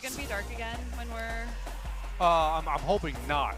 it going to be dark again when we're... I'm hoping not.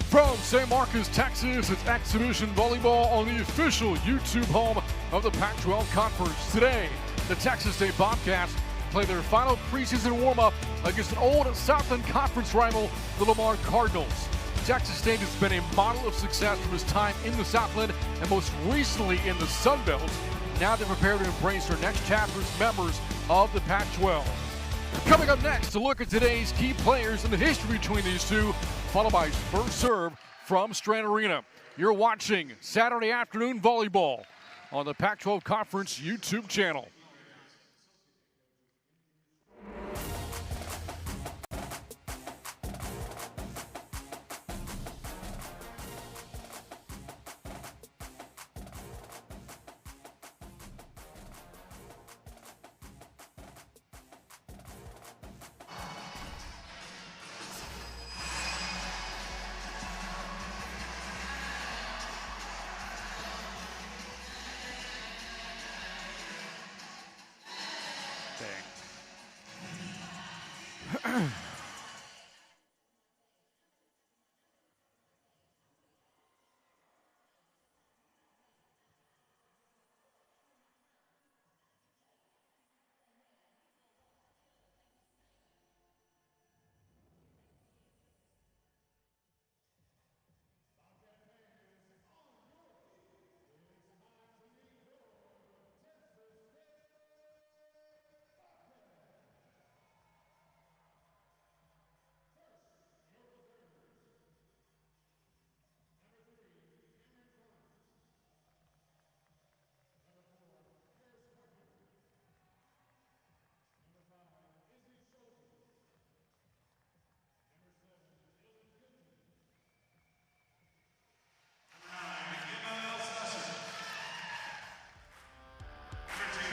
From San Marcos, Texas, it's Exhibition Volleyball on the official YouTube home of the Pac-12 Conference. Today, the Texas State Bobcats play their final preseason warm-up against an old Southland Conference rival, the Lamar Cardinals. Texas State has been a model of success from its time in the Southland and most recently in the Sun Belt. Now they prepare to embrace their next chapter as members of the Pac-12. Coming up next, to look at today's key players and the history between these two, followed by first serve from Strand Arena. You're watching Saturday Afternoon Volleyball on the Pac-12 Conference YouTube channel.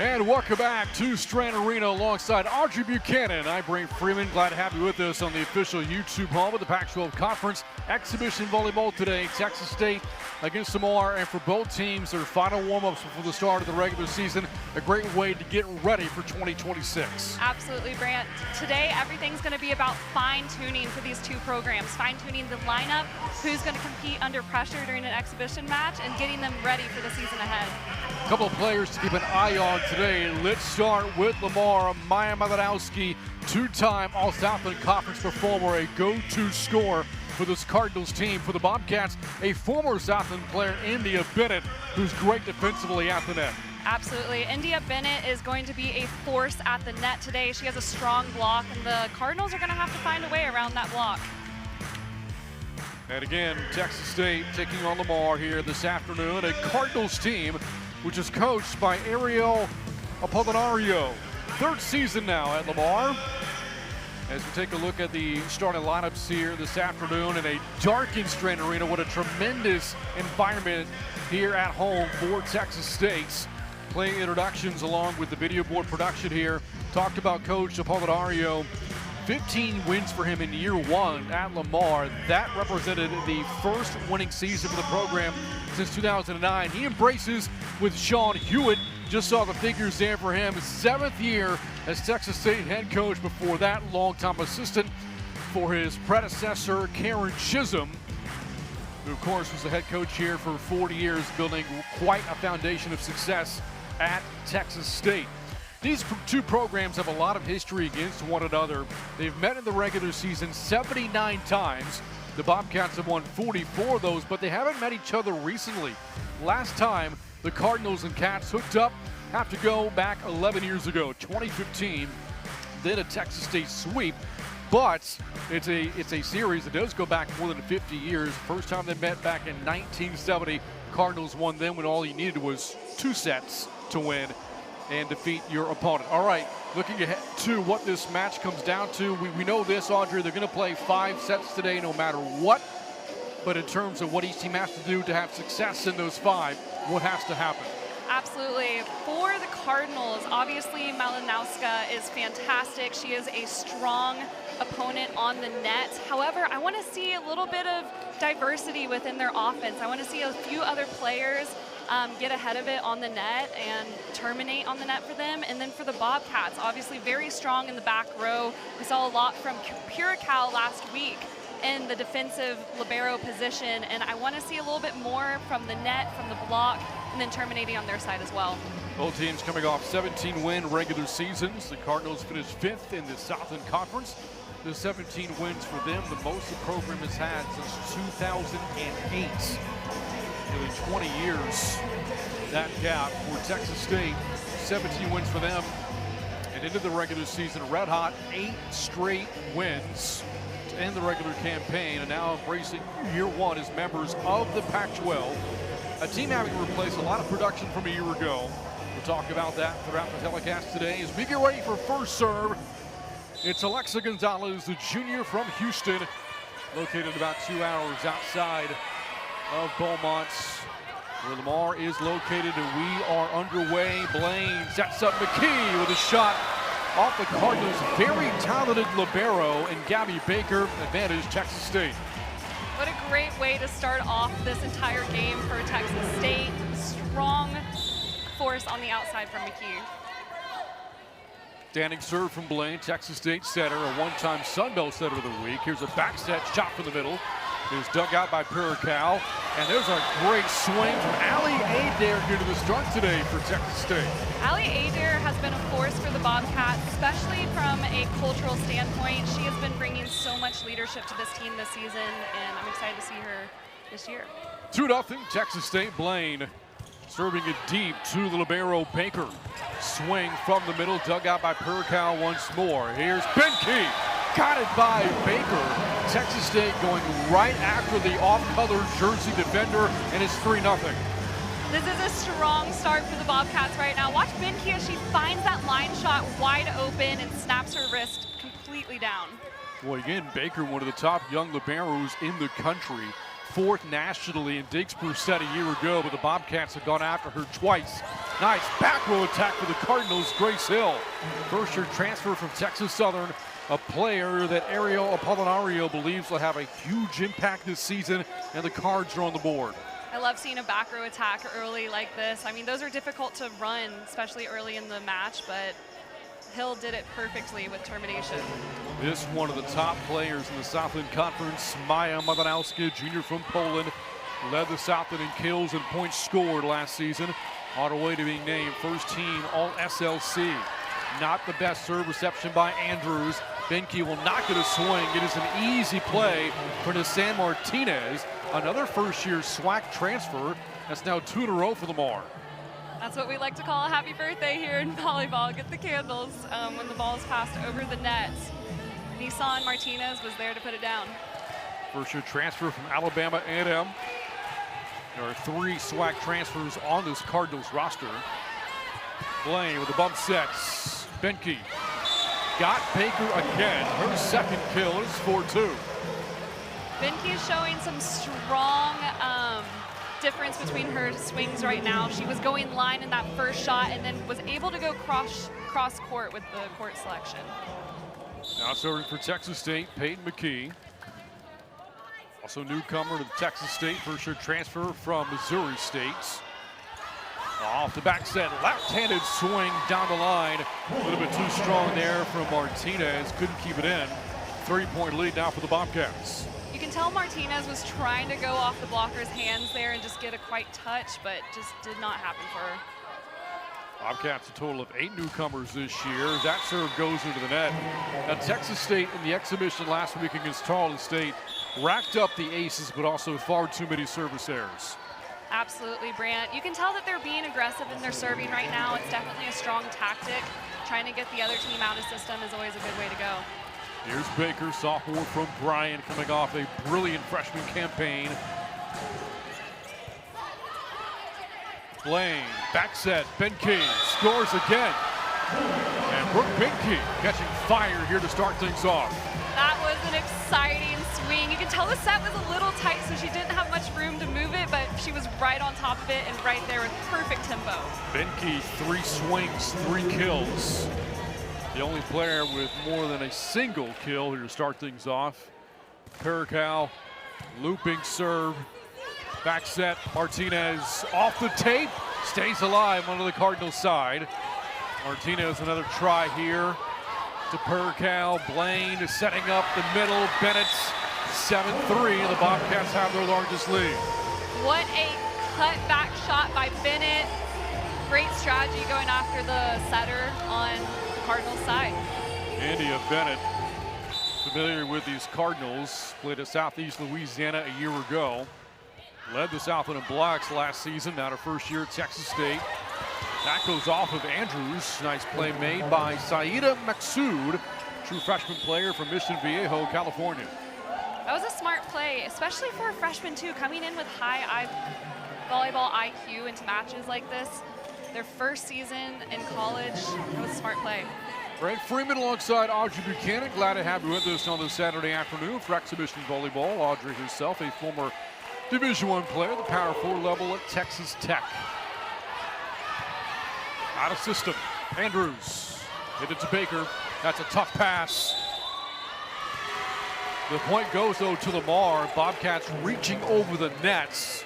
And welcome back to Strand Arena alongside Audrey Buchanan. I'm Brain Freeman. Glad to have you with us on the official YouTube home of the Pac-12 Conference. Exhibition volleyball today. Texas State against Lamar, and for both teams, their final warm-ups before the start of the regular season. A great way to get ready for 2026. Absolutely, Brant. Today, everything's going to be about fine-tuning for these two programs. Fine-tuning the lineup, who's going to compete under pressure during an exhibition match, and getting them ready for the season ahead. A couple of players to keep an eye on today. Let's start with Lamar. Maya Malinowski, two-time All-Southland Conference performer, a go-to scorer for this Cardinals team. For the Bobcats, a former Southland player, India Bennett, who's great defensively at the net. Absolutely. India Bennett is going to be a force at the net today. She has a strong block, and the Cardinals are going to have to find a way around that block. And again, Texas State taking on Lamar here this afternoon, a Cardinals team which is coached by Ariel Apollinario. Third season now at Lamar. As we take a look at the starting lineups here this afternoon in a darkened Strand Arena, what a tremendous environment here at home for Texas State. Playing introductions along with the video board production here. Talked about Coach Apollinario. 15 wins for him in year one at Lamar. That represented the first winning season for the program since 2009. He embraces with Sean Hewitt. Just saw the figures there for him. 7th year as Texas State head coach. Before that, longtime assistant for his predecessor, Karen Chisholm, who of course was the head coach here for 40 years, building quite a foundation of success at Texas State. These two programs have a lot of history against one another. They've met in the regular season 79 times. The Bobcats have won 44 of those, but they haven't met each other recently. Last time the Cardinals and Cats hooked up have to go back 11 years ago, 2015. Then a Texas State sweep, but it's a series that does go back more than 50 years. First time they met back in 1970. Cardinals won then when all you needed was 2 sets to win and defeat your opponent. All right, looking ahead to what this match comes down to. We know this, Audrey, they're going to play 5 sets today no matter what. But in terms of what each team has to do to have success in those 5, what has to happen? Absolutely. For the Cardinals, obviously Malinowska is fantastic. She is a strong opponent on the net. However, I want to see a little bit of diversity within their offense. I want to see a few other players get ahead of it on the net and terminate on the net for them. And then for the Bobcats, obviously very strong in the back row. We saw a lot from Curacao last week in the defensive libero position, and I want to see a little bit more from the net, from the block, and then terminating on their side as well. Both teams coming off 17-win regular seasons. The Cardinals finished 5th in the Southland Conference. The 17 wins for them, the most the program has had since 2008. Nearly 20 years, that gap for Texas State. 17 wins for them. And into the regular season, red hot, 8 straight wins to end the regular campaign, and now embracing year one as members of the Pac-12. A team having replaced a lot of production from a year ago. We'll talk about that throughout the telecast today as we get ready for first serve. It's Alexa Gonzalez, the junior from Houston, located about 2 hours outside of Beaumont, where Lamar is located, and we are underway. Blaine sets up McKee with a shot off the Cardinals' very talented libero, and Gabby Baker, advantage Texas State. What a great way to start off this entire game for Texas State. Strong force on the outside from McKee. Standing serve from Blaine, Texas State setter, a one-time Sun Belt setter of the week. Here's a back set shot from the middle. It is dug out by Curacao, and there's a great swing from Allie Adair here to the start today for Texas State. Allie Adair has been a force for the Bobcats, especially from a cultural standpoint. She has been bringing so much leadership to this team this season, and I'm excited to see her this year. 2-0 Texas State. Blaine serving it deep to the libero Baker. Swing from the middle, dug out by Curacao once more. Here's Benke. Got it by Baker. Texas State going right after the off-color jersey defender, and it's 3-0. This is a strong start for the Bobcats right now. Watch Benke as she finds that line shot wide open and snaps her wrist completely down. Well, again, Baker, one of the top young liberos in the country. 4th nationally, and Diggs set a year ago, but the Bobcats have gone after her twice. Nice back row attack for the Cardinals, Grace Hill. First-year transfer from Texas Southern, a player that Ariel Apolinario believes will have a huge impact this season, and the Cards are on the board. I love seeing a back row attack early like this. I mean, those are difficult to run, especially early in the match, but Hill did it perfectly with termination. This one of the top players in the Southland Conference, Maja Madanowska, junior from Poland, led the Southland in kills and points scored last season, on her way to being named first team All-SLC. Not the best serve reception by Andrews. Benke will not get a swing. It is an easy play for Nissan Martinez, another first-year SWAC transfer. That's now 2 in a row for Lamar. That's what we like to call a happy birthday here in volleyball. Get the candles when the ball is passed over the net. Nissan Martinez was there to put it down. First-year transfer from Alabama A&M. There are 3 SWAC transfers on this Cardinals roster. Blaine with the bump sets. Benke got Baker again. Her second kill is 4-2. Benke is showing some strong difference between her swings right now. She was going line in that first shot and then was able to go cross court with the court selection. Now serving for Texas State, Peyton McKee. Also newcomer to Texas State, first-year transfer from Missouri State. Off the back set, left-handed swing down the line. A little bit too strong there from Martinez, couldn't keep it in. 3-point lead now for the Bobcats. You can tell Martinez was trying to go off the blocker's hands there and just get a quick touch, but just did not happen for her. Bobcats a total of 8 newcomers this year. That serve goes into the net. Now Texas State in the exhibition last week against Tarleton State racked up the aces, but also far too many service errors. Absolutely, Brant. You can tell that they're being aggressive in their serving right now. It's definitely a strong tactic. Trying to get the other team out of system is always a good way to go. Here's Baker, sophomore from Bryan, coming off a brilliant freshman campaign. Blaine, back set, Benke scores again. And Brooke Benke catching fire here to start things off. That was an exciting swing. You can tell the set was a little tight, so she didn't have much room to move it, but she was right on top of it and right there with perfect tempo. Benke, 3 swings, 3 kills. The only player with more than a single kill here to start things off. Paracal, looping serve. Back set, Martinez off the tape, stays alive under the Cardinals side. Martinez another try here to Paracal. Blaine is setting up the middle. Bennett's 7-3, and the Bobcats have their largest lead. What a cut-back shot by Bennett. Great strategy going after the setter on the Cardinals side. India Bennett, familiar with these Cardinals, played at Southeast Louisiana a year ago. Led the Southland Blacks last season, now her first year at Texas State. That goes off of Andrews. Nice play made by Saida Maksoud, true freshman player from Mission Viejo, California. That was a smart play, especially for a freshman too, coming in with high volleyball IQ into matches like this. Their first season in college, that was a smart play. Brent Freeman alongside Audrey Buchanan. Glad to have you with us on this Saturday afternoon for Exhibition Volleyball. Audrey herself, a former Division I player, the Power 4 level at Texas Tech. Out of system, Andrews hit it to Baker. That's a tough pass. The point goes though to Lamar. Bobcats reaching over the nets,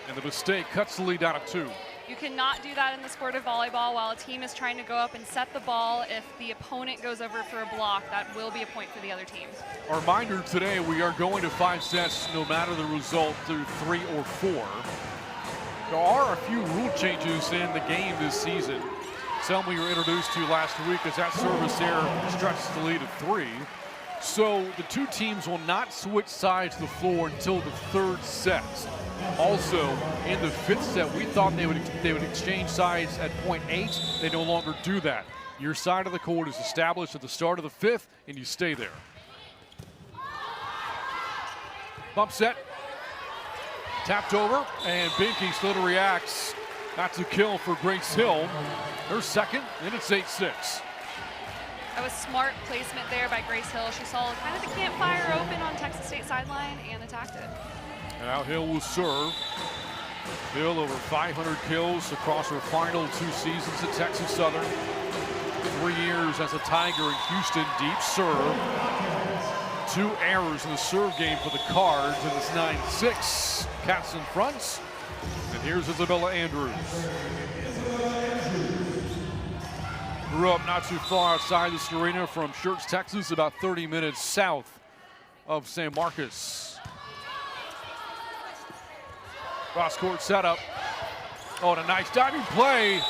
and the mistake cuts the lead down to 2. You cannot do that in the sport of volleyball while a team is trying to go up and set the ball. If the opponent goes over for a block, that will be a point for the other team. A reminder today, we are going to 5 sets no matter the result through 3 or 4. There are a few rule changes in the game this season. Some we were introduced to last week as that service error stretches the lead to 3. So the 2 teams will not switch sides of the floor until the 3rd set. Also, in the 5th set, we thought they would exchange sides at point 8. They no longer do that. Your side of the court is established at the start of the 5th, and you stay there. Bump set. Tapped over, and Benke still reacts. That's a kill for Grace Hill. Her second, and it's 8-6. That was smart placement there by Grace Hill. She saw kind of the campfire open on Texas State sideline and attacked it. And now Hill will serve. Hill over 500 kills across her final 2 seasons at Texas Southern. 3 years as a Tiger in Houston. Deep serve. 2 errors in the serve game for the Cards, and it's 9-6. Cats in front. And here's Isabella Andrews. Grew up not too far outside this arena from Schertz, Texas, about 30 minutes south of San Marcos. Cross-court setup. Oh, and a nice diving play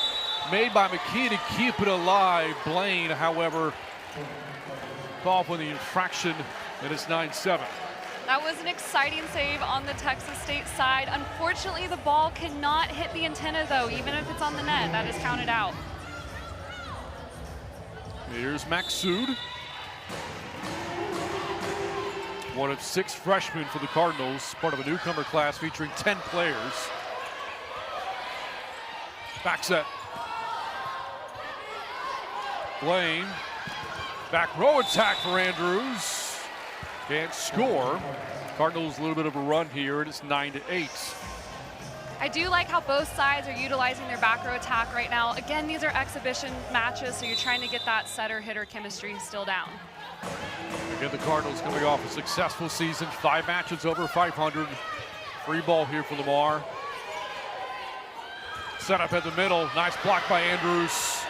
made by McKee to keep it alive. Blaine, however, called for the infraction, and it's 9-7. That was an exciting save on the Texas State side. Unfortunately, the ball cannot hit the antenna, though, even if it's on the net. That is counted out. Here's Maxud. One of 6 freshmen for the Cardinals, part of a newcomer class featuring 10 players. Back set. Blaine. Back row attack for Andrews. Can't score. Cardinals a little bit of a run here, and it's 9-8. I do like how both sides are utilizing their back row attack right now. Again, these are exhibition matches, so you're trying to get that setter-hitter chemistry still down. Again, the Cardinals coming off a successful season, 5 matches over 500. Free ball here for Lamar. Set up at the middle, nice block by Andrews.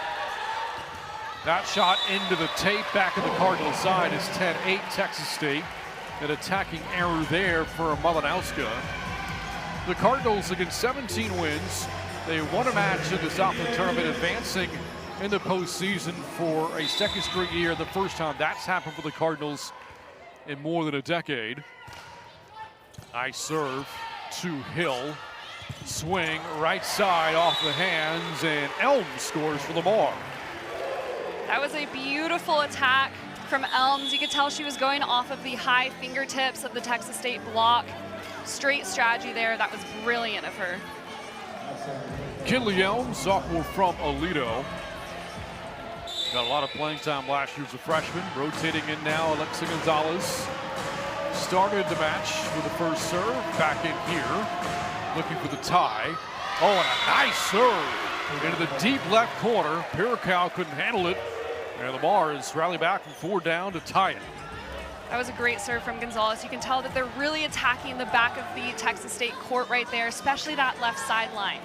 That shot into the tape back at the Cardinal side is 10-8 Texas State. An attacking error there for Malinowska. The Cardinals, against 17 wins, they won a match in the Southland Tournament, advancing in the postseason for a 2nd straight year. The first time that's happened for the Cardinals in more than a decade. Nice serve to Hill. Swing right side off the hands, and Elm scores for Lamar. That was a beautiful attack from Elms. You could tell she was going off of the high fingertips of the Texas State block. Straight strategy there. That was brilliant of her. Kinley Elms, sophomore from Aledo. Got a lot of playing time last year as a freshman. Rotating in now, Alexa Gonzalez. Started the match with the first serve. Back in here, looking for the tie. Oh, and a nice serve into the deep left corner. Piracal couldn't handle it. And Lamar is rallying back from 4 down to tie it. That was a great serve from Gonzalez. You can tell that they're really attacking the back of the Texas State court right there, especially that left sideline.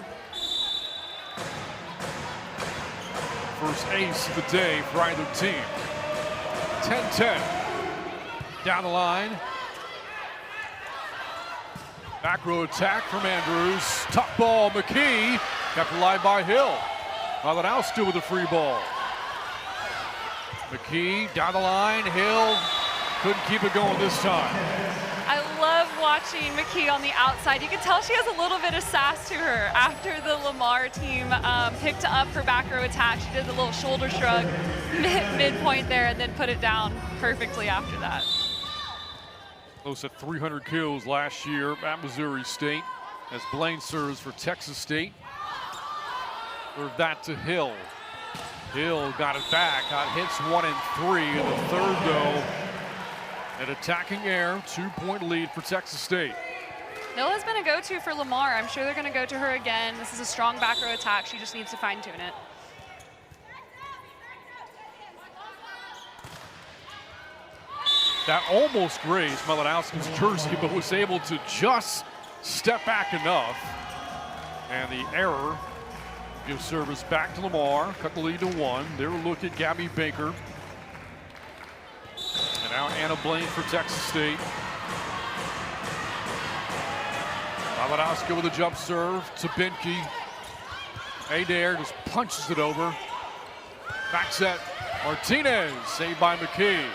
First ace of the day for either team. 10-10. Down the line. Back row attack from Andrews. Tough ball, McKee. Kept alive by Hill. Malinowska with a free ball. McKee down the line. Hill couldn't keep it going this time. I love watching McKee on the outside. You can tell she has a little bit of sass to her. After the Lamar team picked up her back row attack, she did the little shoulder shrug midpoint there and then put it down perfectly after that. Close to 300 kills last year at Missouri State as Blaine serves for Texas State. Serve that to Hill. Hill got it back, got hits 1 and 3 in the third though. An attacking error, 2-point lead for Texas State. Hill has been a go-to for Lamar. I'm sure they're going to go to her again. This is a strong back row attack. She just needs to fine-tune it. That almost grazed Malinowski's jersey, but was able to just step back enough. And the error gives service back to Lamar, cut the lead to 1. Their look at Gabby Baker. And now Anna Blaine for Texas State. Malinowska with a jump serve to Binke. Adair just punches it over. Back set, Martinez, saved by McKee.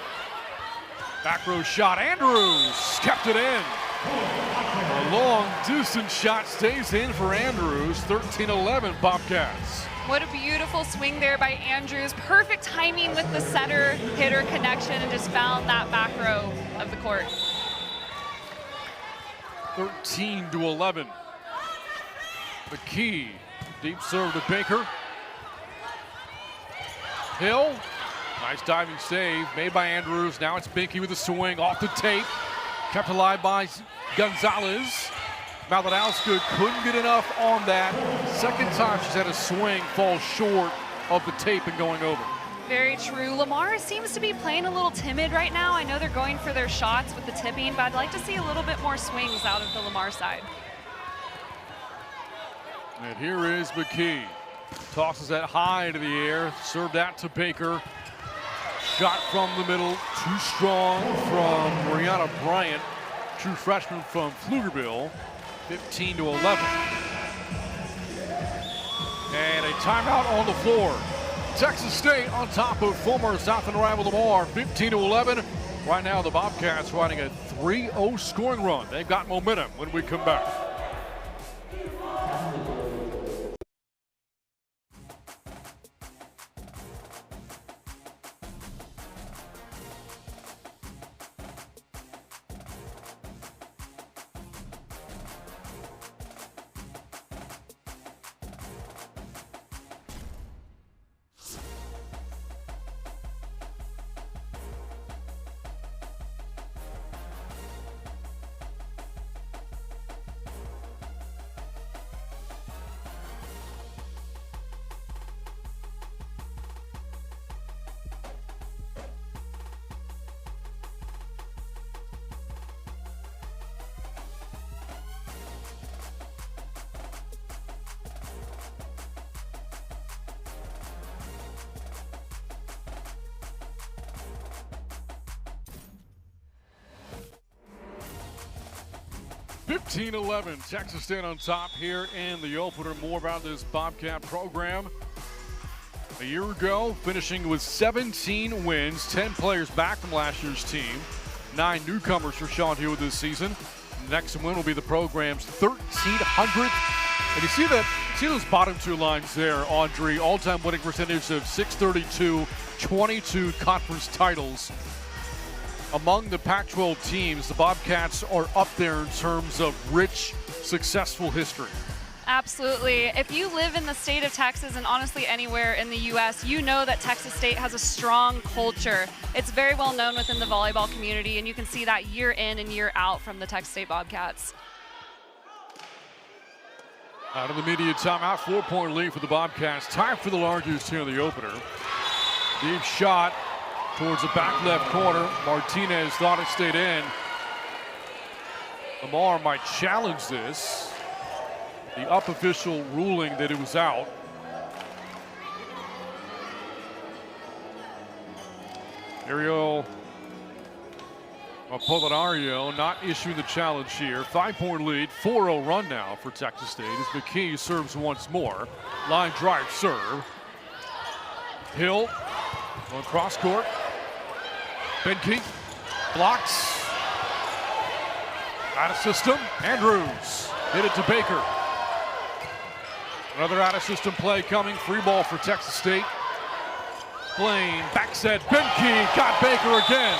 Back row shot, Andrews kept it in. A long distance shot stays in for Andrews, 13-11 Bobcats. What a beautiful swing there by Andrews. Perfect timing with the setter-hitter connection and just found that back row of the court. 13-11. McKee, deep serve to Baker. Hill, nice diving save made by Andrews. Now it's Binke with a swing off the tape. Kept alive by Gonzalez. Malinowska couldn't get enough on that. Second time she's had a swing fall short of the tape and going over. Very true. Lamar seems to be playing a little timid right now. I know they're going for their shots with the tipping, but I'd like to see a little bit more swings out of the Lamar side. And here is McKee. Tosses that high into the air. Served out to Baker. Shot from the middle. Too strong from Brianna Bryant. True freshman from Pflugerville. 15-11. And a timeout on the floor. Texas State on top of former Southland rival Lamar, 15-11. Right now the Bobcats riding a 3-0 scoring run. They've got momentum when we come back. Texas State on top here in the opener. More about this Bobcat program. A year ago, finishing with 17 wins, 10 players back from last year's team, 9 newcomers for Sean Hill this season. Next win will be the program's 1,300th. And you see that? See those bottom two lines there, Audrey? All-time winning percentage of 632, 22 conference titles. Among the Pac-12 teams, the Bobcats are up there in terms of rich, successful history. Absolutely. If you live in the state of Texas and honestly anywhere in the U.S., you know that Texas State has a strong culture. It's very well known within the volleyball community, and you can see that year in and year out from the Texas State Bobcats. Out of the media timeout, 4-point lead for the Bobcats. Time for the largest here in the opener. Deep shot towards the back left corner. Martinez thought it stayed in. Lamar might challenge this. The up official ruling that it was out. Ariel Apolinario not issuing the challenge here. 5-point lead, 4-0 run now for Texas State as McKee serves once more. Line drive serve. Hill on cross court. Benke blocks. Out of system. Andrews hit it to Baker. Another out of system play coming. Free ball for Texas State. Blaine back set. Benke got Baker again.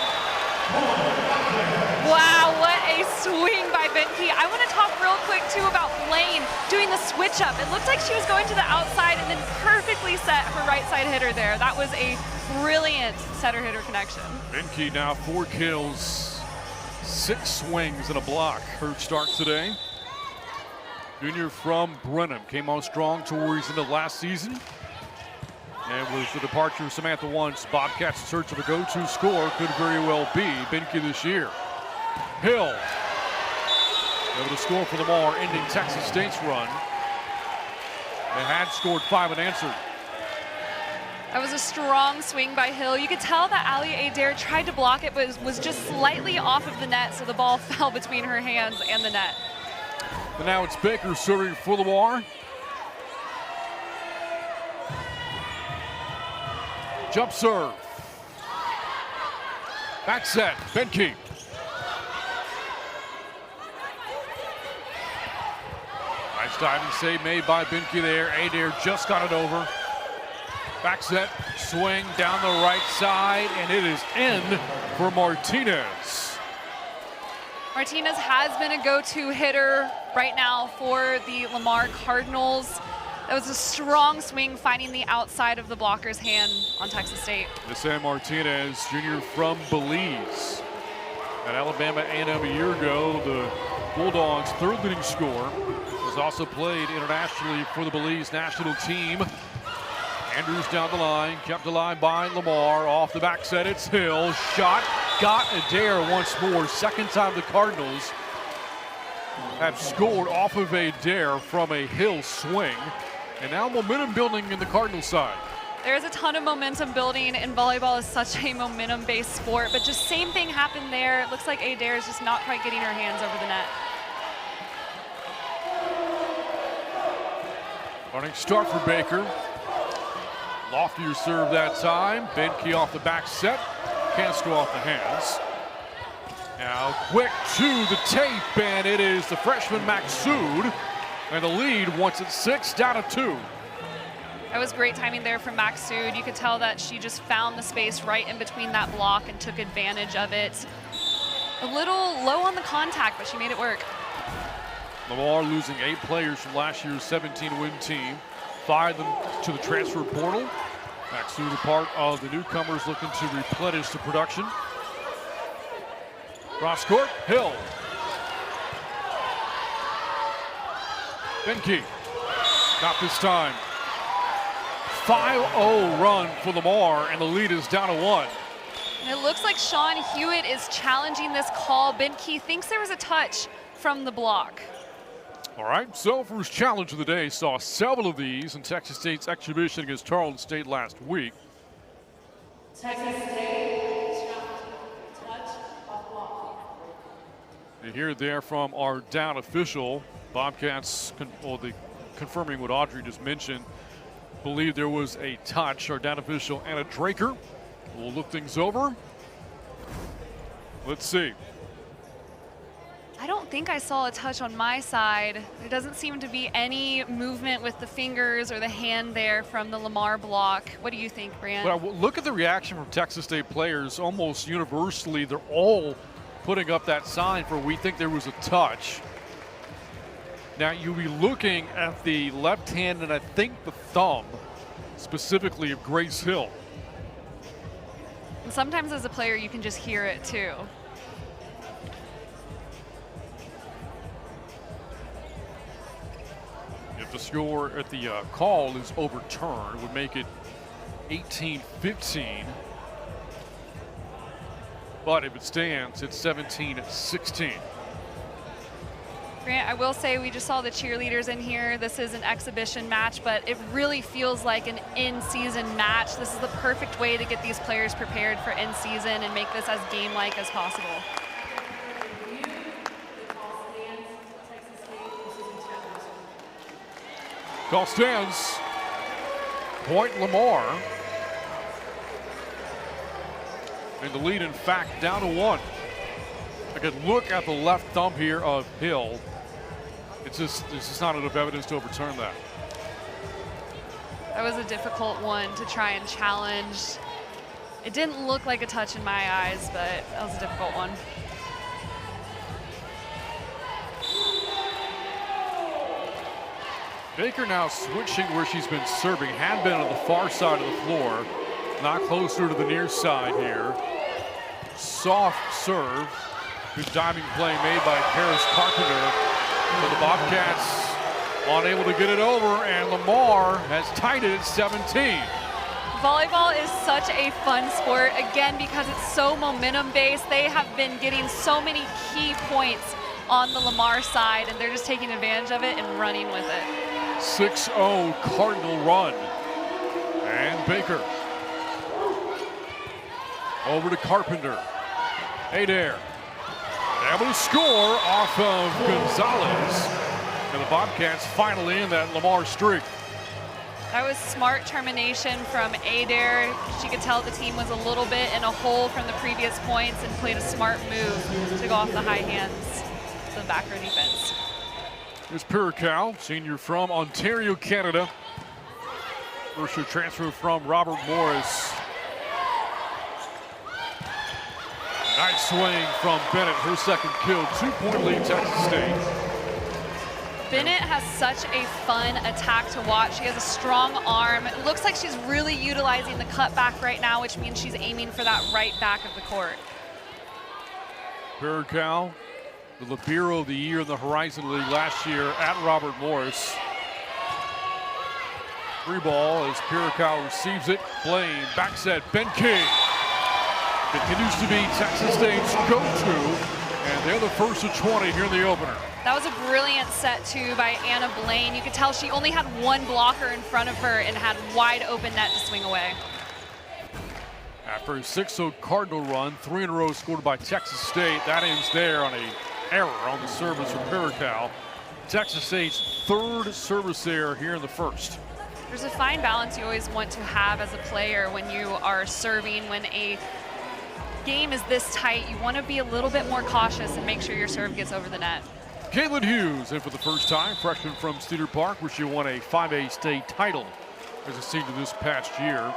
Wow, what a swing by Benke. I want to talk real quick too about Blaine doing the switch up. It looked like she was going to the outside and then perfectly set her right side hitter there. That was a brilliant setter hitter connection. Benke now 4 kills, 6 swings and a block. Her start today. Junior from Brenham came on strong towards the end of last season. And with the departure of Samantha Once, Bobcats in search of a go-to scorer could very well be Benke this year. Hill able to score for Lamar, ending Texas State's run. They had scored 5 unanswered. That was a strong swing by Hill. You could tell that Ali Adair tried to block it, but was just slightly off of the net, so the ball fell between her hands and the net. And now it's Baker serving for Lamar. Jump serve. Back set, Benke. Nice diving save made by Benke there. Adair just got it over. Back set, swing down the right side, and it is in for Martinez. Martinez has been a go-to hitter right now for the Lamar Cardinals. That was a strong swing, finding the outside of the blocker's hand on Texas State. This Martinez, junior from Belize. At Alabama A&M a year ago, the Bulldogs' third leading scorer, has also played internationally for the Belize national team. Andrews down the line, kept alive by Lamar. Off the back set, it's Hill. Shot, got Adair once more. Second time the Cardinals have scored off of Adair from a Hill swing. And now momentum building in the Cardinal side. There's a ton of momentum building, and volleyball is such a momentum-based sport, but just same thing happened there. It looks like Adair is just not quite getting her hands over the net. Running start for Baker. Loftier serve that time. Benke off the back set. Can't go off the hands. Now quick to the tape, and it is the freshman Maxud. And the lead, once it's 6, down to 2. That was great timing there from Maxud. You could tell that she just found the space right in between that block and took advantage of it. A little low on the contact, but she made it work. Lamar losing 8 players from last year's 17-win team. 5 of them to the transfer portal. Maxud a part of the newcomers looking to replenish the production. Cross court, Hill. Benke, not this time. 5-0 run for Lamar, and the lead is down to 1. And it looks like Sean Hewitt is challenging this call. Benke thinks there was a touch from the block. All right, so for his challenge of the day, saw several of these in Texas State's exhibition against Tarleton State last week. Texas State, touch off block. You hear it there from our down official. Bobcats, confirming what Audrey just mentioned, believe there was a touch. Our down official, Anna Draker, will look things over. Let's see. I don't think I saw a touch on my side. There doesn't seem to be any movement with the fingers or the hand there from the Lamar block. What do you think, Brian? Well, look at the reaction from Texas State players. Almost universally, they're all putting up that sign for we think there was a touch. Now, you'll be looking at the left hand and I think the thumb, specifically of Grace Hill. And sometimes as a player, you can just hear it too. If the score at the call is overturned, it would make it 18-15. But if it stands, it's 17-16. Grant, I will say we just saw the cheerleaders in here. This is an exhibition match, but it really feels like an in-season match. This is the perfect way to get these players prepared for in-season and make this as game-like as possible. Call stands. Point Lamar. And the lead, in fact, down to 1. I could look at the left thumb here of Hill. It's just, there's just not enough evidence to overturn that. That was a difficult one to try and challenge. It didn't look like a touch in my eyes, but that was a difficult one. Baker now switching where she's been serving. Had been on the far side of the floor. Not closer to the near side here. Soft serve. Good diving play made by Paris Carpenter. But the Bobcats unable to get it over, and Lamar has tied it at 17. Volleyball is such a fun sport, again, because it's so momentum-based. They have been getting so many key points on the Lamar side, and they're just taking advantage of it and running with it. 6-0 Cardinal run. And Baker. Over to Carpenter. Adair. Able to score off of Gonzalez. And the Bobcats finally in that Lamar streak. That was smart termination from Adair. She could tell the team was a little bit in a hole from the previous points and played a smart move to go off the high hands to the back row defense. Here's Piracal, senior from Ontario, Canada. First year transfer from Robert Morris. Nice swing from Bennett, her second kill. 2-point lead, Texas State. Bennett has such a fun attack to watch. She has a strong arm. It looks like she's really utilizing the cutback right now, which means she's aiming for that right back of the court. Pericao, the Libero of the Year in the Horizon League last year at Robert Morris. Free ball as Pericao receives it. Blaine, back set, Benke. Continues to be Texas State's go-to, and they're the first of 20 here in the opener. That was a brilliant set, too, by Anna Blaine. You could tell she only had one blocker in front of her and had wide open net to swing away. After a 6-0 Cardinal run, 3 in a row scored by Texas State. That ends there on an error on the service from Pericao. Texas State's third service error here in the first. There's a fine balance you always want to have as a player when you are serving. When a game is this tight, you want to be a little bit more cautious and make sure your serve gets over the net. Caitlin Hughes in for the first time, freshman from Cedar Park, where she won a 5A state title as a senior this past year.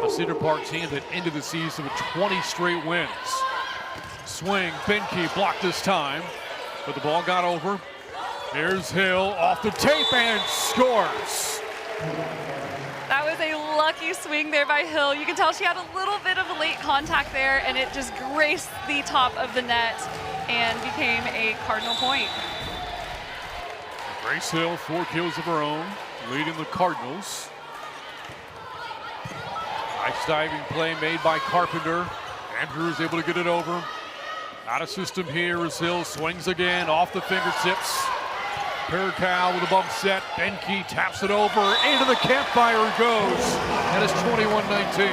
A Cedar Park team that ended the season with 20 straight wins. Swing, Benke blocked this time, but the ball got over. Here's Hill off the tape and scores. That was a lucky swing there by Hill. You can tell she had a little bit of a late contact there, and it just graced the top of the net and became a Cardinal point. Grace Hill, 4 kills of her own, leading the Cardinals. Nice diving play made by Carpenter. Andrews able to get it over. Out of system here as Hill swings again off the fingertips. Pericao with a bump set. Benke taps it over. Into the campfire it goes. And it's 21-19.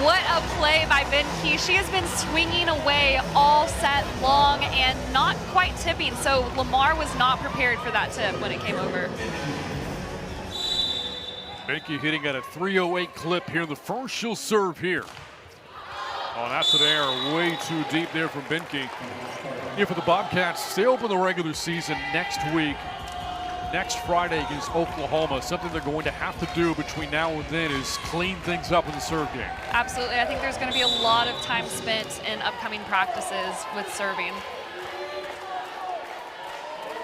What a play by Benke. She has been swinging away all set long and not quite tipping. So Lamar was not prepared for that tip when it came over. Benke hitting at a 308 clip here in the first. She'll serve here. Oh, that's an error way too deep there from Benke. Here for the Bobcats, they open the regular season next week. Next Friday against Oklahoma. Something they're going to have to do between now and then is clean things up in the serve game. Absolutely. I think there's going to be a lot of time spent in upcoming practices with serving.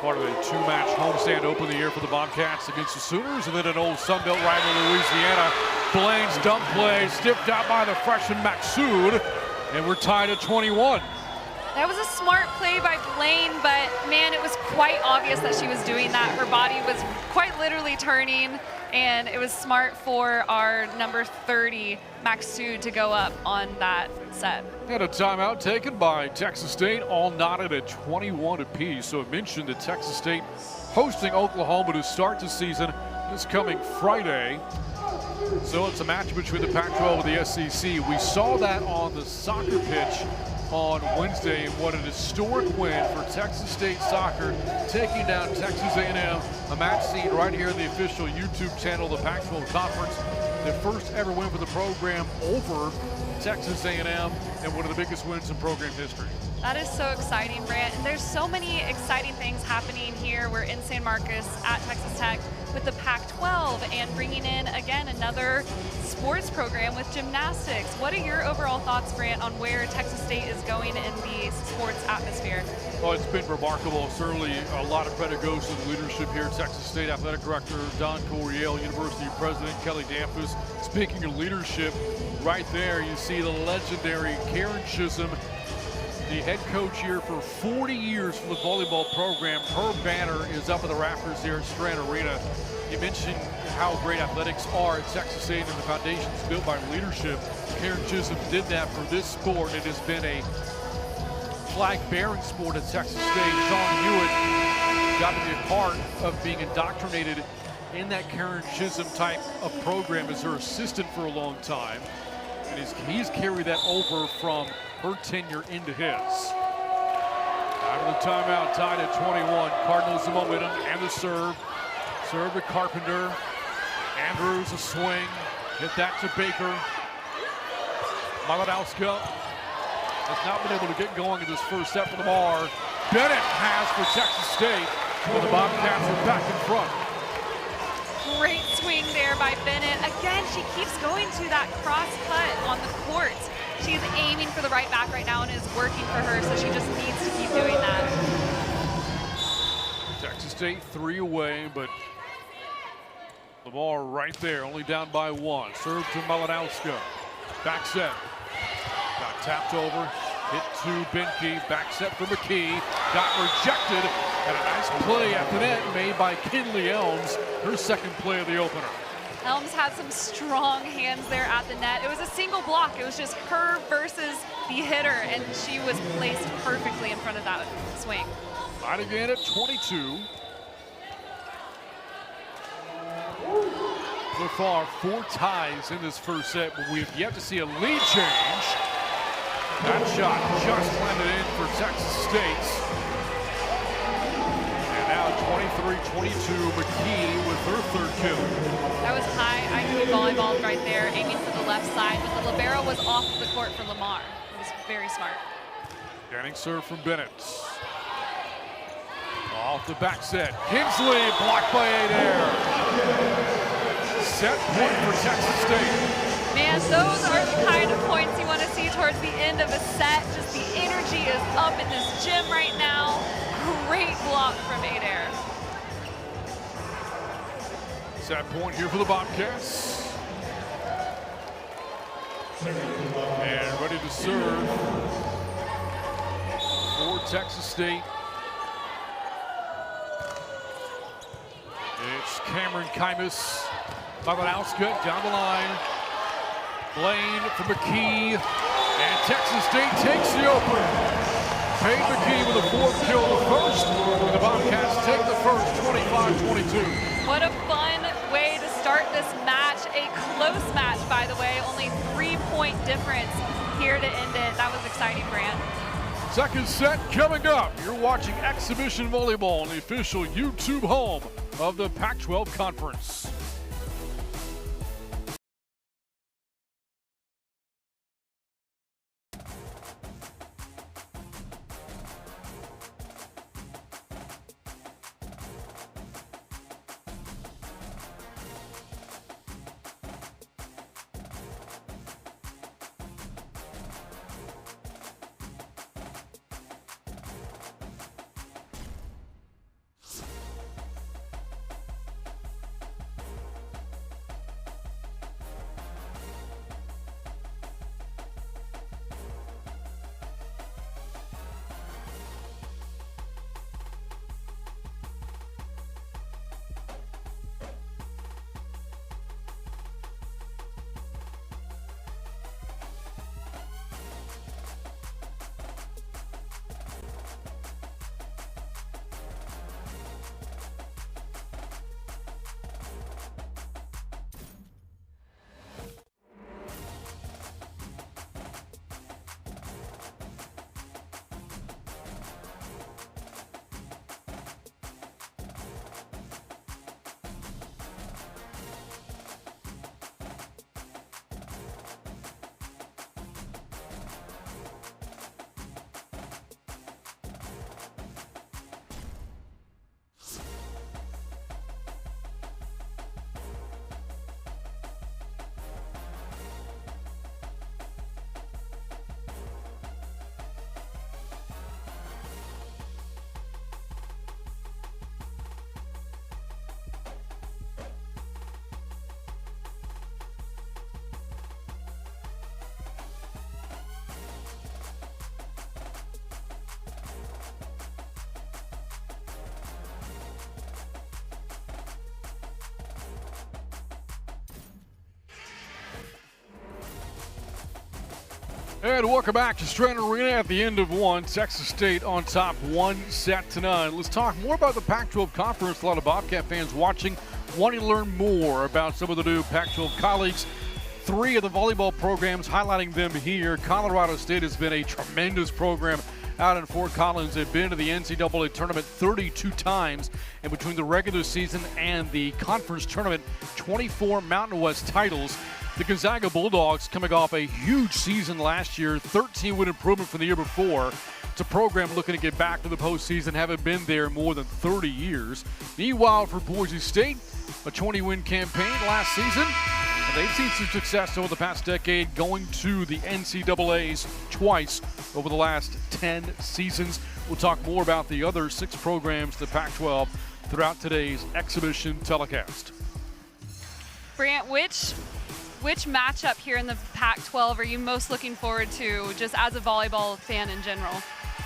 Part of a 2-match homestand open the year for the Bobcats against the Sooners, and then an old Sun Belt rival, Louisiana. Blaine's dump play, stiffed out by the freshman Maxud, and we're tied at 21. That was a smart play by Blaine, but man, it was quite obvious that she was doing that. Her body was quite literally turning, and it was smart for our number 30, Maxud, to go up on that set. And a timeout taken by Texas State, all knotted at 21 apiece. So it mentioned that Texas State hosting Oklahoma to start the season this coming Friday. So it's a match between the Pac-12 and the SEC. We saw that on the soccer pitch on Wednesday, and what an historic win for Texas State soccer, taking down Texas A&M, a match seen right here in the official YouTube channel of the Pac-12 Conference. The first ever win for the program over Texas A&M, and one of the biggest wins in program history. That is so exciting, Brant. And there's so many exciting things happening here. We're in San Marcos at Texas Tech with the Pac-12 and bringing in, again, another sports program with gymnastics. What are your overall thoughts, Brant, on where Texas State is going in the sports atmosphere? Well, it's been remarkable. Certainly a lot of credit goes to the leadership here. Texas State Athletic Director Don Coryell, University President Kelly Dampus. Speaking of leadership, right there you see the legendary Karen Chisholm, the head coach here for 40 years for the volleyball program. Her banner is up in the rafters here at Strand Arena. You mentioned how great athletics are at Texas State and the foundations built by leadership. Karen Chisholm did that for this sport. It has been a flag-bearing sport at Texas State. Sean Hewitt got to be a part of being indoctrinated in that Karen Chisholm type of program as her assistant for a long time. And he's carried that over from her tenure into his. Out of the timeout, tied at 21. Cardinals the momentum and the serve. Serve to Carpenter. Andrews a swing. Hit that to Baker. Malinowska has not been able to get going in this first set for the Lamar. Bennett has for Texas State, but the Bobcats are back in front. Great swing there by Bennett. Again, she keeps going to that cross cut on the court. She's aiming for the right back right now and it is working for her, so she just needs to keep doing that. Texas State 3 away, but Lamar right there, only down by 1. Serve to Malinowska. Back set. Got tapped over. Hit to Benke, back set for McKee, got rejected, and a nice play at the net made by Kinley Elms, her second play of the opener. Elms had some strong hands there at the net. It was a single block. It was just her versus the hitter, and she was placed perfectly in front of that swing. Tied again at 22. So far, 4 ties in this first set, but we've yet to see a lead change. That shot just landed in for Texas State. And now 23-22, McKee with her third kill. That was high IQ volleyball right there, aiming for the left side, but the libero was off the court for Lamar. It was very smart. Getting serve from Bennett. Off the back set. Kinsley blocked by Adair. Set point for Texas State. Man, those are the kind of points you want to see towards the end of a set. Just the energy is up in this gym right now. Great block from Adair. Set point here for the Bobcats. And ready to serve for Texas State. It's Cameron Kaimus. Malinowska down the line. Blaine for McKee. And Texas State takes the opener. Payne McKee with a 4th kill in the first. And the Bobcats take the first 25-22. What a fun way to start this match. A close match, by the way. Only 3-point difference here to end it. That was exciting, Grant. Second set coming up. You're watching Exhibition Volleyball on the official YouTube home of the Pac-12 Conference. And welcome back to Strand Arena at the end of one. Texas State on top 1-0. Let's talk more about the Pac-12 Conference. A lot of Bobcat fans watching, wanting to learn more about some of the new Pac-12 colleagues. 3 of the volleyball programs, highlighting them here. Colorado State has been a tremendous program out in Fort Collins. They've been to the NCAA tournament 32 times, and between the regular season and the conference tournament, 24 Mountain West titles. The Gonzaga Bulldogs coming off a huge season last year, 13-win improvement from the year before. It's a program looking to get back to the postseason, haven't been there more than 30 years. Meanwhile, for Boise State, a 20-win campaign last season. And they've seen some success over the past decade, going to the NCAAs twice over the last 10 seasons. We'll talk more about the other 6 programs, the Pac-12, throughout today's exhibition telecast. Brant, which Which matchup here in the Pac-12 are you most looking forward to, just as a volleyball fan in general?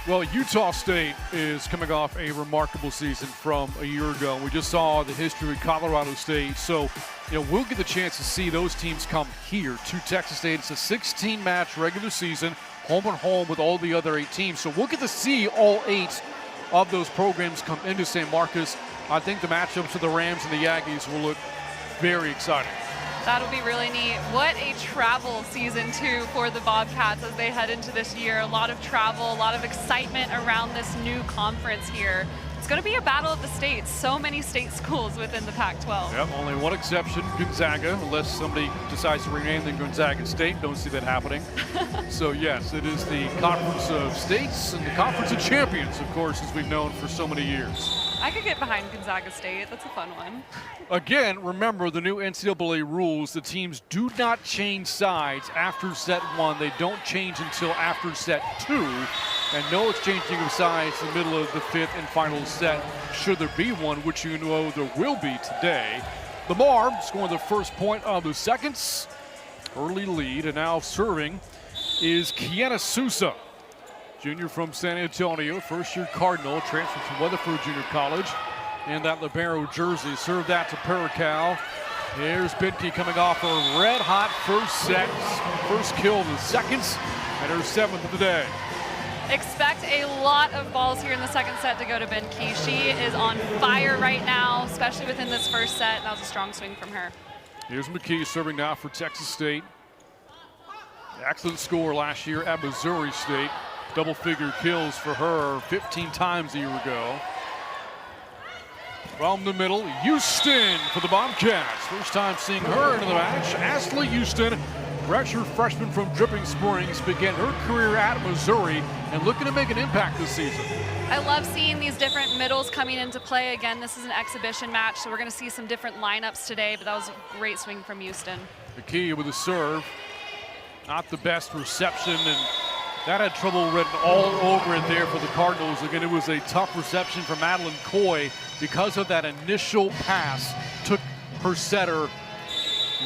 Well, Utah State is coming off a remarkable season from a year ago. We just saw the history with Colorado State. So, we'll get the chance to see those teams come here to Texas State. It's a 16-match regular season, home and home with all the other 8 teams. So we'll get to see all 8 of those programs come into St. Marcus. I think the matchups of the Rams and the Aggies will look very exciting. That'll be really neat. What a travel season, too, for the Bobcats as they head into this year. A lot of travel, a lot of excitement around this new conference here. It's going to be a battle of the states. So many state schools within the Pac-12. Yep, only one exception, Gonzaga, unless somebody decides to rename them Gonzaga State. Don't see that happening. So, yes, it is the Conference of States and the Conference of Champions, of course, as we've known for so many years. I could get behind Gonzaga State. That's a fun one. Again, remember the new NCAA rules. The teams do not change sides after set 1. They don't change until after set 2. And no exchanging of sides in the middle of the 5th and final set, should there be one, which you know there will be today. Lamar scoring the first point of the seconds. Early lead, and now serving is Kiana Sousa. Junior from San Antonio, first-year Cardinal, transferred from Weatherford Junior College in that libero jersey. Served that to Paracal. Here's Binke coming off a red-hot first set. First kill of the seconds, and her 7th of the day. Expect a lot of balls here in the second set to go to Binke. She is on fire right now, especially within this first set. That was a strong swing from her. Here's McKee serving now for Texas State. Excellent score last year at Missouri State. Double-figure kills for her 15 times a year ago. From the middle, Houston for the Bobcats. First time seeing her into the match. Ashley Houston, redshirt freshman from Dripping Springs, began her career at Missouri and looking to make an impact this season. I love seeing these different middles coming into play. Again, this is an exhibition match, so we're going to see some different lineups today, but that was a great swing from Houston. McKee with a serve. Not the best reception, and that had trouble written all over it there for the Cardinals. Again, it was a tough reception for Madeline Coy because of that initial pass. Took her setter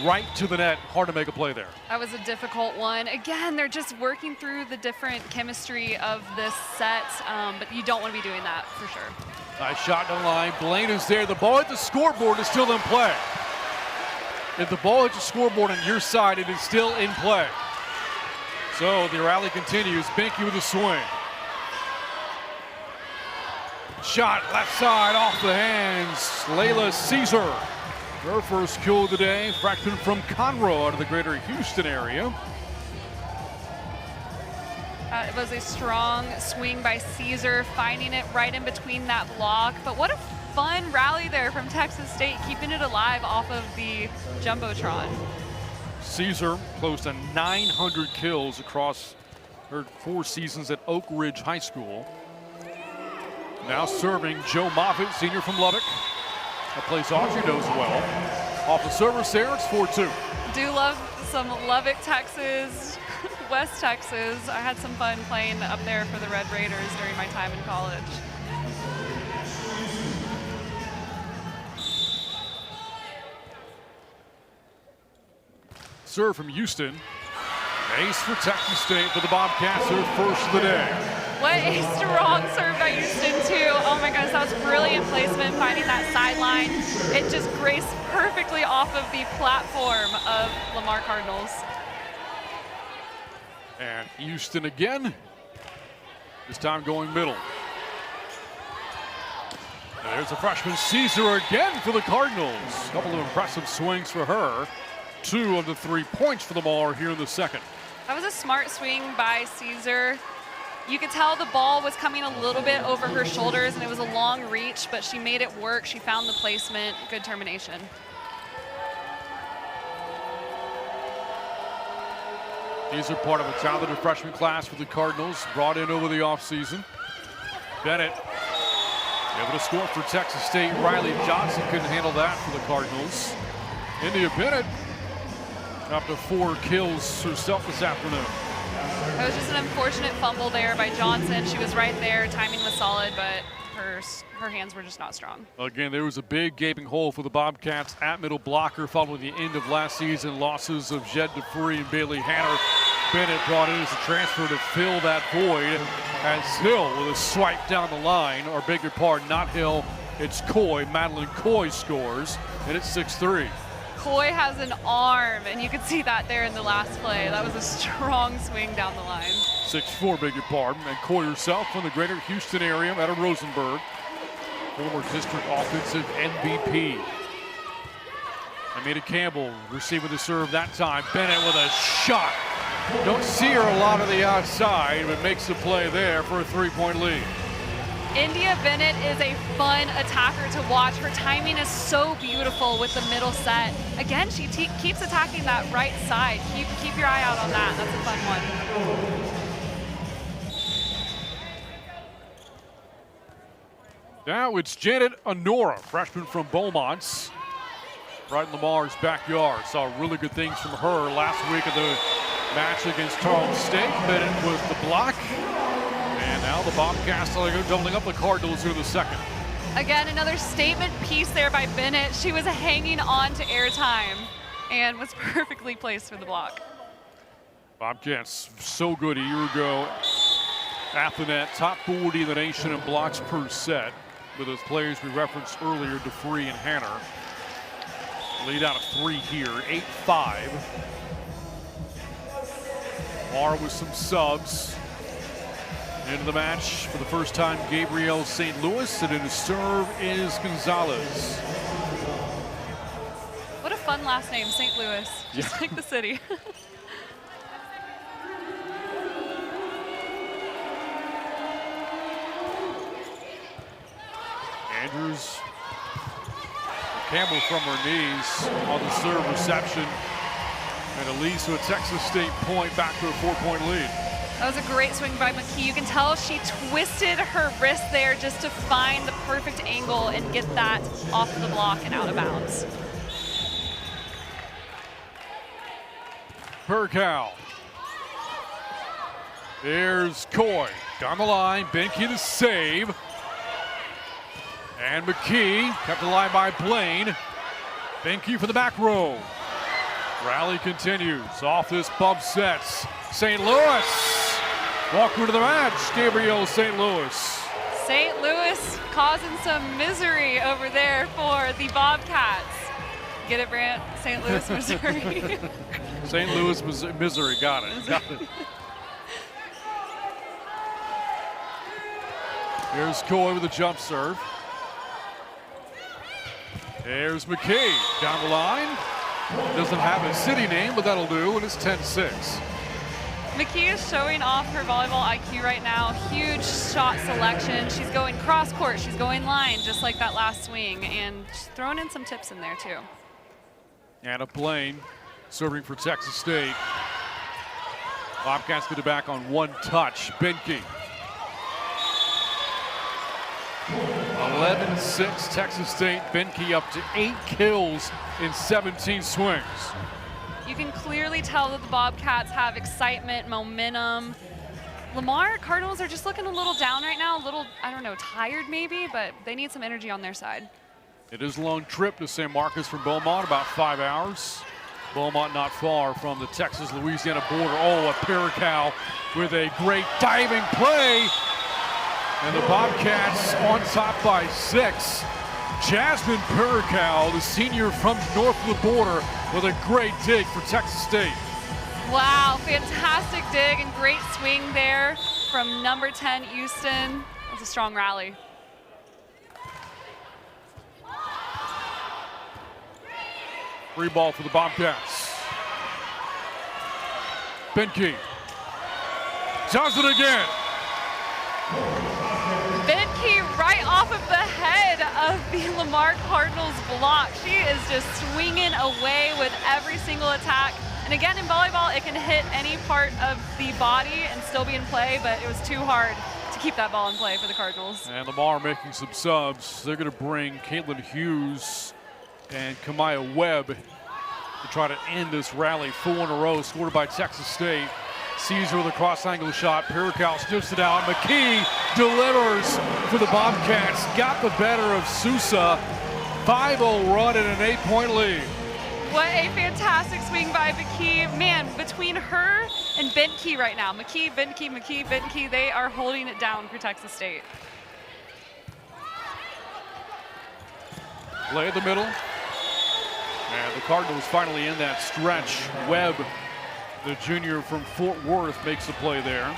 right to the net. Hard to make a play there. That was a difficult one. Again, they're just working through the different chemistry of this set, but you don't want to be doing that for sure. Nice shot down the line. Blaine is there. The ball at the scoreboard is still in play. If the ball hits the scoreboard on your side, it is still in play. So the rally continues. Binke with a swing. Shot left side off the hands. Layla Caesar. Her first kill of the day. Freshman from Conroe out of the greater Houston area. It was a strong swing by Caesar, finding it right in between that block. But what a fun rally there from Texas State, keeping it alive off of the Jumbotron. Caesar close to 900 kills across her 4 seasons at Oak Ridge High School. Now serving Joe Moffitt, senior from Lubbock. That plays Audrey knows well. Off the service there, it's 4-2. Do love some Lubbock, Texas, West Texas. I had some fun playing up there for the Red Raiders during my time in college. Serve from Houston. Ace for Texas State for the Bobcats, their first of the day. What a strong serve by Houston, too. Oh my gosh, that was brilliant placement, finding that sideline. It just graced perfectly off of the platform of Lamar Cardinals. And Houston again, this time going middle. There's a freshman Caesar again for the Cardinals. A couple of impressive swings for her. 2 of the 3 points for the Lamar here in the second. That was a smart swing by Caesar. You could tell the ball was coming a little bit over her shoulders, and it was a long reach, but she made it work. She found the placement. Good termination. These are part of a talented freshman class for the Cardinals, brought in over the offseason. Bennett able to score for Texas State. Riley Johnson couldn't handle that for the Cardinals. India Bennett up to 4 kills herself this afternoon. It was just an unfortunate fumble there by Johnson. She was right there. Timing was solid, but her her hands were just not strong. Again, there was a big gaping hole for the Bobcats at middle blocker following the end of last season. Losses of Jed DeFree and Bailey Hanner. Bennett brought in as a transfer to fill that void as Hill with a swipe down the line. Or beg your pardon, not Hill, it's Coy. Madeline Coy scores, and it's 6-3. Coy has an arm, and you could see that there in the last play. That was a strong swing down the line. 6-4, beg your pardon. And Coy herself from the greater Houston area out of Rosenberg. Former district offensive MVP. Amita Campbell receiving the serve that time. Bennett with a shot. Don't see her a lot on the outside, but makes the play there for a 3-point lead. India Bennett is a fun attacker to watch. Her timing is so beautiful with the middle set. Again, she keeps attacking that right side. Keep your eye out on that. That's a fun one. Now it's Janet Honora, freshman from Beaumont, right in Lamar's backyard. Saw really good things from her last week of the match against Tarleton State. Bennett was the block. And now the Bobcats are doubling up the Cardinals here in the second. Again, another statement piece there by Bennett. She was hanging on to airtime and was perfectly placed for the block. Bobcats so good a year ago at the net, top 40 in the nation in blocks per set. With those players we referenced earlier, DeFree and Hanner. Lead out of 3 here, 8-5. Lamar with some subs. Into the match for the first time, Gabrielle St. Louis, and in his serve is Gonzalez. What a fun last name, St. Louis, just like the city. Andrews, Campbell from her knees on the serve reception, and it leads to a Texas State point, back to a 4-point lead. That was a great swing by McKee. You can tell she twisted her wrist there just to find the perfect angle and get that off the block and out of bounds. Perkow. There's Coy. Down the line, Benke the save. And McKee kept the line by Blaine. Benke for the back row. Rally continues off this bump sets. St. Louis. Walker to the match, Gabrielle St. Louis. St. Louis causing some misery over there for the Bobcats. Get it, Brant? St. Louis, Missouri. St. Louis, Missouri, got it. Got it. Here's Coy with a jump serve. There's McKee down the line. Doesn't have a city name, but that'll do, and it's 10-6. McKee is showing off her volleyball IQ right now. Huge shot selection. She's going cross court. She's going line, just like that last swing, and she's throwing in some tips in there too. Anna Blaine serving for Texas State. Bobcats get it back on one touch. Benke. 11-6 Texas State. Benke up to 8 kills in 17 swings. You can clearly tell that the Bobcats have excitement, momentum. Lamar Cardinals are just looking a little down right now, a little, I don't know, tired maybe, but they need some energy on their side. It is a long trip to San Marcos from Beaumont, about 5 hours. Beaumont not far from the Texas-Louisiana border. Oh, a Perkow with a great diving play. And the Bobcats on top by 6. Jasmine Perkow, the senior from north of the border, with a great dig for Texas State. Wow, fantastic dig and great swing there from number 10, Houston. That's a strong rally. Free ball for the Bobcats. Benke does it again. Benke right off of the head of the Lamar Cardinals block. She is just swinging away with every single attack. And again, in volleyball, it can hit any part of the body and still be in play, but it was too hard to keep that ball in play for the Cardinals. And Lamar making some subs. They're going to bring Caitlin Hughes and Kamaya Webb to try to end this rally. 4 in a row scored by Texas State. Caesar with a cross-angle shot. Pirikal sniffs it out. McKee delivers for the Bobcats. Got the better of Sousa. 5-0 run and an 8-point lead. What a fantastic swing by McKee. Man, between her and Benke right now, McKee, they are holding it down for Texas State. Play in the middle. And the Cardinals finally in that stretch. Webb, the junior from Fort Worth, makes a play there.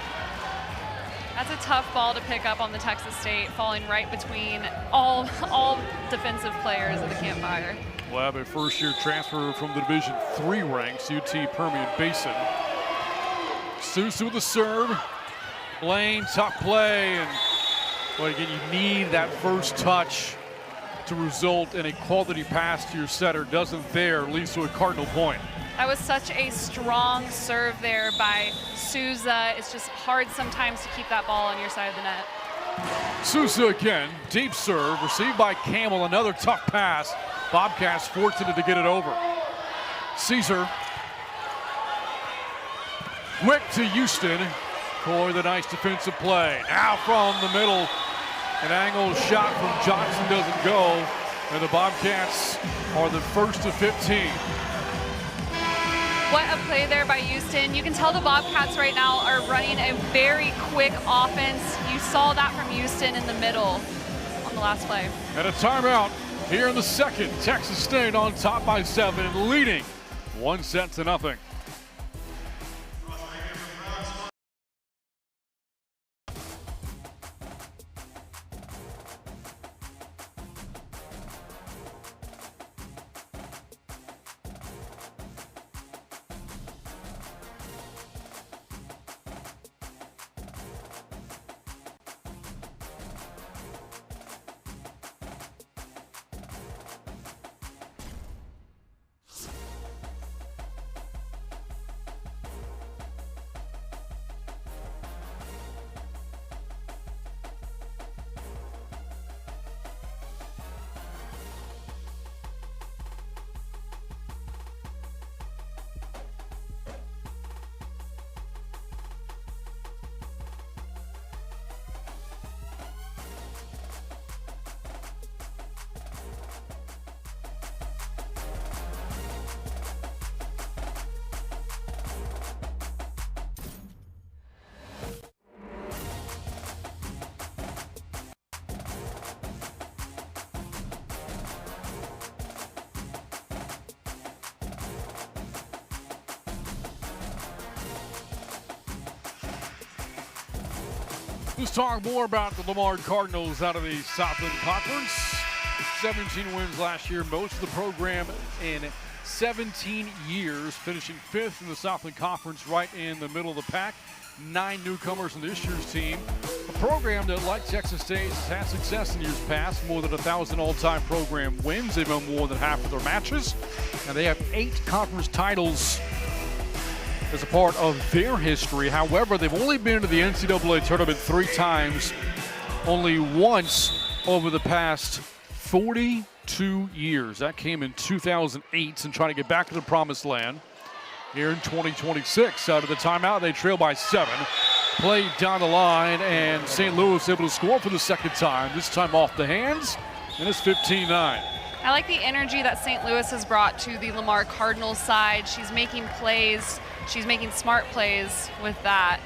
That's a tough ball to pick up on the Texas State, falling right between all defensive players of the Campfire. Webb, a first-year transfer from the Division III ranks, UT Permian Basin. Sousa with the serve. Blaine, tough play, and well, again, you need that first touch to result in a quality pass to your setter. Doesn't there, leads to a Cardinal point. That was such a strong serve there by Sousa. It's just hard sometimes to keep that ball on your side of the net. Sousa again, deep serve, received by Campbell, another tough pass. Bobcats fortunate to get it over. Caesar. Quick to Houston. Coy, the nice defensive play. Now from the middle, an angle shot from Johnson doesn't go, and the Bobcats are the first to 15. What a play there by Houston. You can tell the Bobcats right now are running a very quick offense. You saw that from Houston in the middle on the last play. And a timeout here in the second. Texas State on top by 7, leading 1-0. Let's talk more about the Lamar Cardinals out of the Southland Conference. 17 wins last year, most of the program in 17 years, finishing 5th in the Southland Conference, right in the middle of the pack. 9 newcomers in this year's team. A program that, like Texas State, has had success in years past. More than 1,000 all-time program wins. They've won more than half of their matches. And they have 8 conference titles as a part of their history. However, they've only been to the NCAA tournament 3 times, only once over the past 42 years. That came in 2008, and trying to get back to the promised land here in 2026. Out of the timeout, they trail by 7. Played down the line, and St. Louis able to score for the second time, this time off the hands, and it's 15-9. I like the energy that St. Louis has brought to the Lamar Cardinals side. She's making plays. She's making smart plays with that.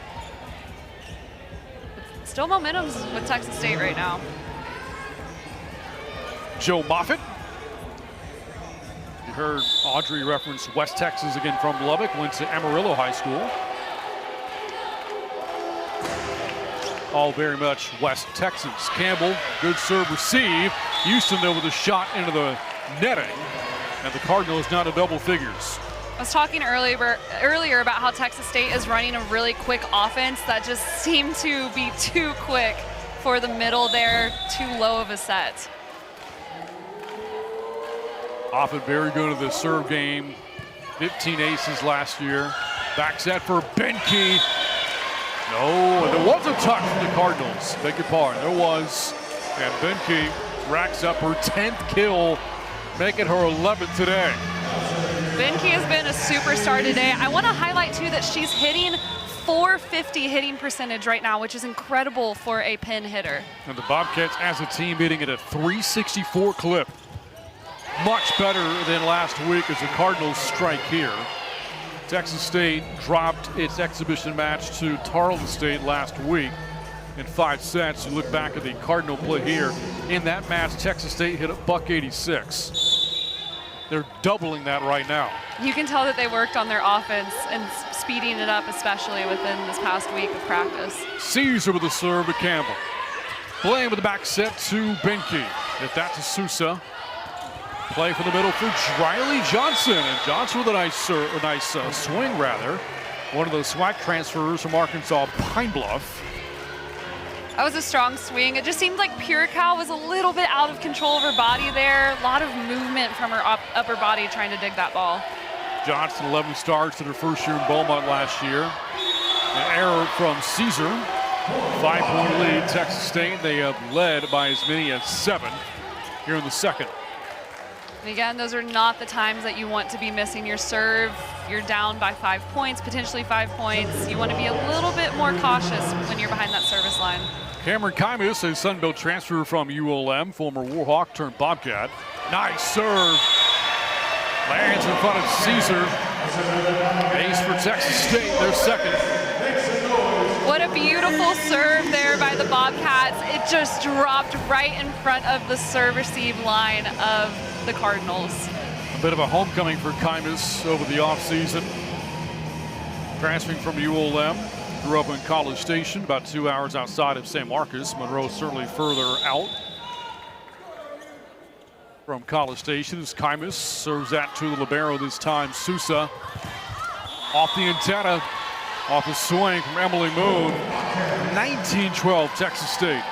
Still momentum with Texas State right now. Joe Moffitt. You heard Audrey reference West Texas again from Lubbock. Went to Amarillo High School. All very much West Texas. Campbell, good serve receive. Houston though with a shot into the netting. And the Cardinals now to double figures. I was talking earlier about how Texas State is running a really quick offense that just seemed to be too quick for the middle there, too low of a set. Often very good at the serve game. 15 aces last year. Back set for Benke. No, there was a touch from the Cardinals. Beg your pardon, there was. And Benke racks up her 10th kill, making her 11th today. Benke has been a superstar today. I want to highlight too that she's hitting .450 hitting percentage right now, which is incredible for a pin hitter. And the Bobcats as a team hitting at a .364 clip. Much better than last week as the Cardinals strike here. Texas State dropped its exhibition match to Tarleton State last week in 5 sets. You look back at the Cardinal play here. In that match, Texas State hit a .86. They're doubling that right now. You can tell that they worked on their offense and speeding it up, especially within this past week of practice. Caesar with the serve to Campbell. Blaine with the back set to Benke. Hit that to Sousa. Play from the middle for Riley Johnson. And Johnson with a nice swing, rather. One of those SWAC transfers from Arkansas Pine Bluff. That was a strong swing. It just seemed like Pure Cow was a little bit out of control of her body there. A lot of movement from her upper body trying to dig that ball. Johnson 11 starts in her first year in Beaumont last year. An error from Caesar. 5-point lead, Texas State. They have led by as many as 7 here in the second. And again, those are not the times that you want to be missing your serve. You're down by 5 points, potentially 5 points. You want to be a little bit more cautious when you're behind that service line. Cameron Kaimus, a Sunbelt transfer from ULM, former Warhawk turned Bobcat. Nice serve. Lands in front of Caesar. Ace for Texas State, their second. What a beautiful serve there by the Bobcats. It just dropped right in front of the serve-receive line of the Cardinals. A bit of a homecoming for Kaimus over the offseason. Transferring from ULM. Grew up in College Station, about 2 hours outside of San Marcos. Monroe certainly further out from College Station as Kaimus serves that to the libero this time. Sousa off the antenna, off the swing from Emily Moon. 19-12 Texas State.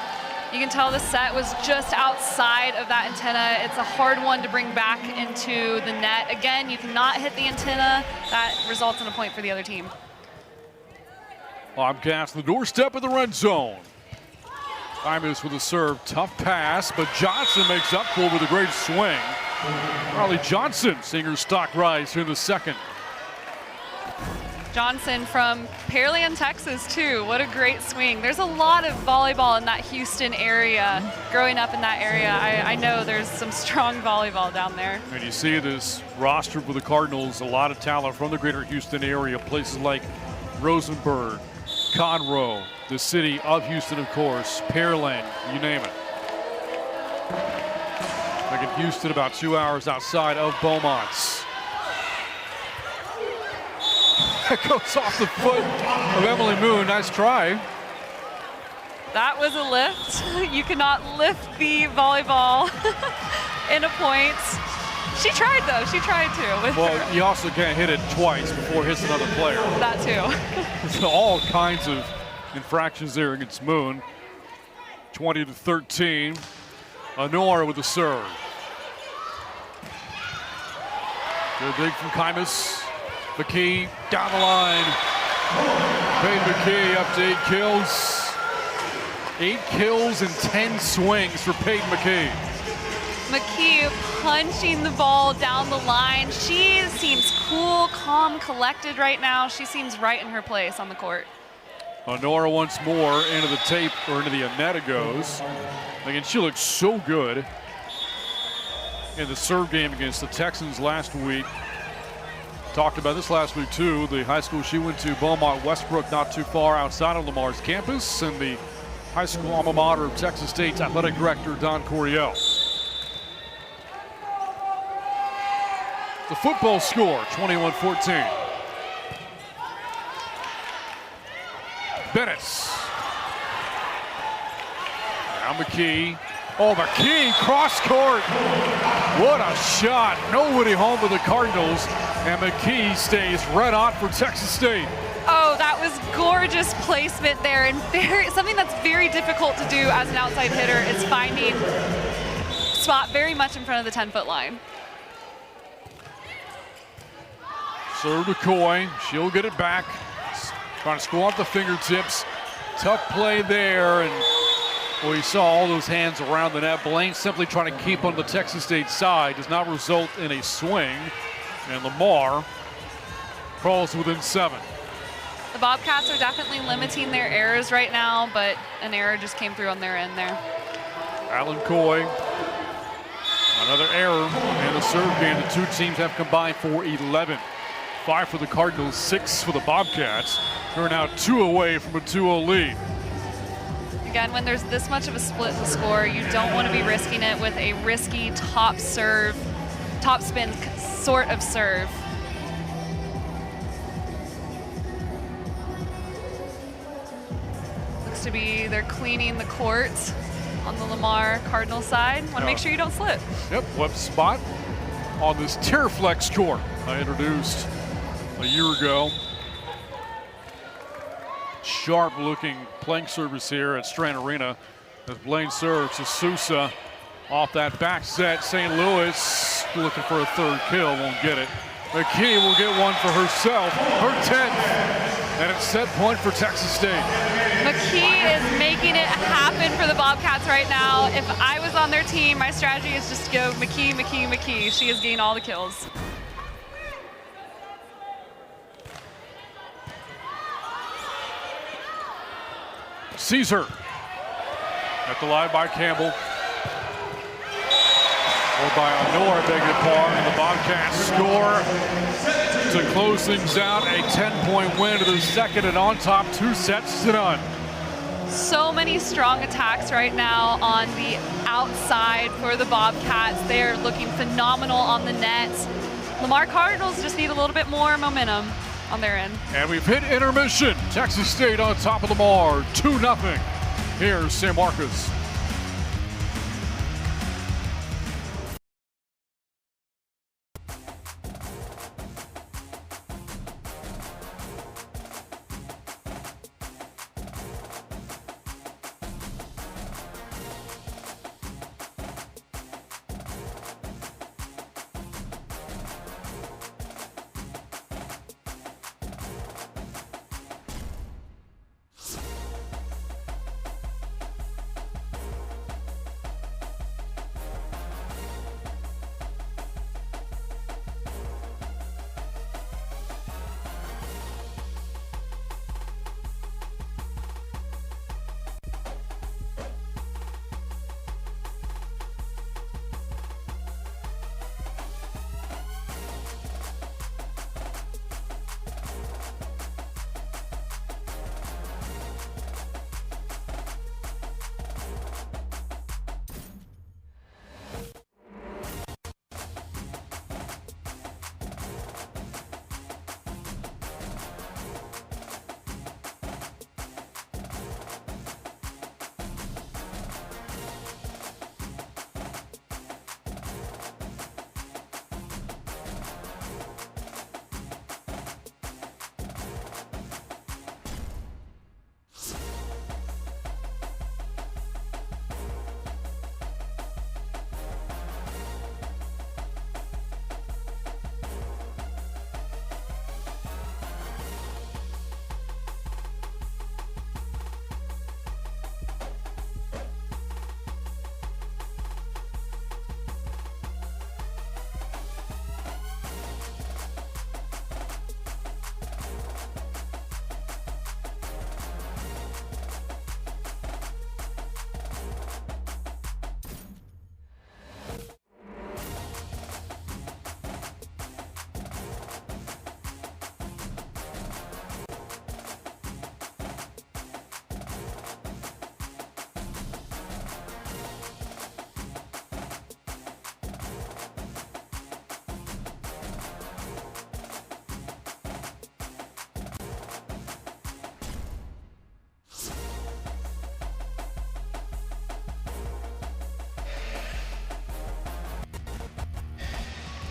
You can tell the set was just outside of that antenna. It's a hard one to bring back into the net. Again, you cannot hit the antenna. That results in a point for the other team. Bobcats on the doorstep of the red zone. Kaimus with a serve, tough pass, but Johnson makes up for it with a great swing. Riley Johnson seeing her stock rise here in the second. Johnson from Pearland, Texas, too. What a great swing. There's a lot of volleyball in that Houston area. Growing up in that area, I know there's some strong volleyball down there. And you see this roster for the Cardinals, a lot of talent from the greater Houston area, places like Rosenberg, Conroe, the city of Houston, of course, Pearland, you name it. Like in Houston, about 2 hours outside of Beaumont. That goes off the foot of Emily Moon. Nice try. That was a lift. You cannot lift the volleyball in a point. She tried, though. She tried to. Well, you also can't hit it twice before it hits another player. That, too. So all kinds of infractions there against Moon. 20-13. Honor with the serve. Good dig from Kaimus. McKee down the line. Peyton McKee up to 8 kills. 8 kills and 10 swings for Peyton McKee. McKee punching the ball down the line. She seems cool, calm, collected right now. She seems right in her place on the court. Honora once more into the tape, or into the net it goes. Again, she looked so good in the serve game against the Texans last week. Talked about this last week too. The high school she went to, Beaumont Westbrook, not too far outside of Lamar's campus, and the high school alma mater of Texas State's athletic director, Don Coryell. The football score, 21-14. Bennett. Now McKee. Oh, McKee, cross court. What a shot. Nobody home for the Cardinals. And McKee stays red hot for Texas State. Oh, that was gorgeous placement there, and something that's very difficult to do as an outside hitter is finding spot very much in front of the 10-foot line. Serve to Coy. She'll get it back. Trying to score off the fingertips. Tough play there, and well, you saw all those hands around the net. Blaine simply trying to keep on the Texas State side. Does not result in a swing. And Lamar crawls within 7. The Bobcats are definitely limiting their errors right now, but an error just came through on their end there. Alan Coy, another error in the serve game. The two teams have combined for 11. 5 for the Cardinals, 6 for the Bobcats. They're now 2 away from a 2-0 lead. Again, when there's this much of a split in the score, you don't want to be risking it with a risky top serve, top spin sort of serve. Looks to be they're cleaning the court on the Lamar Cardinal side. Want to make sure you don't slip. Yep, left spot on this Terraflex court I introduced a year ago. Sharp looking playing service here at Strand Arena as Blaine serves to Sousa off that back set. St. Louis looking for a third kill, won't get it. McKee will get one for herself, her 10th, and it's set point for Texas State. McKee is making it happen for the Bobcats right now. If I was on their team, my strategy is just to go McKee, McKee, McKee. She is getting all the kills. Caesar at the line by Campbell. Or by Honor, beg your pardon. The Bobcats score to close things out. A 10-point win to the second and on top, 2-0. So many strong attacks right now on the outside for the Bobcats. They're looking phenomenal on the net. Lamar Cardinals just need a little bit more momentum on their end. And we've hit intermission. Texas State on top of Lamar, 2-0. Here's San Marcos.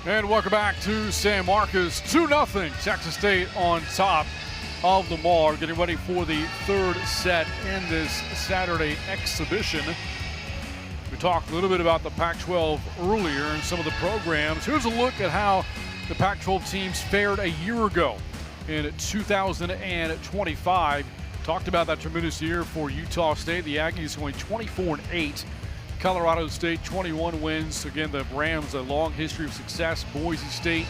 And welcome back to San Marcos. 2-0, Texas State on top of Lamar, getting ready for the third set in this Saturday exhibition. We talked a little bit about the Pac-12 earlier and some of the programs. Here's a look at how the Pac-12 teams fared a year ago in 2025. Talked about that tremendous year for Utah State. The Aggies going 24-8. Colorado State 21 wins. Again, the Rams, a long history of success. Boise State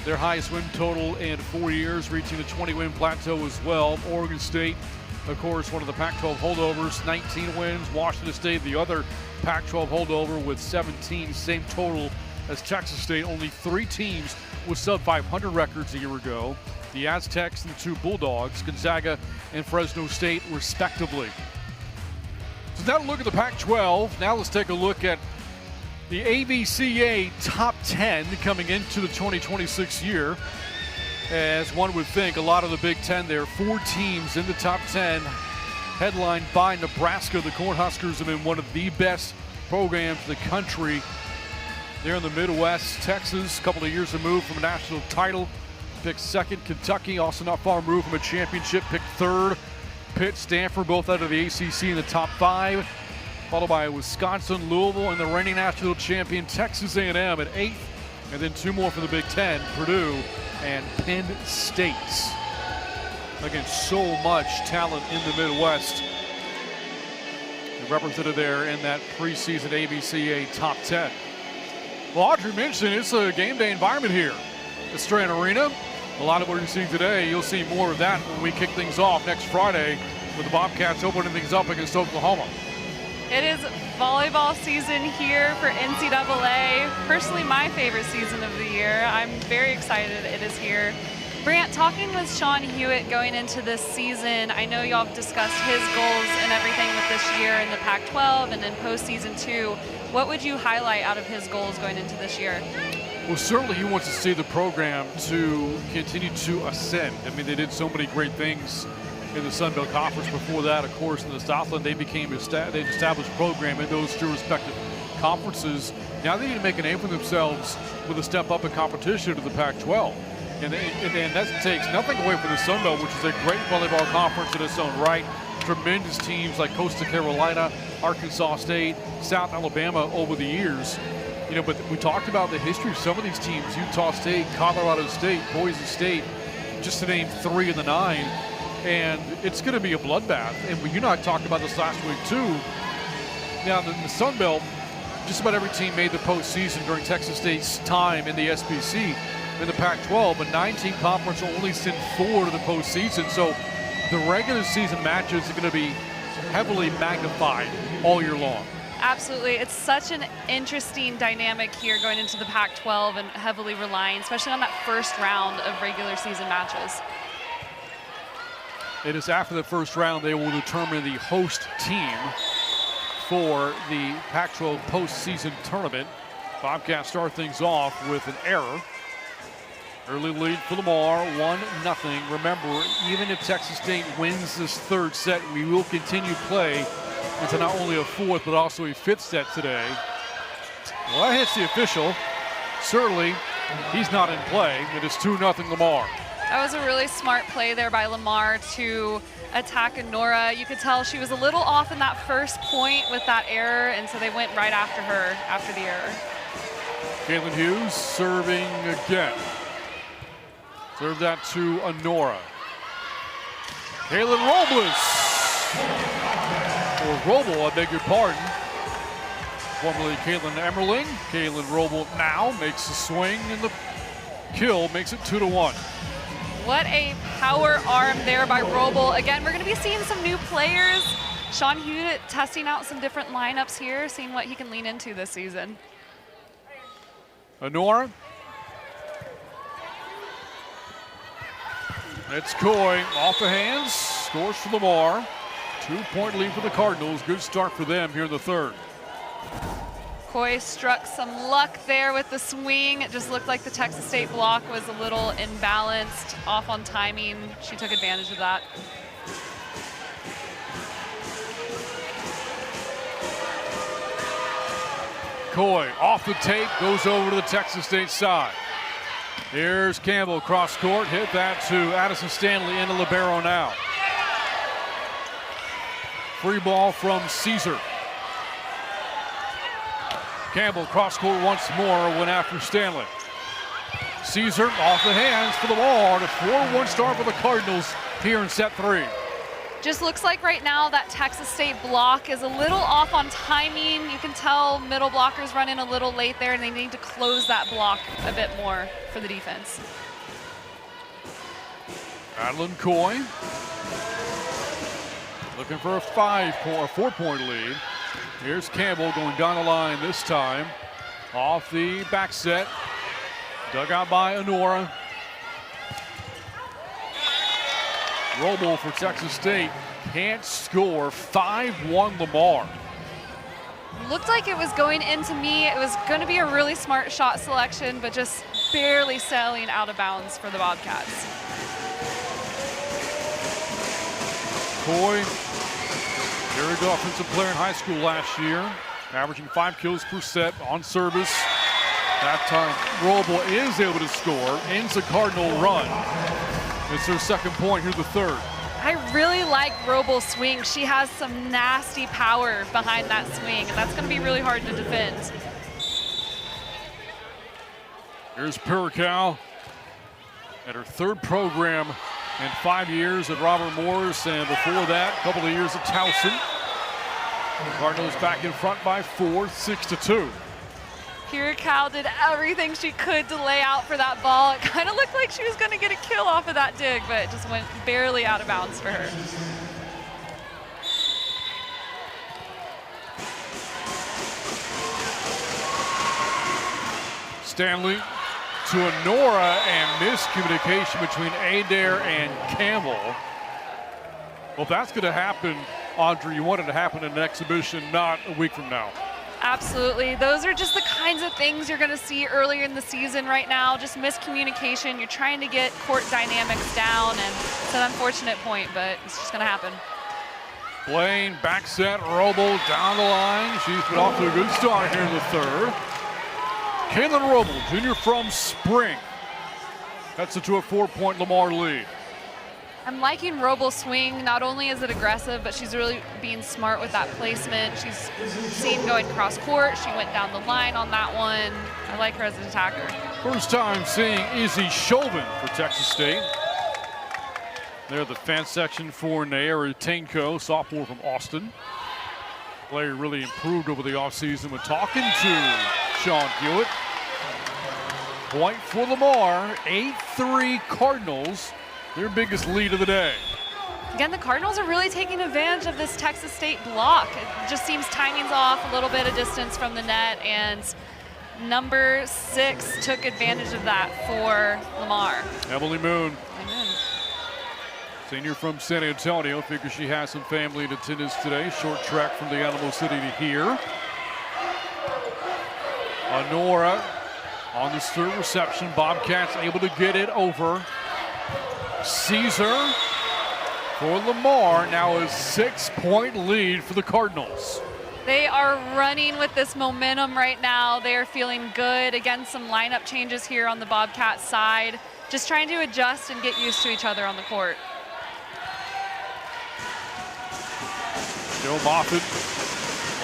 their highest win total in 4 years, reaching the 20-win plateau as well. Oregon State, of course, one of the Pac-12 holdovers, 19 wins. Washington State, the other Pac-12 holdover with 17, same total as Texas State. Only 3 teams with sub-500 records a year ago. The Aztecs and the 2 Bulldogs, Gonzaga and Fresno State, respectively. So now to look at the Pac-12. Now let's take a look at the ABCA top 10 coming into the 2026 year. As one would think, a lot of the Big Ten there, 4 teams in the top 10, headlined by Nebraska. The Cornhuskers have been one of the best programs in the country. They're in the Midwest. Texas, a couple of years removed from a national title, picked 2nd. Kentucky, also not far removed from a championship, picked 3rd. Pitt, Stanford, both out of the ACC in the top 5, followed by Wisconsin, Louisville, and the reigning national champion Texas A&M at 8th, and then 2 more from the Big Ten, Purdue and Penn State. Again, so much talent in the Midwest. And represented there in that preseason ABCA top 10. Well, Audrey mentioned it's a game day environment here at Strand Arena. A lot of what you're seeing today, you'll see more of that when we kick things off next Friday with the Bobcats opening things up against Oklahoma. It is volleyball season here for NCAA. Personally, my favorite season of the year. I'm very excited it is here. Brant, talking with Sean Hewitt going into this season, I know y'all have discussed his goals and everything with this year in the Pac-12 and then postseason too. What would you highlight out of his goals going into this year? Well, certainly he wants to see the program to continue to ascend. I mean, they did so many great things in the Sun Belt Conference. Before that, of course, in the Southland, they became an established program in those 2 respective conferences. Now they need to make a name for themselves with a step up in competition to the Pac-12. And that takes nothing away from the Sun Belt, which is a great volleyball conference in its own right. Tremendous teams like Coastal Carolina, Arkansas State, South Alabama over the years. You know, but we talked about the history of some of these teams, Utah State, Colorado State, Boise State, just to name 3 of the 9. And it's going to be a bloodbath. And you and I talked about this last week too. Now, in the Sun Belt, just about every team made the postseason during Texas State's time in the SBC. In the Pac-12, a 9-team conference will only send 4 to the postseason. So the regular season matches are going to be heavily magnified all year long. Absolutely. It's such an interesting dynamic here going into the Pac-12 and heavily relying, especially on that first round of regular season matches. It is after the first round they will determine the host team for the Pac-12 postseason tournament. Bobcats start things off with an error. Early lead for Lamar, 1-0. Remember, even if Texas State wins this 3rd set, we will continue play into not only a 4th, but also a 5th set today. Well, that hits the official. Certainly, he's not in play. It is 2-0 Lamar. That was a really smart play there by Lamar to attack Nora. You could tell she was a little off in that first point with that error, and so they went right after her after the error. Caitlin Hughes serving again. Serve that to Honora. Kaylin Robles. Or Roble, I beg your pardon. Formerly Caitlin Emmerling. Kaylin Roble now makes the swing, and the kill makes it 2-1. What a power arm there by Roble. Again, we're going to be seeing some new players. Sean Hewitt testing out some different lineups here, seeing what he can lean into this season. Honora. It's Coy off the hands, scores for Lamar. 2-point lead for the Cardinals. Good start for them here in the 3rd. Coy struck some luck there with the swing. It just looked like the Texas State block was a little imbalanced, off on timing. She took advantage of that. Coy off the tape, goes over to the Texas State side. Here's Campbell cross court, hit that to Addison Stanley into libero now. Free ball from Caesar. Campbell cross court once more, went after Stanley. Caesar off the hands for the ball, and a 4-1 start for the Cardinals here in set 3. Just looks like right now that Texas State block is a little off on timing. You can tell middle blockers run in a little late there, and they need to close that block a bit more for the defense. Madeline Coy looking for a 4-point lead. Here's Campbell going down the line this time. Off the back set. Dug out by Honora. Roble for Texas State can't score. 5-1 Lamar. Looked like it was going into me. It was going to be a really smart shot selection, but just barely sailing out of bounds for the Bobcats. Coy, very good offensive player in high school last year, averaging 5 kills per set on service. That time, Roble is able to score, ends the Cardinal run. It's her second point, here the third. I really like Roble's swing. She has some nasty power behind that swing, and that's going to be really hard to defend. Here's Piracal at her third program in 5 years at Robert Morris, and before that, a couple of years at Towson. The Cardinals back in front by 4, 6-2. Piracal did everything she could to lay out for that ball. It kind of looked like she was going to get a kill off of that dig, but it just went barely out of bounds for her. Stanley to Honora, and miscommunication between Adair and Campbell. Well, if that's going to happen, Audrey, you want it to happen in an exhibition, not a week from now. Absolutely. Those are just the kinds of things you're going to see earlier in the season right now. Just miscommunication. You're trying to get court dynamics down, and it's an unfortunate point, but it's just going to happen. Blaine, back set, Roble down the line. She's been off to a good start here in the third. Caitlin Roble, junior from Spring. That's to a 4-point Lamar lead. I'm liking Roble's swing. Not only is it aggressive, but she's really being smart with that placement. She's seen going cross court. She went down the line on that one. I like her as an attacker. First time seeing Izzy Chauvin for Texas State. There the fence section for Naira Tanko, sophomore from Austin. Player really improved over the offseason when talking to Sean Hewitt. Point for Lamar, 8-3 Cardinals. Their biggest lead of the day. Again, the Cardinals are really taking advantage of this Texas State block. It just seems timing's off, a little bit of distance from the net, and number 6 took advantage of that for Lamar. Emily Moon, Amen. senior from San Antonio, figures she has some family in attendance today. Short track from the Alamo City to here. Honora on the third reception. Bobcats able to get it over. Caesar for Lamar, now a 6-point lead for the Cardinals. They are running with this momentum right now. They are feeling good. Again, some lineup changes here on the Bobcat side. Just trying to adjust and get used to each other on the court. Joe Moffitt,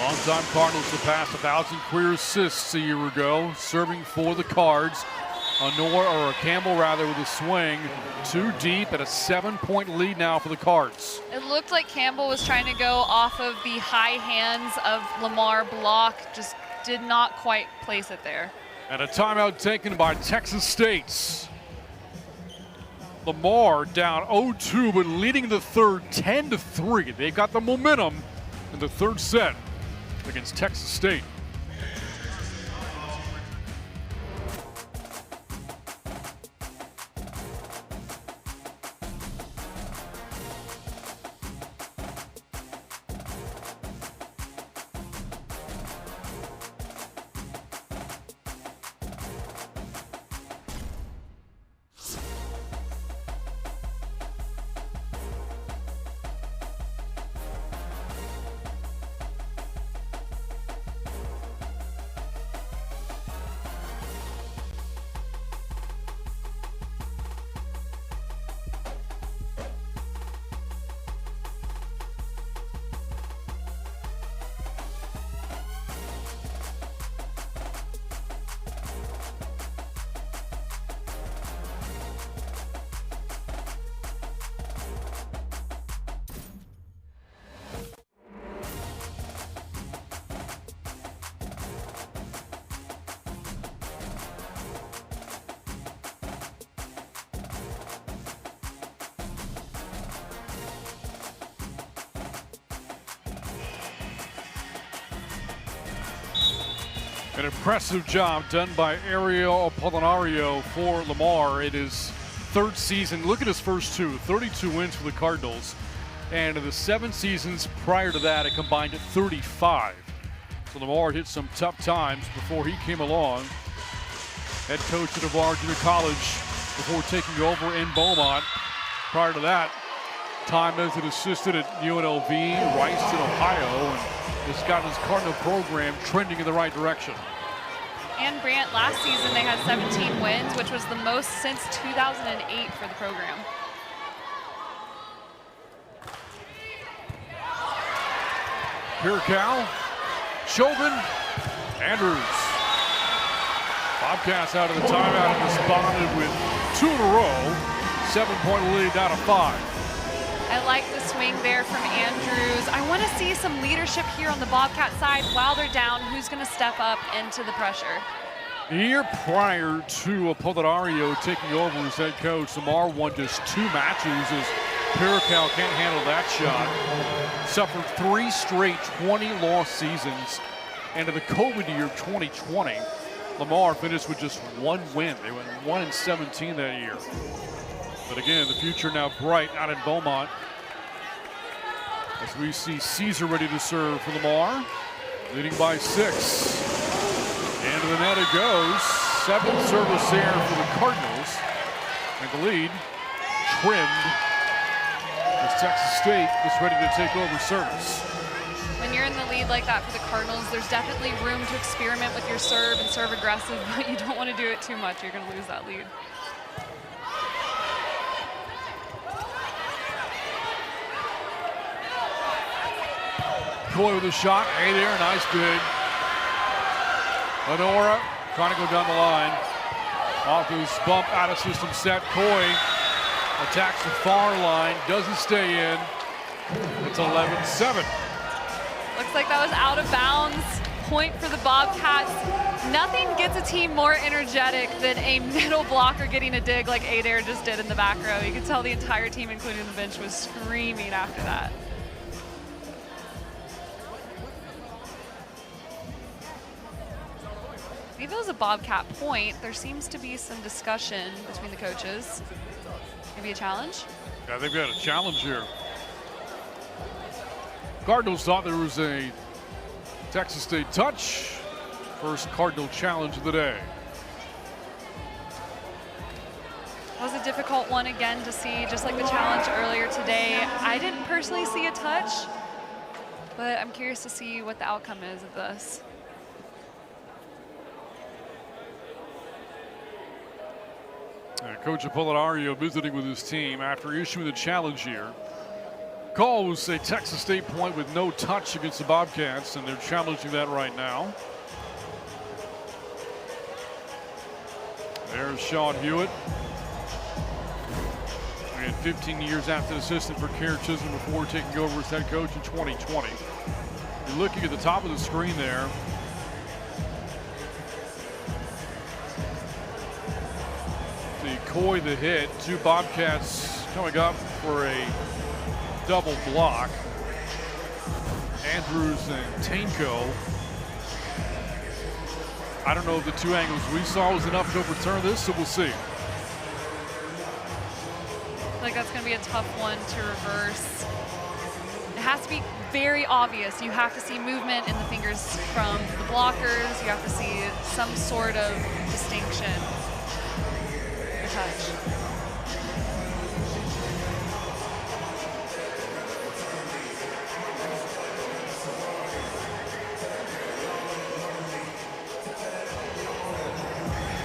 longtime Cardinals, surpassed 1,000 career assists a year ago, serving for the Cards. Honora, or Campbell rather, with a swing too deep at a 7-point lead now for the Cards. It looked like Campbell was trying to go off of the high hands of Lamar block, just did not quite place it there. And a timeout taken by Texas State. Lamar down 0-2, but leading the third 10-3. They've got the momentum in the third set against Texas State. An impressive job done by Ariel Apolinario for Lamar. It is third season. Look at his first two, 32 wins for the Cardinals. And in the 7 seasons prior to that, it combined at 35. So Lamar hit some tough times before he came along. Head coach at Lamar Junior College before taking over in Beaumont. Prior to that, time as an assistant at UNLV, Rice in Ohio, and has gotten his Cardinal program trending in the right direction. And Brant, last season they had 17 wins, which was the most since 2008 for the program. Pircal, Chauvin, Andrews. Bobcats out of the timeout and responded with 2 in a row. 7-point lead down to 5. I like the swing there from Andrews. I want to see some leadership here on the Bobcat side while they're down. Who's going to step up into the pressure? A year prior to Apolinario taking over as head coach, Lamar won just 2 matches as Pircal can't handle that shot. Suffered 3 straight 20-loss seasons. And in the COVID year of 2020, Lamar finished with just 1 win. They went 1-17 that year. But again, the future now bright out in Beaumont. As we see Caesar ready to serve for Lamar, leading by 6. And to the net it goes. 7th service there for the Cardinals. And the lead trimmed as Texas State is ready to take over service. When you're in the lead like that for the Cardinals, there's definitely room to experiment with your serve and serve aggressive, but you don't want to do it too much. You're going to lose that lead. Coy with a shot, there, nice bid. Lenora trying to go down the line. Off his bump, out of system set. Coy attacks the far line, doesn't stay in. It's 11-7. Looks like that was out of bounds. Point for the Bobcats. Nothing gets a team more energetic than a middle blocker getting a dig like Adair just did in the back row. You could tell the entire team, including the bench, was screaming after that. If it was a Bobcat point, there seems to be some discussion between the coaches. Maybe a challenge? Yeah, they've got a challenge here. Cardinals thought there was a Texas State touch. First Cardinal challenge of the day. That was a difficult one again to see, just like the challenge earlier today. I didn't personally see a touch, but I'm curious to see what the outcome is of this. Coach Apolinario visiting with his team after issuing the challenge here. Call was a Texas State point with no touch against the Bobcats, and they're challenging that right now. There's Sean Hewitt. And 15 years after assistant for Karen Chisholm before taking over as head coach in 2020. You're looking at the top of the screen there. Coy the hit, 2 Bobcats coming up for a double block. Andrews and Tainko. I don't know if the 2 angles we saw was enough to overturn this, so we'll see. I feel like that's going to be a tough one to reverse. It has to be very obvious. You have to see movement in the fingers from the blockers. You have to see some sort of distinction. Touch.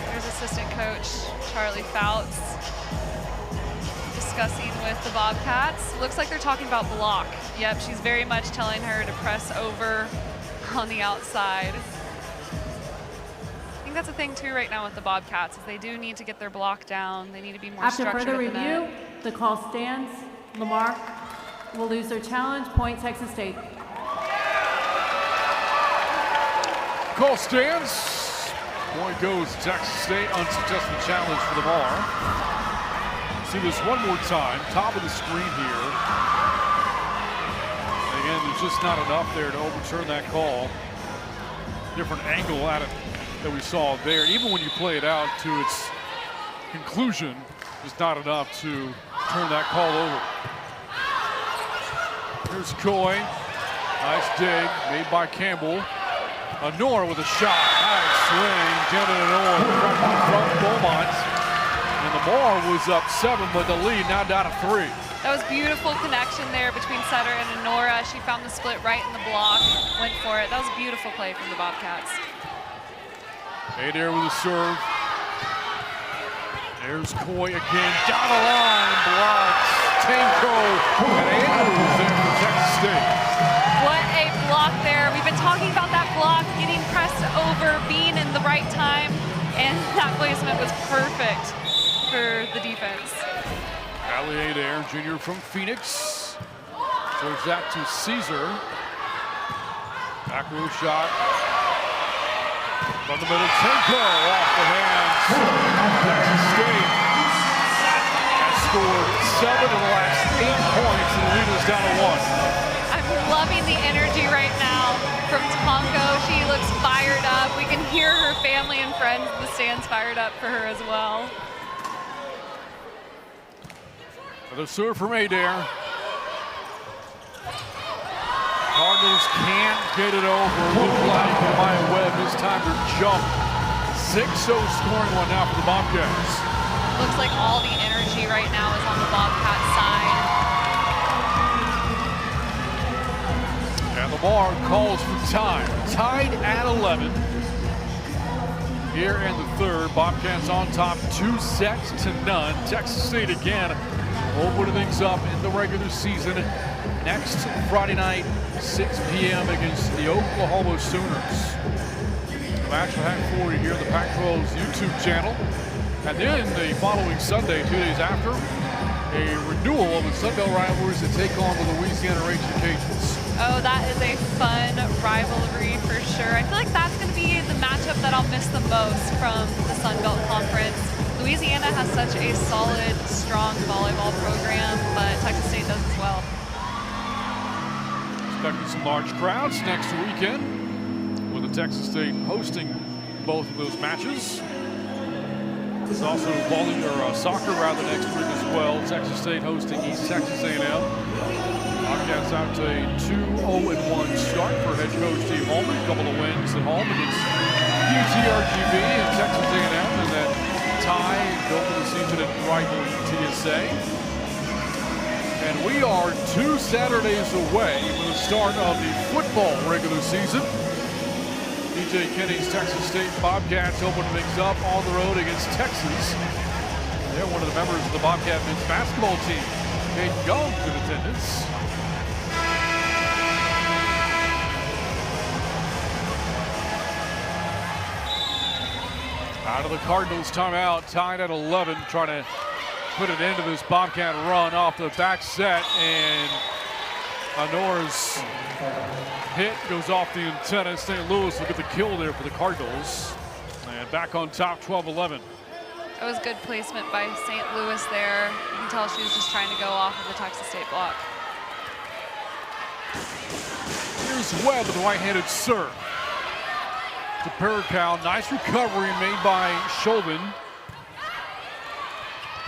There's assistant coach Charlie Fouts discussing with the Bobcats. Looks like they're talking about block. Yep, she's very much telling her to press over on the outside. I think that's a thing too right now with the Bobcats, is they do need to get their block down. They need to be more structured. After further review, the call stands. Lamar will lose their challenge. Point Texas State. Call stands. Point goes to Texas State. Unsuccessful challenge for Lamar. See this one more time. Top of the screen here. And again, there's just not enough there to overturn that call. different angle at it that we saw there. Even when you play it out to its conclusion, it's not enough to turn that call over. Here's Coy. Nice dig made by Campbell. Honor with a shot. Nice swing. Jenna Honor from Beaumont. And Lamar was up 7, but the lead now down to 3. That was beautiful connection there between Sutter and Honora. She found the split right in the block, went for it. That was a beautiful play from the Bobcats. Adair with a serve. There's Coy again. Down the line. Blocks. Tanko and Andrews there for Texas State. What a block there. We've been talking about that block, getting pressed over, being in the right time, and that placement was perfect for the defense. Allie Adair, junior from Phoenix. Throws that to Caesar. Back row shot. From the middle, Tanko off the hands. Texas State has scored 7 of the last 8 points, and the lead is down to 1. I'm loving the energy right now from Tonko. She looks fired up. We can hear her family and friends in the stands fired up for her as well. The serve from Adair. Cardinals can't get it over. Look like Maya Webb this time to jump. 6-0 scoring one now for the Bobcats. Looks like all the energy right now is on the Bobcat side. And Lamar calls for time. Tied at 11. Here in the third, Bobcats on top 2-0. Texas State again opening things up in the regular season next Friday night, 6 p.m. against the Oklahoma Sooners. The match will have for you here on the Pac-12's YouTube channel. And then the following Sunday, 2 days after, a renewal of the Sun Belt rivalries to take on the Louisiana Raging Cajuns. Oh, that is a fun rivalry for sure. I feel like that's going to be the matchup that I'll miss the most from the Sun Belt Conference. Louisiana has such a solid, strong volleyball program, but Texas State does as well. Expecting some large crowds next weekend, with the Texas State hosting both of those matches. There's also soccer rather next week as well. Texas State hosting East Texas A&M. Bobcats out to a 2-0-1 start for head coach Steve Holman. A couple of wins at home against UTRGV and Texas A&M, and then tie and go for the season at rival TSA. And we are 2 Saturdays away from the start of the football regular season. DJ Kenny's Texas State Bobcats open things up on the road against Texas. They're one of the members of the Bobcat men's basketball team. Kate Young's in attendance. Out of the Cardinals timeout, tied at 11, trying to put an end to this Bobcat run off the back set, and Honor's hit goes off the antenna. St. Louis will get the kill there for the Cardinals. And back on top, 12-11. It was good placement by St. Louis there. You can tell she was just trying to go off of the Texas State block. Here's Webb with a right-handed serve. To Perical, nice recovery made by Chauvin.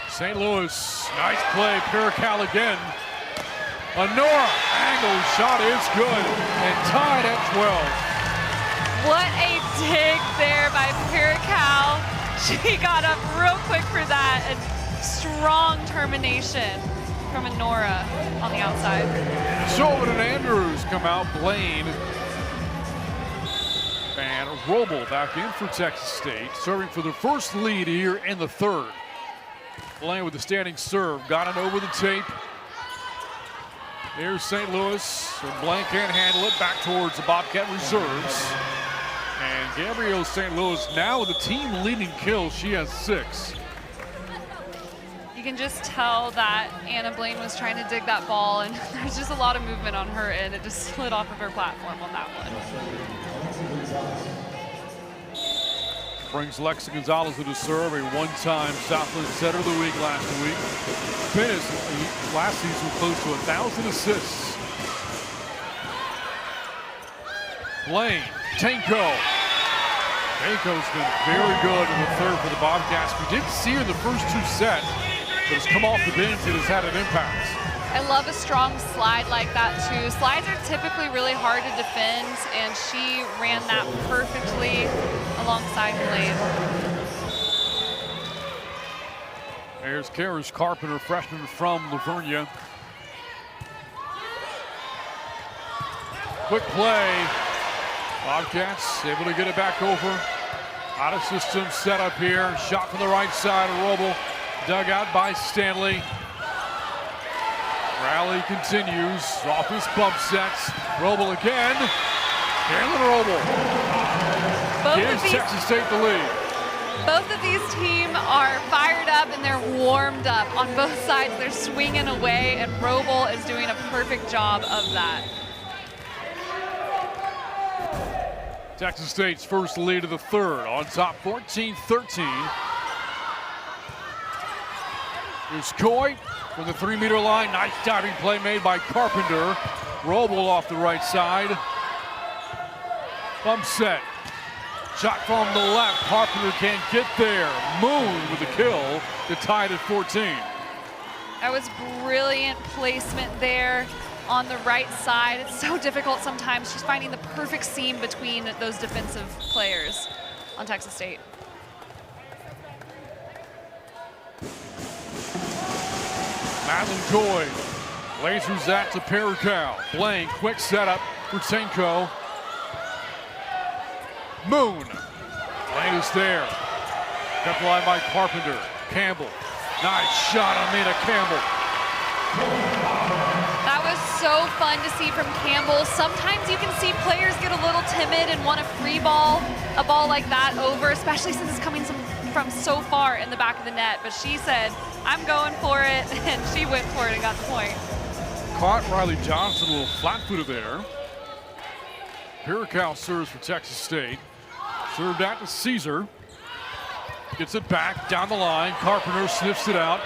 St. Louis, nice play, Perical again. Honora, angle shot is good, and tied at 12. What a dig there by Perical. She got up real quick for that, and strong termination from Honora on the outside. Chauvin and Andrews come out, Blaine. And Roble back in for Texas State, serving for the first lead here in the third. Blaine with the standing serve, got it over the tape. Here's St. Louis, and Blaine can't handle it, back towards the Bobcat reserves. And Gabrielle St. Louis now with the team leading kills, she has 6. You can just tell that Anna Blaine was trying to dig that ball, and there's just a lot of movement on her end. It just slid off of her platform on that one. Brings Lexi Gonzalez to the serve, a one-time Southland Setter of the Week last week. Finished last season close to 1,000 assists. Blaine, Tanko, Baco's been very good in the third for the Bobcats. We didn't see her in the first two sets, but has come off the bench and has had an impact. I love a strong slide like that too. Slides are typically really hard to defend, and she ran that perfectly alongside Blaine. There's Karis Carpenter, freshman from Lavernia. Quick play. Bobcats able to get it back over. Out of system set up here. Shot from the right side of Roble. Dug out by Stanley. Rally continues. Off his bump sets. Roble again. Kaylin Roble gives Texas State the lead. Both of these teams are fired up and they're warmed up on both sides. They're swinging away, and Roble is doing a perfect job of that. Texas State's first lead of the third, on top 14-13. Here's Coy from the 3-meter line. Nice diving play made by Carpenter. Roble off the right side. Bump set. Shot from the left. Carpenter can't get there. Moon with the kill to tie it at 14. That was brilliant placement there on the right side. It's so difficult sometimes. She's finding the perfect seam between those defensive players on Texas State. Madeline Coy lasers that to Paracal. Blaine, quick setup for Tenko. Moon. Blaine is there. Kept line by Carpenter. Campbell. Nice shot on Mina Campbell. That was so fun to see from Campbell. Sometimes you can see players get a little timid and want to free ball a ball like that over, especially since it's coming from so far in the back of the net. But she said, I'm going for it, and she went for it and got the point. Caught Riley Johnson a little flat-footed there. Paracal serves for Texas State. Served out to Caesar. Gets it back down the line. Carpenter sniffs it out.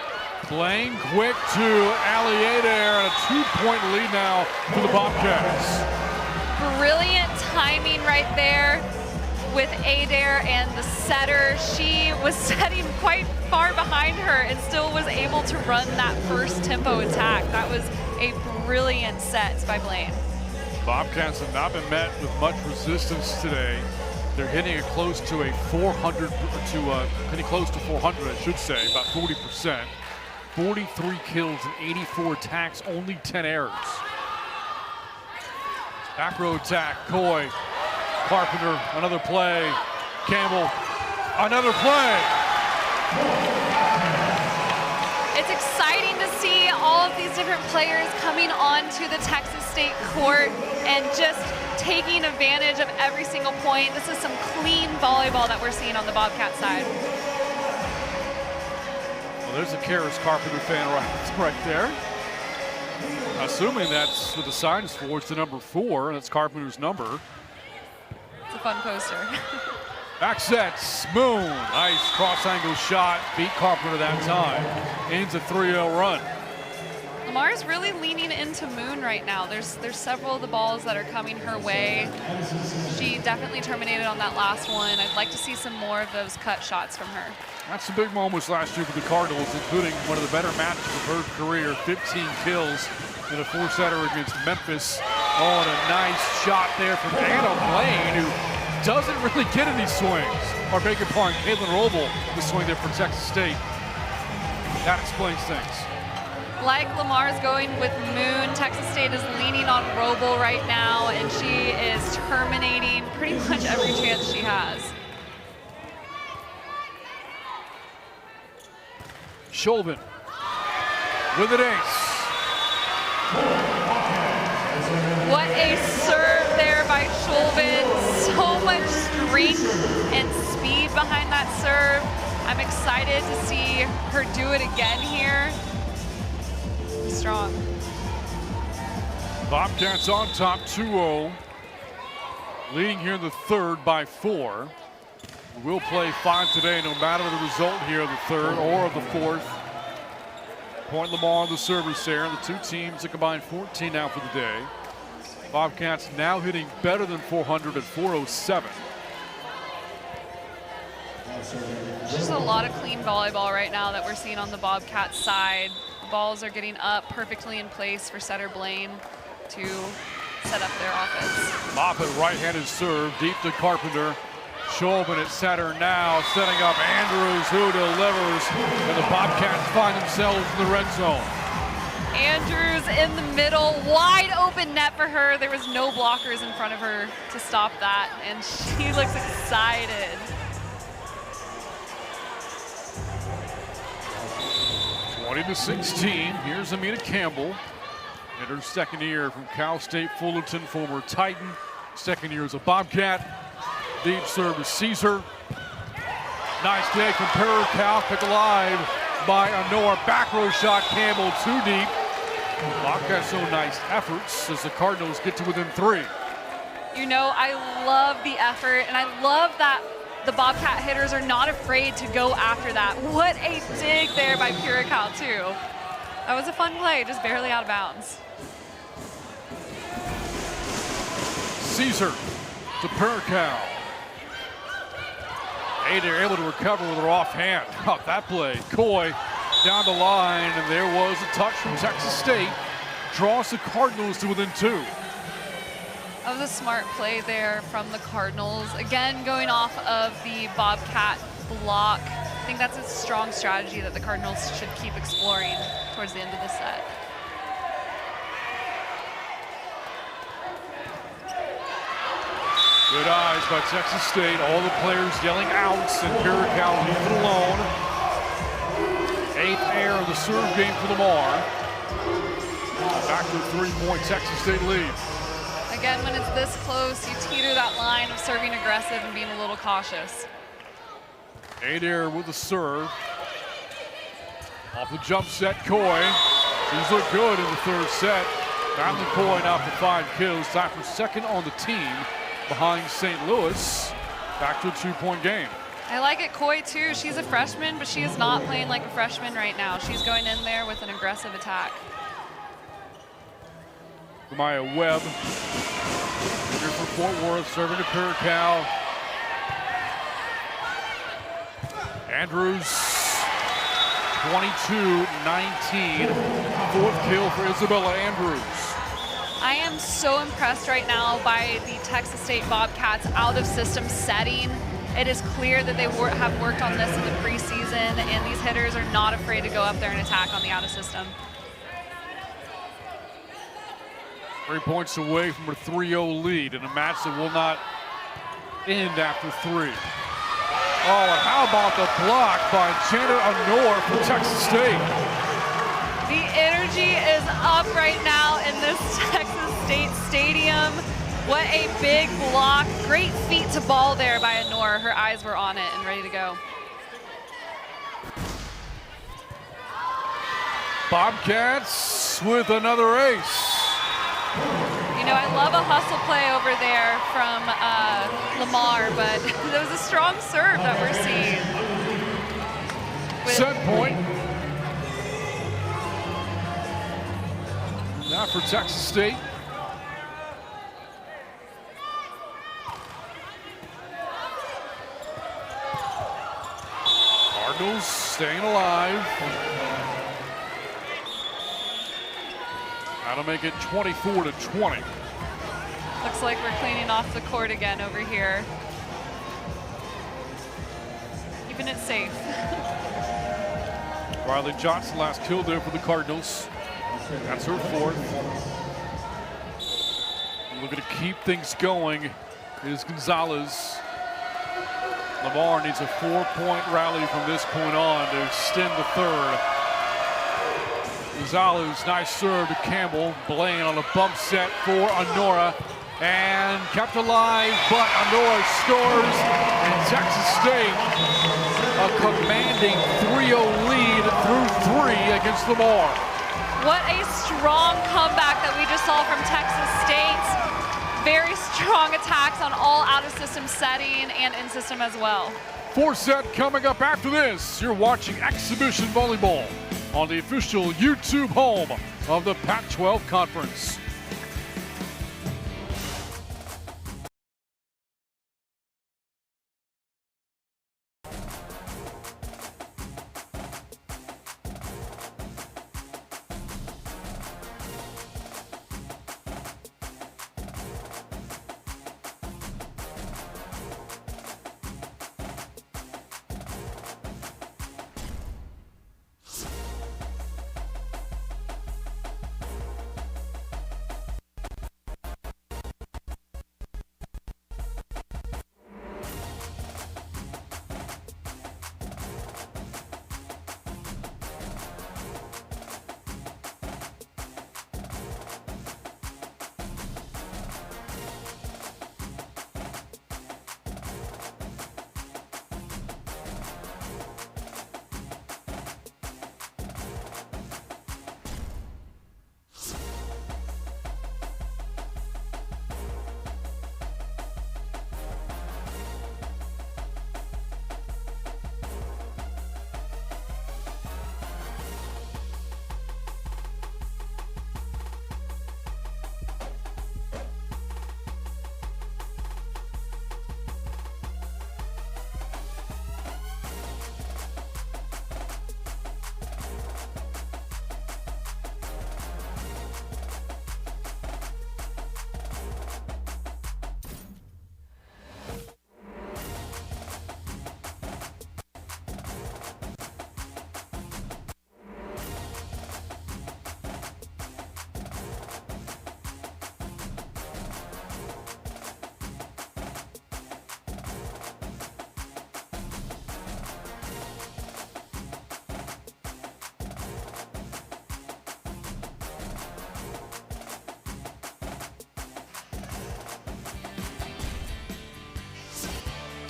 Blaine quick to Allie Adair, and a 2-point lead now for the Bobcats. Brilliant timing right there with Adair and the setter. She was setting quite far behind her and still was able to run that first tempo attack. That was a brilliant set by Blaine. Bobcats have not been met with much resistance today. They're hitting it close to a 400, hitting close to 400, I should say, about 40%. 43 kills and 84 attacks, only 10 errors. Back row attack, Coy, Carpenter, another play, Campbell, another play. It's exciting to see all of these different players coming onto the Texas State court and just taking advantage of every single point. This is some clean volleyball that we're seeing on the Bobcat side. Well, there's a Karis Carpenter fan right there. Assuming that's what the sign is for. It's the number 4, and it's Carpenter's number. It's a fun poster. Back sets, Moon, nice cross-angle shot, beat Carpenter that time. Ends a 3-0 run. Lamar's really leaning into Moon right now. There's several of the balls that are coming her way. She definitely terminated on that last one. I'd like to see some more of those cut shots from her. Had some big moments last year for the Cardinals, including one of the better matches of her career, 15 kills in a 4-setter against Memphis. Oh, and a nice shot there from Anna Blaine, who doesn't really get any swings. Or beg your pardon, Caitlin Roble, the swing there for Texas State. That explains things. Like Lamar's going with Moon, Texas State is leaning on Roble right now, and she is terminating pretty much every chance she has. Scholven with an ace. What a serve there by Scholven. So much strength and speed behind that serve. I'm excited to see her do it again here. Strong. Bobcats on top 2-0. Leading here in the third by 4. We'll play 5 today, no matter the result here of the third or of the fourth. Point Lamar on the service there. The two teams a combined 14 now for the day. Bobcats now hitting better than 400 at 407. Just a lot of clean volleyball right now that we're seeing on the Bobcats side. The balls are getting up perfectly in place for setter Blaine to set up their offense. Moffitt right-handed serve, deep to Carpenter. Schulman at setter now, setting up Andrews, who delivers, and the Bobcats find themselves in the red zone. Andrews in the middle, wide open net for her. There was no blockers in front of her to stop that, and she looks excited. 20-16, here's Amina Campbell. In her second year from Cal State Fullerton, former Titan. Second year as a Bobcat. Deep serve to Caesar. Nice dig from Cal, kept alive by Honor. Back row shot, Campbell too deep. Bobcats so nice efforts as the Cardinals get to within 3. You know, I love the effort, and I love that the Bobcat hitters are not afraid to go after that. What a dig there by Cal too. That was a fun play, just barely out of bounds. Caesar to Cal. They're able to recover with her offhand. Oh, that play. Coy down the line, and there was a touch from Texas State. Draws the Cardinals to within 2. That was a smart play there from the Cardinals. Again, going off of the Bobcat block. I think that's a strong strategy that the Cardinals should keep exploring towards the end of the set. Good eyes by Texas State. All the players yelling outs, and Cal leaves it alone. 8th air of the serve game for Lamar. Back to a 3-point Texas State lead. Again, when it's this close, you teeter that line of serving aggressive and being a little cautious. 8th air with the serve. Off the jump set, Coy. She's looked good in the 3rd set. Madeline Coy now for 5 kills. Time for 2nd on the team behind St. Louis. Back to a 2-point game. I like it, Coy too. She's a freshman, but she is not playing like a freshman right now. She's going in there with an aggressive attack. Maya Webb, here for Fort Worth, serving to Cal. Andrews, 22-19, 4th kill for Isabella Andrews. I am so impressed right now by the Texas State Bobcats out-of-system setting. It is clear that they have worked on this in the preseason, and these hitters are not afraid to go up there and attack on the out-of-system. 3 points away from a 3-0 lead in a match that will not end after 3. Oh, and how about the block by Janet Honor from Texas State? The energy is up right now in this Texas State stadium. What a big block. Great feet to ball there by Honor. Her eyes were on it and ready to go. Bobcats with another ace. You know, I love a hustle play over there from Lamar, but there was a strong serve that we're seeing. Set point. Now for Texas State. Cardinals staying alive. How to make it 24-20. Looks like we're cleaning off the court again over here. Keeping it safe. Riley Johnson last kill there for the Cardinals. That's her 4th. Looking to keep things going is Gonzalez. Lamar needs a 4-point rally from this point on to extend the 3rd. Gonzalez, nice serve to Campbell. Blaine on a bump set for Honora. And kept alive, but Honora scores. And Texas State, a commanding 3-0 lead through 3 against Lamar. What a strong comeback that we just saw from Texas State. Very strong attacks on all out-of-system setting and in-system as well. 4th set coming up after this. You're watching Exhibition Volleyball on the official YouTube home of the Pac-12 Conference.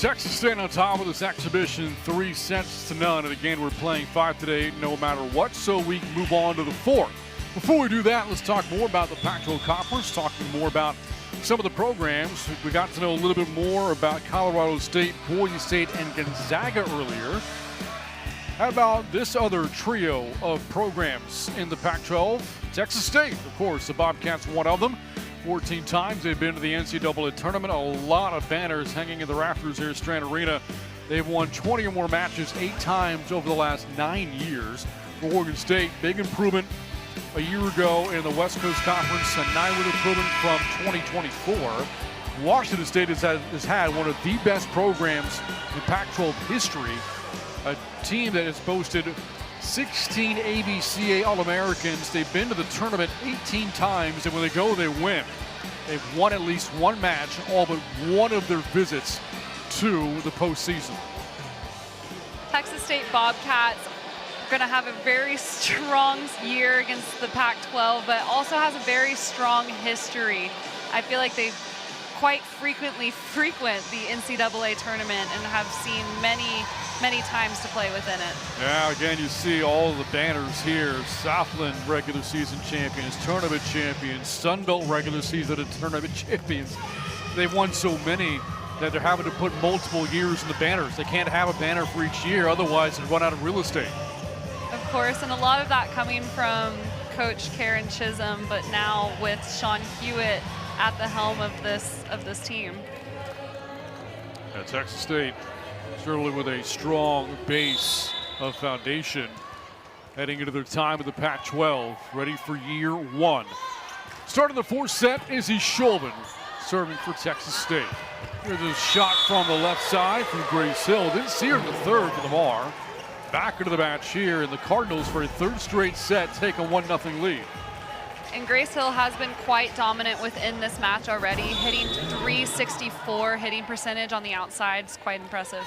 Texas State on top of this exhibition, 3-0. And again, we're playing 5 today no matter what, so we move on to the 4th. Before we do that, let's talk more about the Pac-12 Conference, talking more about some of the programs. We got to know a little bit more about Colorado State, Boise State, and Gonzaga earlier. How about this other trio of programs in the Pac-12? Texas State, of course, the Bobcats, one of them. 14 times they've been to the NCAA tournament. A lot of banners hanging in the rafters here at Strand Arena. They've won 20 or more matches 8 times over the last 9 years. For Oregon State, big improvement a year ago in the West Coast Conference, a 9-win improvement from 2024. Washington State has had one of the best programs in Pac-12 history, a team that has boasted 16 ABCA All-Americans. They've been to the tournament 18 times, and when they go, they win. They've won at least one match, all but one of their visits to the postseason. Texas State Bobcats going to have a very strong year against the Pac-12, but also has a very strong history. I feel like they quite frequent the NCAA tournament and have seen many times to play within it. Now again, you see all of the banners here. Southland regular season champions, tournament champions, Sun Belt regular season and tournament champions. They've won so many that they're having to put multiple years in the banners. They can't have a banner for each year, otherwise they'd run out of real estate. Of course, and a lot of that coming from Coach Karen Chisholm, but now with Sean Hewitt at the helm of this team. At Texas State, certainly with a strong base of foundation heading into their time of the Pac-12, ready for year 1. Starting the 4th set, Izzy Shulman serving for Texas State. Here's a shot from the left side from Grace Hill. Didn't see her in the 3rd for Lamar. Back into the match here, and the Cardinals for a 3rd straight set take a 1-0 lead. And Grace Hill has been quite dominant within this match already, hitting .364 hitting percentage on the outside. It's quite impressive.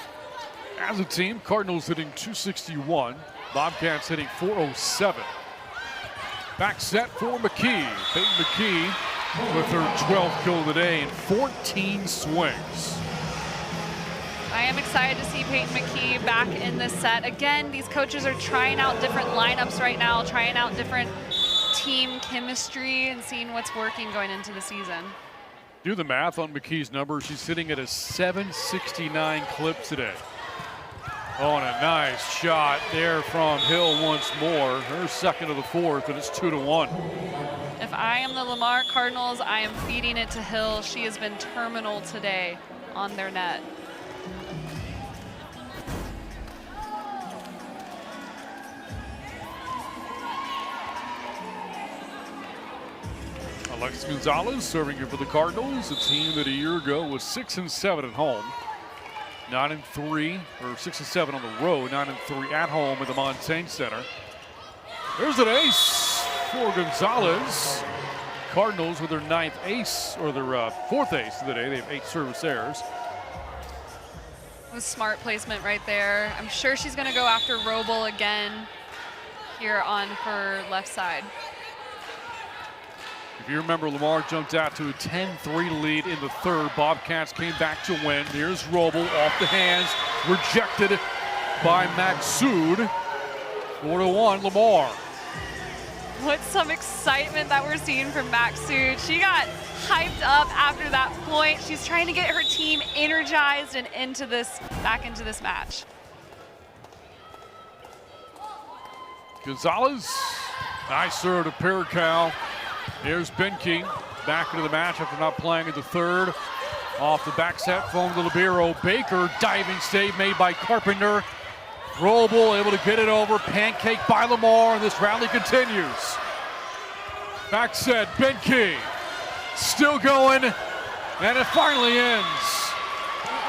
As a team, Cardinals hitting .261, Bobcats hitting .407. Back set for McKee. Peyton McKee with her 12th kill of the day in 14 swings. I am excited to see Peyton McKee back in this set. Again, these coaches are trying out different lineups right now, trying out different team chemistry and seeing what's working going into the season. Do the math on McKee's number. She's sitting at a 769 clip today. Oh, and a nice shot there from Hill once more. Her 2nd of the 4th, and it's 2-1. If I am the Lamar Cardinals, I am feeding it to Hill. She has been terminal today on their net. Alexis Gonzalez serving here for the Cardinals, a team that a year ago was 6-7 at home, 9-3, or 6-7 on the road, 9-3 at home at the Montaigne Center. There's an ace for Gonzalez. Cardinals with their 9th ace, or their 4th ace of the day. They have 8 service errors. A smart placement right there. I'm sure she's going to go after Roble again here on her left side. If you remember, Lamar jumped out to a 10-3 lead in the 3rd. Bobcats came back to win. Here's Roble off the hands, rejected by Maxsoud. 4-1 Lamar. What some excitement that we're seeing from Maxsoud. She got hyped up after that point. She's trying to get her team energized and back into this match. Gonzalez, nice serve to Paracow. Here's Benke back into the match after not playing in the 3rd. Off the back set from the libero. Baker, diving save made by Carpenter. Roble able to get it over. Pancake by Lamar, and this rally continues. Back set, Benke still going, and it finally ends.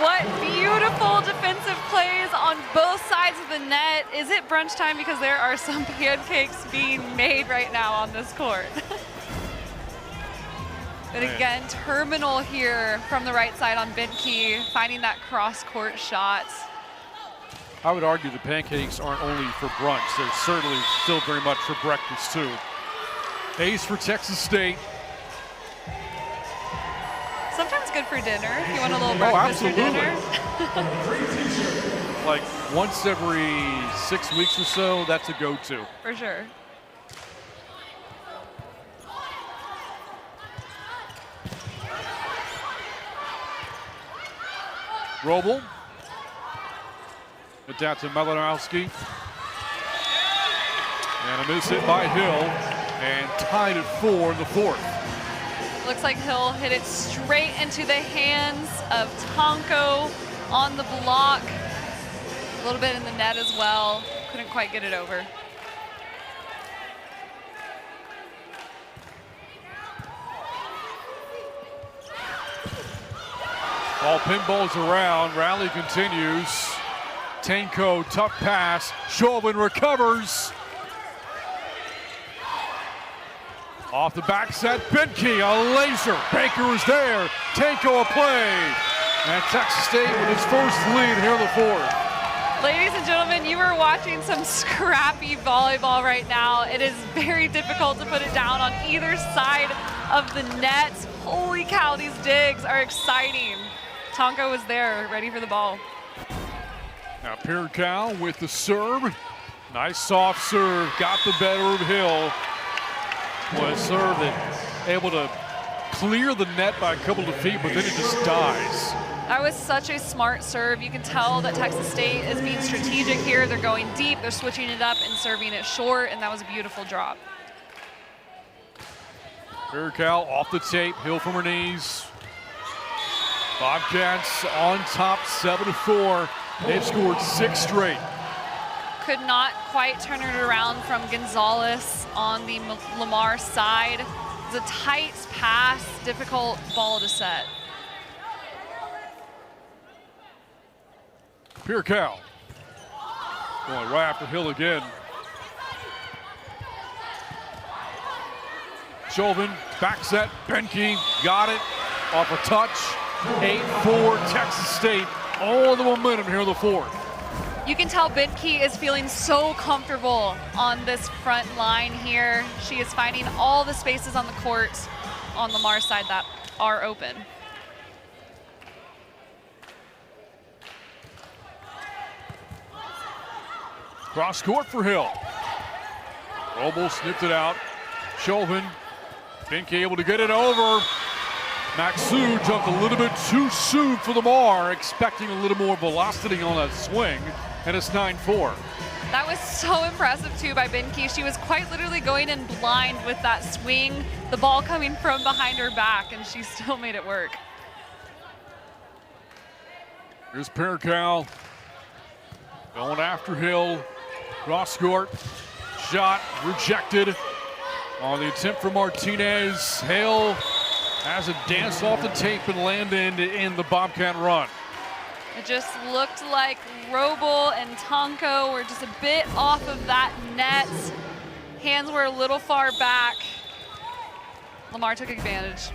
What beautiful defensive plays on both sides of the net. Is it brunch time? Because there are some pancakes being made right now on this court. But again, terminal here from the right side on Benke, finding that cross-court shot. I would argue the pancakes aren't only for brunch. They're certainly still very much for breakfast, too. Ace for Texas State. Sometimes good for dinner. If you want a little breakfast for dinner. Like once every 6 weeks or so, that's a go-to. For sure. Roble. It down to Malinowski. And a miss hit by Hill. And tied at 4 in the fourth. Looks like Hill hit it straight into the hands of Tonko on the block. A little bit in the net as well. Couldn't quite get it over. All pinballs around. Rally continues. Tanko, tough pass. Chauvin recovers. Off the back set, Benke, a laser. Baker is there. Tanko a play. And Texas State with its first lead here in the fourth. Ladies and gentlemen, you are watching some scrappy volleyball right now. It is very difficult to put it down on either side of the net. Holy cow, these digs are exciting. Tonko was there, ready for the ball. Now Pirkow with the serve. Nice soft serve, got the better of Hill. Was serve that able to clear the net by a couple of feet, but then it just dies. That was such a smart serve. You can tell that Texas State is being strategic here. They're going deep, they're switching it up and serving it short, and that was a beautiful drop. Pirkow off the tape, Hill from her knees. Bobcats on top, 7-4. They've scored 6 straight. Could not quite turn it around from Gonzalez on the Lamar side. It's a tight pass, difficult ball to set. Pirkow going right after Hill again. Chauvin, back set, Benke, got it off a touch. 8-4 Texas State, all the momentum here in the fourth. You can tell Benke is feeling so comfortable on this front line here. She is finding all the spaces on the court on Lamar's side that are open. Cross court for Hill. Roble snipped it out. Chauvin, Benke able to get it over. Maxu jumped a little bit too soon for Lamar, expecting a little more velocity on that swing, and it's 9-4. That was so impressive too by Benke. She was quite literally going in blind with that swing, the ball coming from behind her back, and she still made it work. Here's Pirkow going after Hill. Cross court, shot rejected on the attempt for Martinez. Hill has it dance off the tape and land in the Bobcat run. It just looked like Roble and Tonko were just a bit off of that net. Hands were a little far back. Lamar took advantage.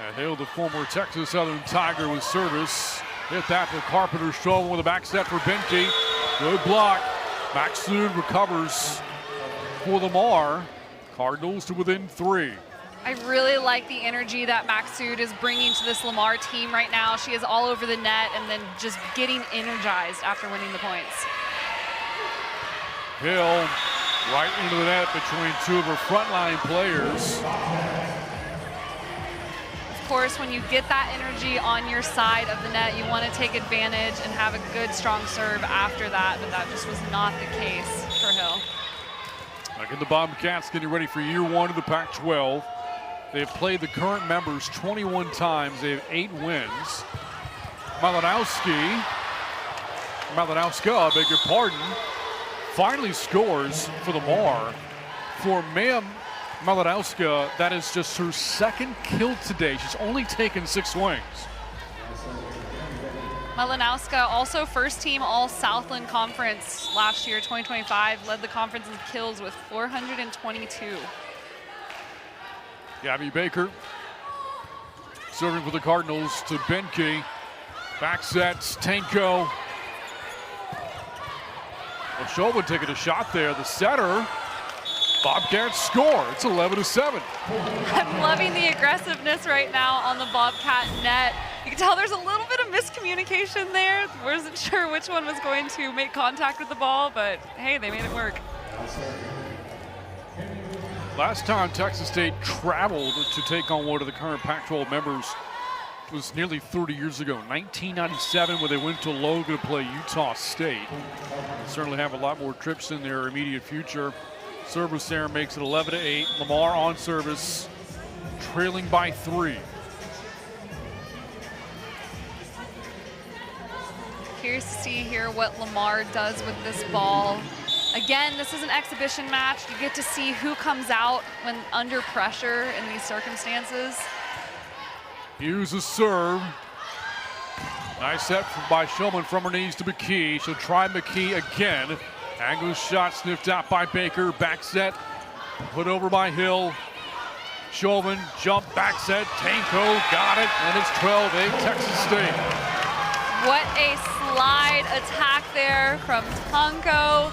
And Hill, the former Texas Southern Tiger, with service. Hit that to Carpenter. Chauvin with a back set for Benke. Good block. Maxsoon recovers for Lamar. Cardinals to within 3. I really like the energy that Maxsood is bringing to this Lamar team right now. She is all over the net and then just getting energized after winning the points. Hill right into the net between 2 of her frontline players. Of course, when you get that energy on your side of the net, you want to take advantage and have a good, strong serve after that, but that just was not the case for Hill. Again, the Bobcats getting ready for year 1 of the Pac-12. They've played the current members 21 times. They have 8 wins. Malinowska, I beg your pardon, finally scores for the Mar. For Malinowska, that is just her 2nd kill today. She's only taken 6 swings. Malinowska, also first team All Southland Conference last year, 2025, led the conference in kills with 422. Gabby Baker serving for the Cardinals to Benke. Back sets, Tanko. Chauvin taking a shot there. The setter. Bobcats score. It's 11-7. I'm loving the aggressiveness right now on the Bobcat net. You can tell there's a little bit of miscommunication there. Wasn't sure which one was going to make contact with the ball, but hey, they made it work. Last time Texas State traveled to take on one of the current Pac-12 members was nearly 30 years ago, 1997, when they went to Logan to play Utah State. They certainly have a lot more trips in their immediate future. Service there makes it 11-8. Lamar on service, trailing by 3. Curious to see here what Lamar does with this ball. Again, this is an exhibition match. You get to see who comes out when under pressure in these circumstances. Hughes a serve. Nice set by Shulman from her knees to McKee. She'll try McKee again. Angle shot sniffed out by Baker. Back set, put over by Hill. Chauvin, jump back set. Tanko got it, and it's 12-8 Texas State. What a slide attack there from Tanko.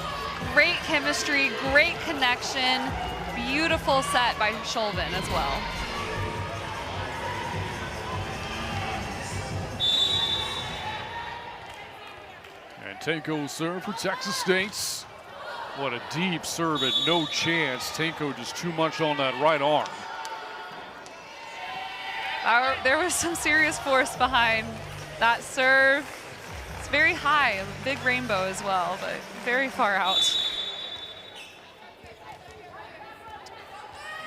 Great chemistry, great connection. Beautiful set by Chauvin as well. And Tanko serve for Texas State. What a deep serve at no chance. Tanko just too much on that right arm. There was some serious force behind that serve. It's very high, a big rainbow as well, but very far out.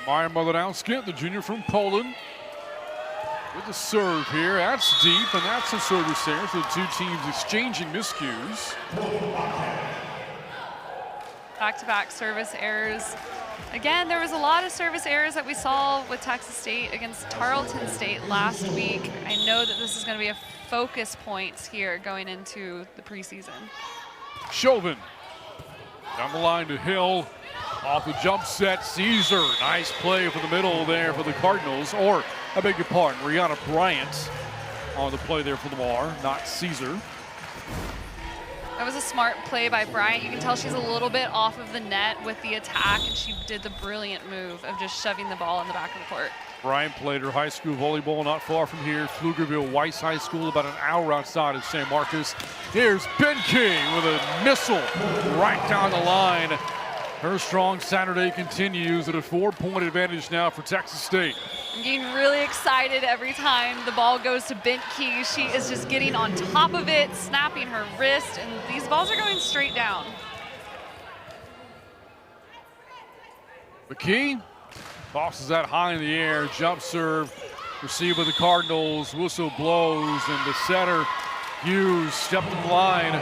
Maja Malinowska, the junior from Poland, with the serve here. That's deep, and that's a service there. So the two teams exchanging miscues. Back-to-back service errors. Again, there was a lot of service errors that we saw with Texas State against Tarleton State last week. I know that this is going to be a focus point here going into the preseason. Chauvin down the line to Hill. Off the jump set, Caesar. Nice play for the middle there for the Cardinals. Or, I beg your pardon, Rihanna Bryant on the play there for Lamar, not Caesar. That was a smart play by Bryant. You can tell she's a little bit off of the net with the attack, and she did the brilliant move of just shoving the ball in the back of the court. Bryant played her high school volleyball not far from here, Pflugerville Weiss High School, about an hour outside of San Marcos. Here's Benke with a missile right down the line. Her strong Saturday continues at a 4-point advantage now for Texas State. I'm getting really excited every time the ball goes to Benke. She is just getting on top of it, snapping her wrist, and these balls are going straight down. McKee tosses that high in the air, jump serve, received by the Cardinals, whistle blows, and the setter, Hughes, stepped in the line.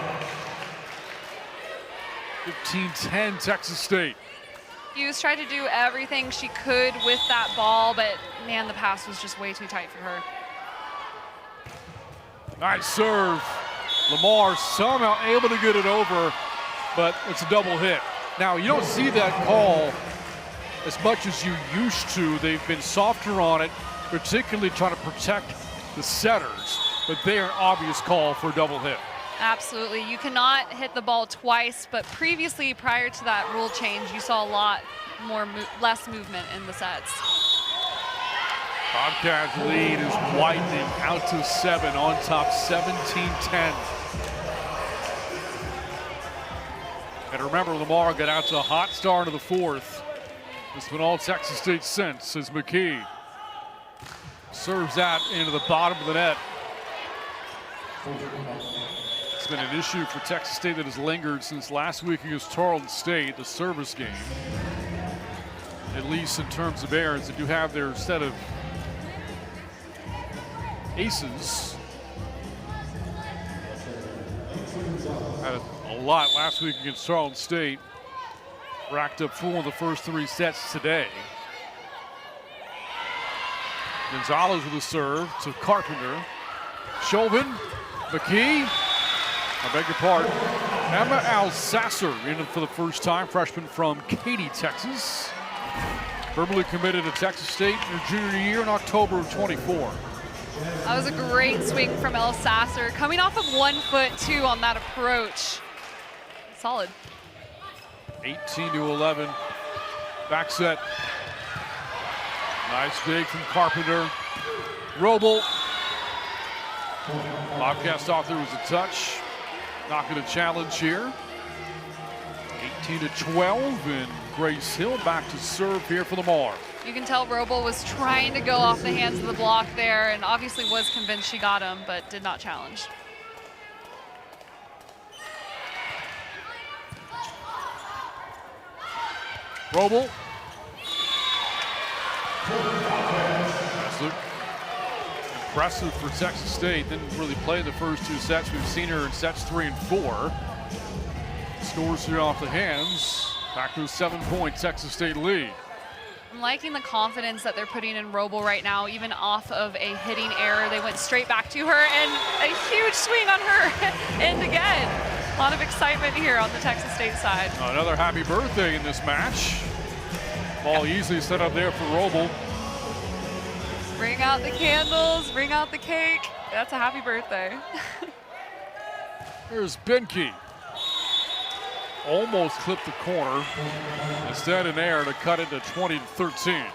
15-10 Texas State. Hughes tried to do everything she could with that ball, but man, the pass was just way too tight for her. Nice serve. Lamar somehow able to get it over, but it's a double hit. Now, you don't see that call as much as you used to. They've been softer on it, particularly trying to protect the setters, but they are an obvious call for a double hit. Absolutely. You cannot hit the ball twice, but previously, prior to that rule change, you saw a lot more less movement in the sets. Bobcats lead is widening out to 7 on top, 17-10. And remember, Lamar got out to a hot start of the fourth. It's been all Texas State since as McKee serves that into the bottom of the net. It's been an issue for Texas State that has lingered since last week against Tarleton State, the service game. At least in terms of errors, they do have their set of aces. Had a lot last week against Tarleton State. Racked up 4 of the first 3 sets today. Gonzalez with a serve to Carpenter. Chauvin, McKee. I beg your pardon. Emma Alsasser in for the first time, freshman from Katy, Texas. Verbally committed to Texas State in her junior year in October of 24. That was a great swing from Alsasser, coming off of 1 foot too on that approach. Solid. 18-11. Back set. Nice dig from Carpenter. Roble. Bobcats thought there was a touch. Not going to challenge here. 18-12, and Grace Hill back to serve here for Lamar. You can tell Roble was trying to go off the hands of the block there and obviously was convinced she got him, but did not challenge. Roble. Impressive for Texas State. Didn't really play the first 2 sets. We've seen her in sets 3 and 4. Scores here off the hands. Back to a 7-point Texas State lead. I'm liking the confidence that they're putting in Roble right now, even off of a hitting error. They went straight back to her and a huge swing on her. And again, a lot of excitement here on the Texas State side. Another happy birthday in this match. Ball easily set up there for Roble. Bring out the candles, bring out the cake. That's a happy birthday. Here's Benke. Almost clipped the corner. Instead in air to cut it to 20-13. You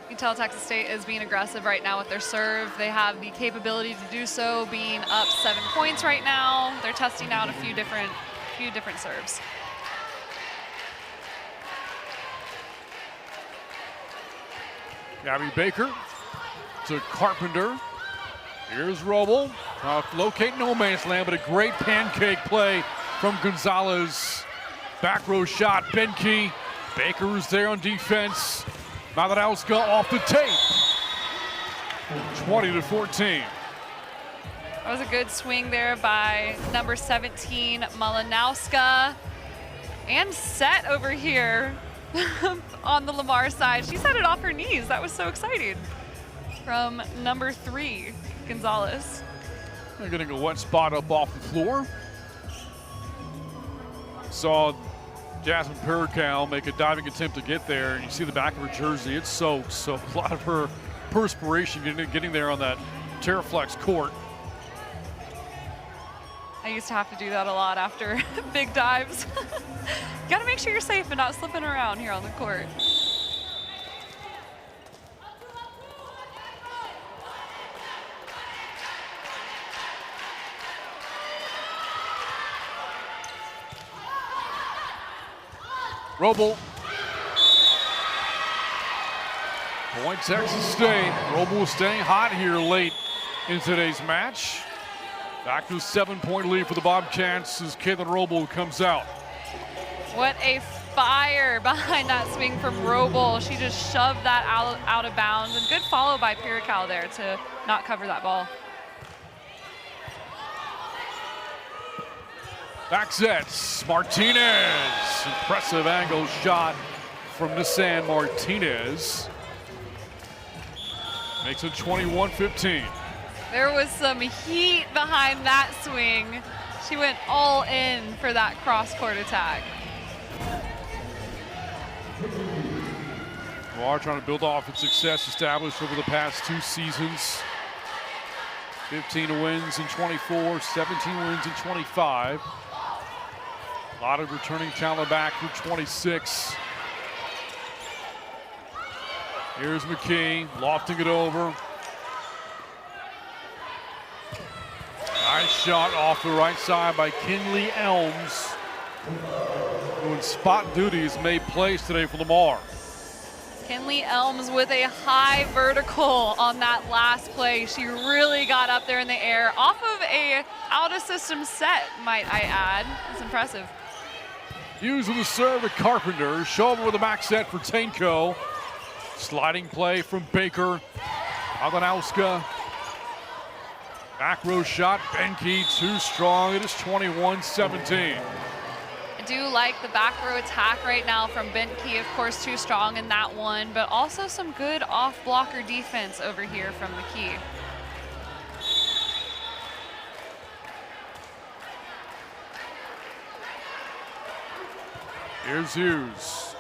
can tell Texas State is being aggressive right now with their serve. They have the capability to do so, being up 7 points right now. They're testing out a few different serves. Gabby Baker to Carpenter. Here's Roble. Locate no man's land, but a great pancake play from Gonzalez. Back row shot, Benke. Baker is there on defense. Malinowska off the tape. 20-14. That was a good swing there by number 17, Malinowska. And set over here on the Lamar side. She set it off her knees. That was so exciting. From number 3, Gonzalez. They're getting a wet spot up off the floor. Saw Jasmine Perrical make a diving attempt to get there, and you see the back of her jersey. It's soaked, so a lot of her perspiration getting there on that Terraflex court. I used to have to do that a lot after big dives. You gotta make sure you're safe and not slipping around here on the court. Roble. Point Texas State. Roble staying hot here late in today's match. Back to a 7-point lead for the Bobcats as Caitlin Roble comes out. What a fire behind that swing from Roble. She just shoved that out of bounds. And good follow by Perrical there to not cover that ball. Back sets, Martinez. Impressive angle shot from Nissan Martinez. Makes it 21-15. There was some heat behind that swing. She went all in for that cross-court attack. Lamar trying to build off its success established over the past 2 seasons. 15 wins in 24, 17 wins in 25. A lot of returning talent back for 26. Here's McKee, lofting it over. Nice shot off the right side by Kinley Elms, who in spot duties made plays today for Lamar. Kinley Elms with a high vertical on that last play. She really got up there in the air off of a out-of-system set, might I add. That's impressive. Hughes with the serve to Carpenter. Shoulder with a back set for Tainko. Sliding play from Baker. Malinowska. Back row shot. Benke too strong. It is 21-17. I do like the back row attack right now from Benke. Of course, too strong in that one, but also some good off-blocker defense over here from McKee. Here's Hughes.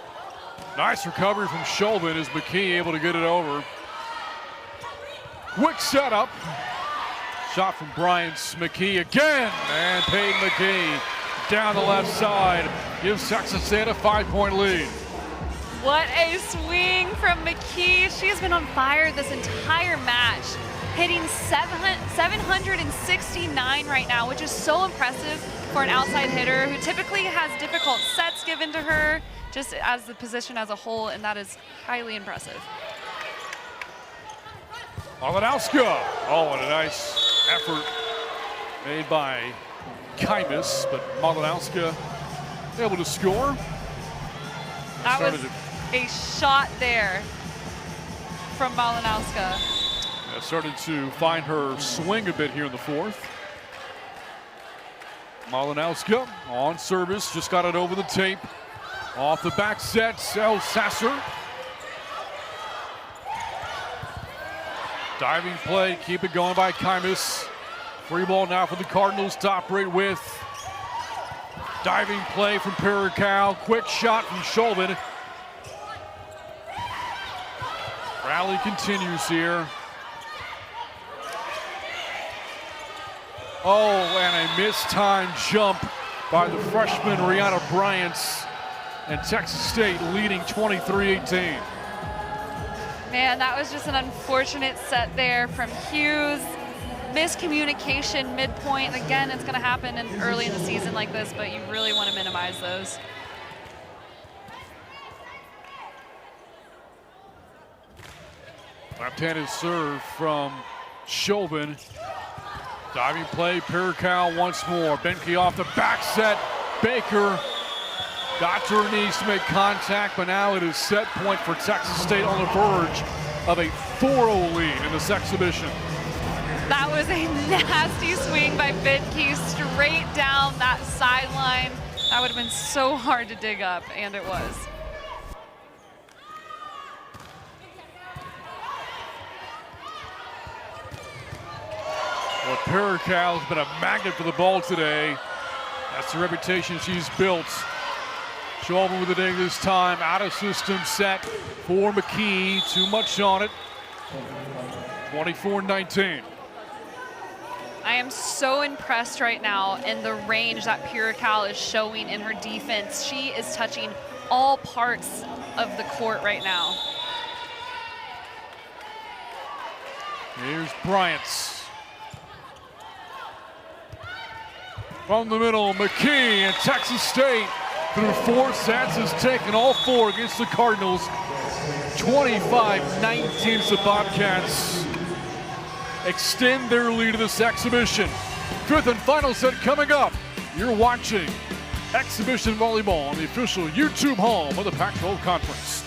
Nice recovery from Chauvin as McKee able to get it over. Quick setup. Shot from Bryant's McKee again. And Peyton McKee down the left side gives Texas State a 5-point lead. What a swing from McKee. She has been on fire this entire match, hitting 769 right now, which is so impressive for an outside hitter who typically has difficult sets given to her, just as the position as a whole, and that is highly impressive. Malinowska. Oh, what a nice effort made by Kaimis, but Malinowska able to score. That was a shot there from Malinowska. Started to find her swing a bit here in the fourth. Malinowska on service, just got it over the tape. Off the back set, Sasser. Diving play, keep it going by Kaimis. Free ball now for the Cardinals, top right with. Diving play from Paracal, quick shot from Shulman. Rally continues here. Oh, and a mistimed jump by the freshman Rihanna Bryant, and Texas State leading 23-18. Man, that was just an unfortunate set there from Hughes. Miscommunication midpoint. Again, it's going to happen early in the season like this, but you really want to minimize those. Left-handed serve from Chauvin. Diving play, Paracal once more. Benke off the back set. Baker got to her knees to make contact, but now it is set point for Texas State on the verge of a 4-0 lead in this exhibition. That was a nasty swing by Benke straight down that sideline. That would have been so hard to dig up, and it was. Well, Paracal has been a magnet for the ball today. That's the reputation she's built. Chauvin with the dig this time. Out of system set for McKee. Too much on it. 24-19. I am so impressed right now in the range that Paracal is showing in her defense. She is touching all parts of the court right now. Here's Bryant. From the middle, McKee, and Texas State through 4 sets has taken all 4 against the Cardinals. 25-19 as the Bobcats extend their lead in this exhibition. 5th and final set coming up. You're watching Exhibition Volleyball on the official YouTube home of the Pac-12 Conference.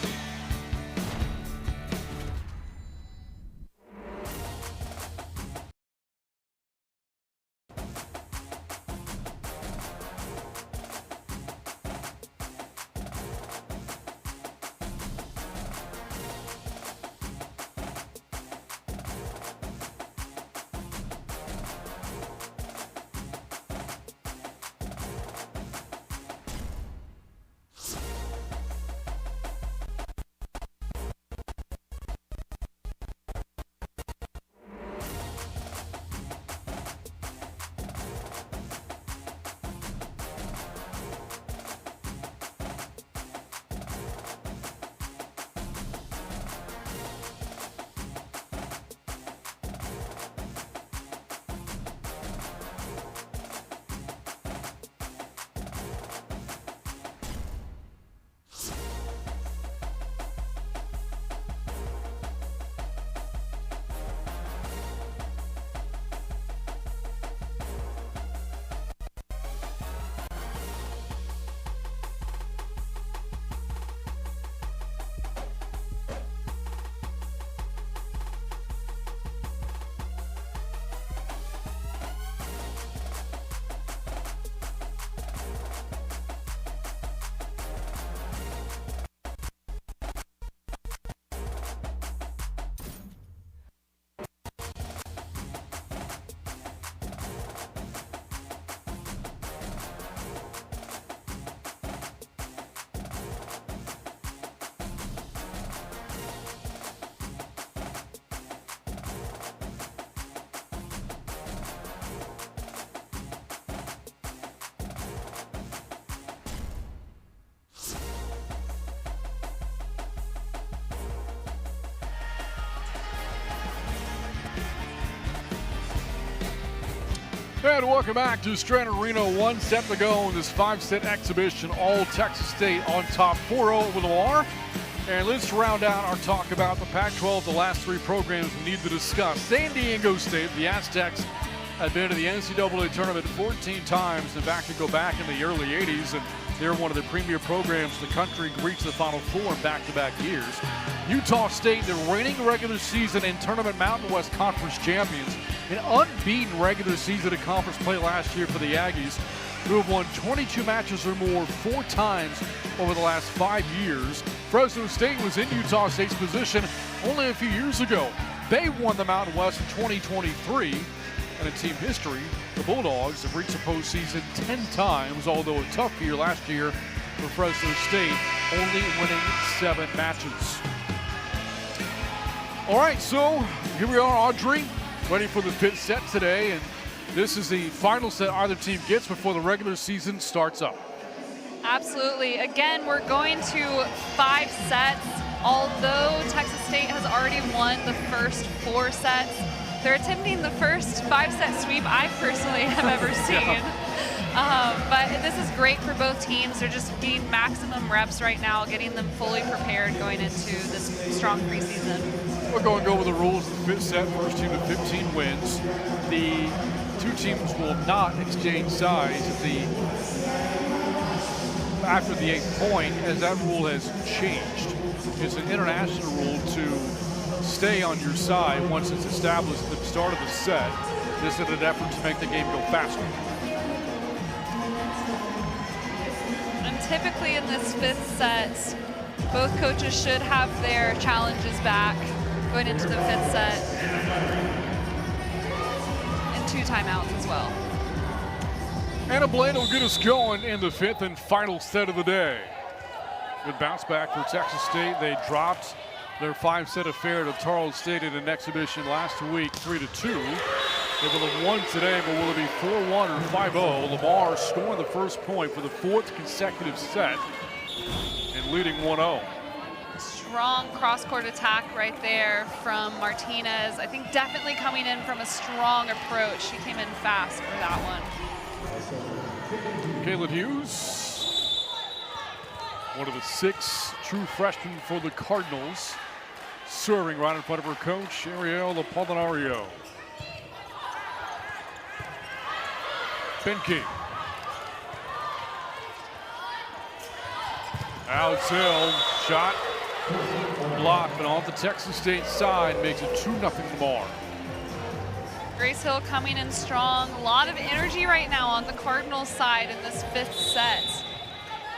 And welcome back to Strand Arena. 1 set to go in this 5-set exhibition. All Texas State on top 4-0 over Lamar. And let's round out our talk about the Pac-12, the last 3 programs we need to discuss. San Diego State, the Aztecs, have been to the NCAA tournament 14 times and go back in the early 80s. And they're one of the premier programs in the country, reached the Final Four in back-to-back years. Utah State, the reigning regular season and tournament Mountain West Conference champions. An unbeaten regular season of conference play last year for the Aggies, who have won 22 matches or more 4 times over the last 5 years. Fresno State was in Utah State's position only a few years ago. They won the Mountain West in 2023. And in team history, the Bulldogs have reached the postseason 10 times, although a tough year last year for Fresno State, only winning 7 matches. All right, so here we are, Audrey, ready for the 5th set today, and this is the final set either team gets before the regular season starts up. Absolutely. Again, we're going to 5 sets. Although Texas State has already won the first 4 sets, they're attempting the first 5-set sweep I personally have ever seen. But this is great for both teams. They're just getting maximum reps right now, getting them fully prepared going into this strong preseason. We're going to go over the rules of the 5th set. First team to 15 wins. The 2 teams will not exchange sides after the 8th point, as that rule has changed. It's an international rule to stay on your side once it's established at the start of the set. This is an effort to make the game go faster. And typically in this 5th set, both coaches should have their challenges back going into the 5th set. And 2 timeouts as well. Anna Blaine will get us going in the 5th and final set of the day. Good bounce back for Texas State. They dropped their 5-set affair to Tarleton State in an exhibition last week, 3-2. They will have won today, but will it be 4-1 or 5-0? Lamar scoring the first point for the 4th consecutive set and leading 1-0. Strong cross-court attack right there from Martinez. I think definitely coming in from a strong approach. She came in fast for that one. Caleb Hughes, one of the 6 true freshmen for the Cardinals, serving right in front of her coach, Ariel Apollinario. Benke. Alex Hill, shot, blocked, but on the Texas State side, makes it 2-0 Lamar. Grace Hill coming in strong. A lot of energy right now on the Cardinals side in this 5th set.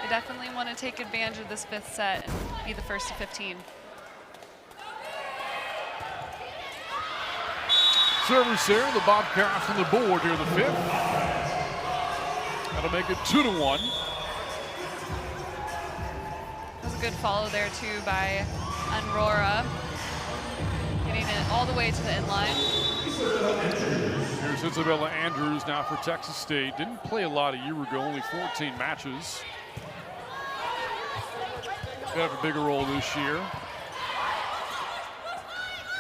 They definitely want to take advantage of this 5th set and be the first to 15. Service there, the Bobcats on the board here in the 5th. That'll make it 2-1. That was a good follow there too by Aurora, getting it all the way to the inline. Here's Isabella Andrews now for Texas State. Didn't play a lot a year ago, only 14 matches. Could have a bigger role this year.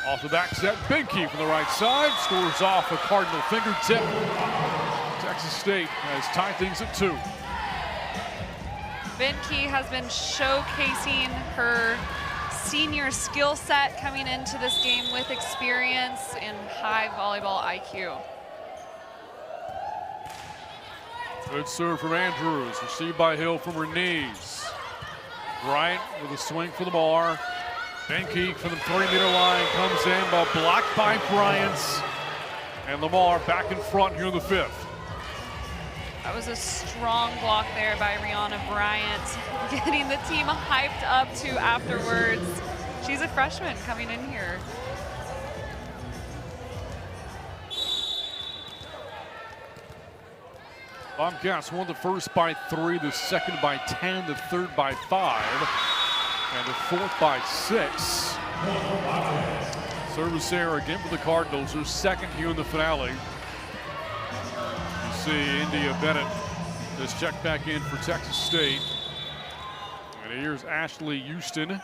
Off the back set, Benke from the right side. Scores off a Cardinal fingertip. Texas State has tied things at 2. Benke has been showcasing her senior skill set coming into this game with experience and high volleyball IQ. Good serve from Andrews, received by Hill from her knees. Bryant with a swing for the bar. Benke from the 3-meter line comes in, but blocked by Bryant. And Lamar back in front here in the 5th. That was a strong block there by Rihanna Bryant, getting the team hyped up to afterwards. She's a freshman coming in here. Bobcats won the first by 3, the second by 10, the third by 5, and the 4th by 6. Service error again for the Cardinals, their second here in the finale. You see India Bennett has checked back in for Texas State. And here's Ashley Houston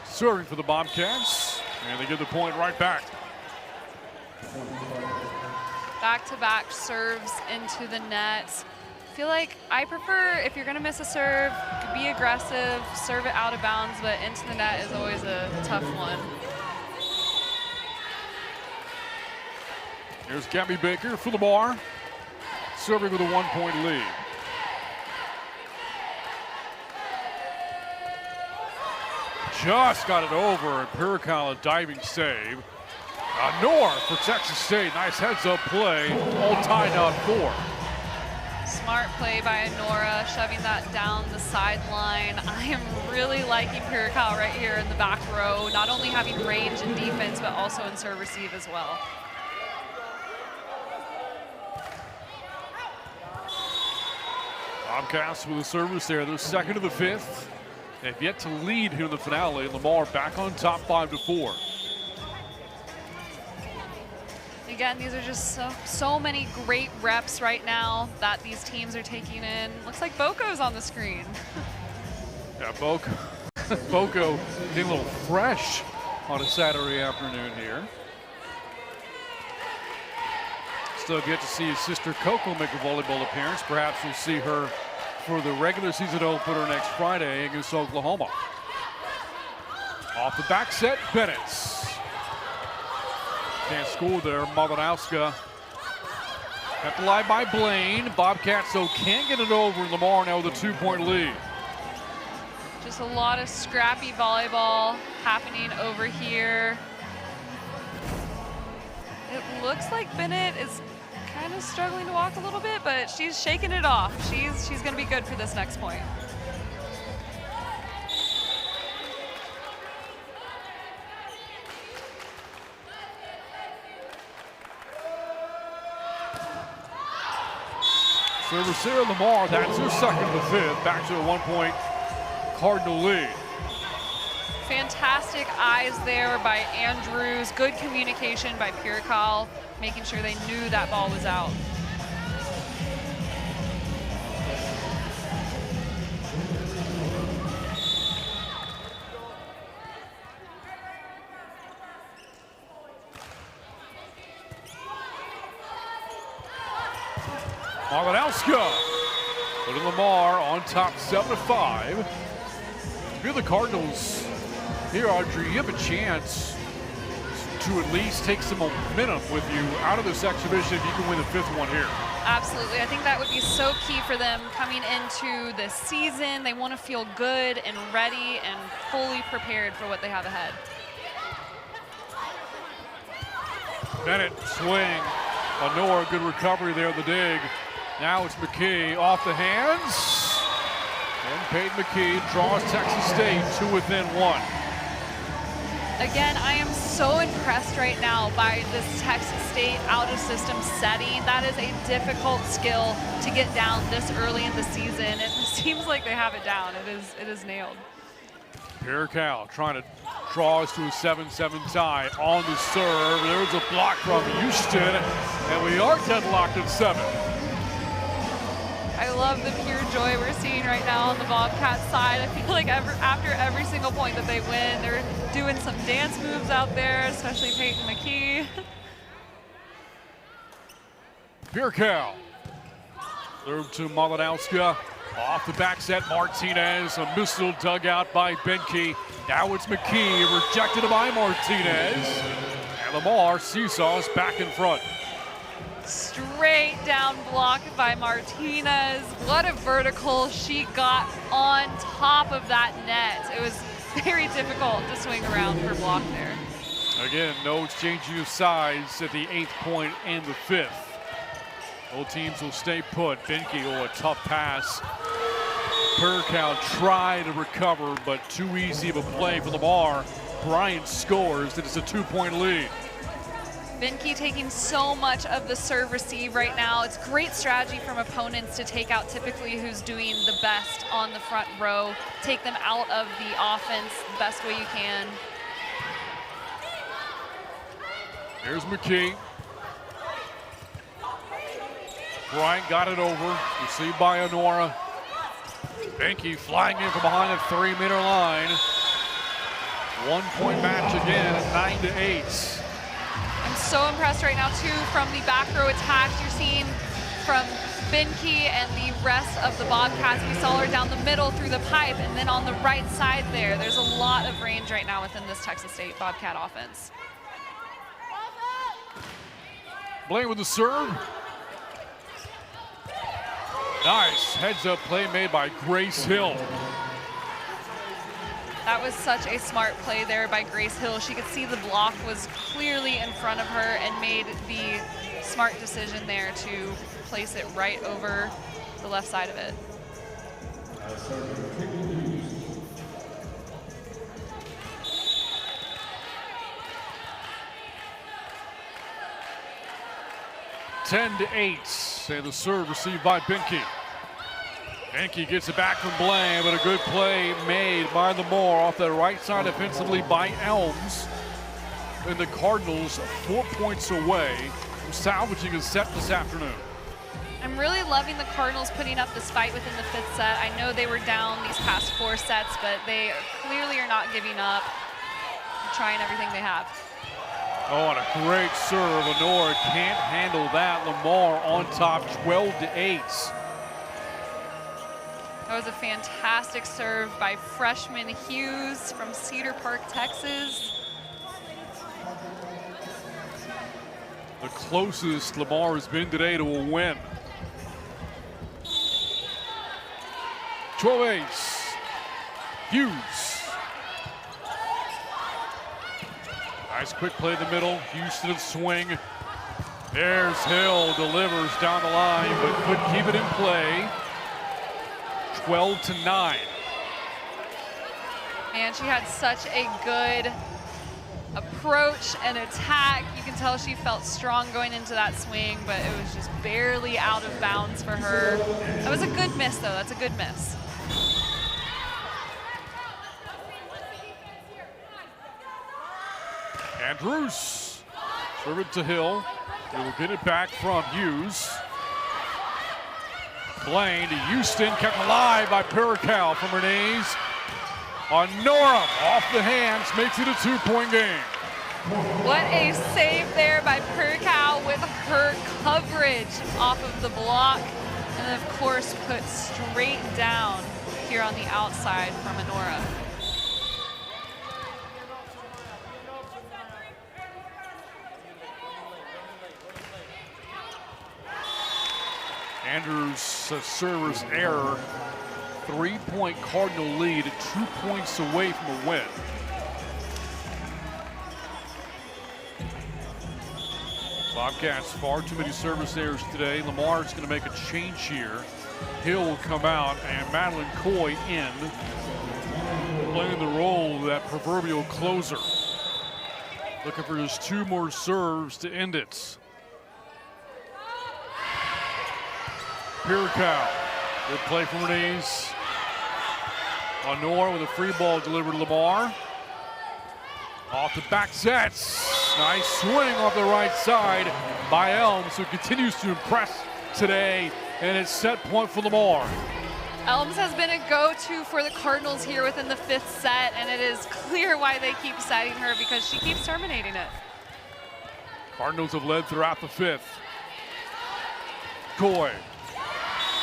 serving for the Bobcats, and they get the point right back. Back-to-back serves into the net. I feel like I prefer, if you're going to miss a serve, be aggressive, serve it out of bounds, but into the net is always a tough one. Here's Gabby Baker for Lamar, serving with a 1-point lead. Just got it over, and Pirikal a diving save. Nor for Texas State, nice heads-up play, all tied now at 4. Smart play by Nora, shoving that down the sideline. I am really liking Pirikal right here in the back row, not only having range in defense, but also in serve receive as well. Bobcats with a service there, they're second of the 5th. They've yet to lead here in the finale. Lamar back on top 5-4. Again, these are just so many great reps right now that these teams are taking in. Looks like Boco's on the screen. Yeah, Boco getting a little fresh on a Saturday afternoon here. Still get to see his sister Coco make a volleyball appearance. Perhaps we'll see her for the regular season opener next Friday against Oklahoma. Off the back set, Bennett. Can't score there, Malinowska. Kept alive by Blaine. Bobcats, though, can't get it over. Lamar now with a 2-point lead. Just a lot of scrappy volleyball happening over here. It looks like Bennett is kind of struggling to walk a little bit, but she's shaking it off. She's going to be good for this next point. Server Sarah Lamar, that's her second of the 5th, back to a 1-point Cardinal lead. Fantastic eyes there by Andrews. Good communication by Pirikal, making sure they knew that ball was out. Malinowska putting Lamar on top 7-5. Here the Cardinals. Here, Audrey, you have a chance to at least take some momentum with you out of this exhibition if you can win the 5th one here. Absolutely. I think that would be so key for them coming into this season. They want to feel good and ready and fully prepared for what they have ahead. Bennett swing. Honora, good recovery there, the dig. Now it's McKee off the hands. And Peyton McKee draws Texas State to within 1. Again, I am so impressed right now by this Texas State out-of-system setting. That is a difficult skill to get down this early in the season. It seems like they have it down. It is nailed. Pirikal trying to draw us to a 7-7 tie on the serve. There's a block from Houston, and we are deadlocked at 7. I love the pure joy we're seeing right now on the Bobcat side. I feel like after every single point that they win, they're doing some dance moves out there, especially Peyton McKee. Pirikal. Serve to Malinowska. Off the back set, Martinez. A missile dug out by Benke. Now it's McKee, rejected by Martinez. And Lamar seesaws back in front. Straight down block by Martinez. What a vertical she got on top of that net. It was very difficult to swing around her block there. Again, no changing of sides at the 8th point and the 5th. Both teams will stay put. Benke, a tough pass. Pirikal tried to recover, but too easy of a play for Lamar. Bryant scores. It is a 2-point lead. Benke taking so much of the serve receive right now. It's great strategy from opponents to take out typically who's doing the best on the front row. Take them out of the offense the best way you can. Here's McKee. Bryant got it over. Received by Honora. Benke flying in from behind the 3-meter line. 1-point match again at 9-8. I'm so impressed right now too from the back row attacks you're seeing from Binky and the rest of the Bobcats. We saw her down the middle through the pipe, and then on the right side there's a lot of range right now within this Texas State Bobcat offense. Blaine with the serve. Nice heads-up play made by Grace Hill. That was such a smart play there by Grace Hill. She could see the block was clearly in front of her and made the smart decision there to place it right over the left side of it. 10-8, and the serve received by Binky. Binky gets it back from Blaine, but a good play made by Lamar off the right side offensively by Elms. And the Cardinals 4 points away from salvaging a set this afternoon. I'm really loving the Cardinals putting up this fight within the 5th set. I know they were down these past 4 sets, but they clearly are not giving up, trying everything they have. Oh, and a great serve. Honora can't handle that. Lamar on top, 12-8. That was a fantastic serve by freshman Hughes from Cedar Park, Texas. The closest Lamar has been today to a win. 12-8. Hughes. Nice quick play in the middle. Houston of swing. There's Hill, delivers down the line, but couldn't keep it in play. 12-9. Man, she had such a good approach and attack. You can tell she felt strong going into that swing, but it was just barely out of bounds for her. That was a good miss, though. That's a good miss. Andrews, serve it to Hill. He will get it back from Hughes. Blaine to Houston, kept alive by Perical from her knees. Honora off the hands, makes it a 2-point game. What a save there by Perical with her coverage off of the block. And then, of course, put straight down here on the outside from Honora. Andrews' server's error. 3-point Cardinal lead, 2 points away from a win. Bobcats far too many service errors today. Lamar's going to make a change here. Hill will come out and Madeline Coy in, playing the role of that proverbial closer. Looking for just 2 more serves to end it. Perical, good play from Renese. Honora with a free ball delivered to Lamar. Off the back sets. Nice swing off the right side by Elms, who continues to impress today, and it's set point for Lamar. Elms has been a go-to for the Cardinals here within the 5th set, and it is clear why they keep setting her, because she keeps terminating it. Cardinals have led throughout the 5th. Coy.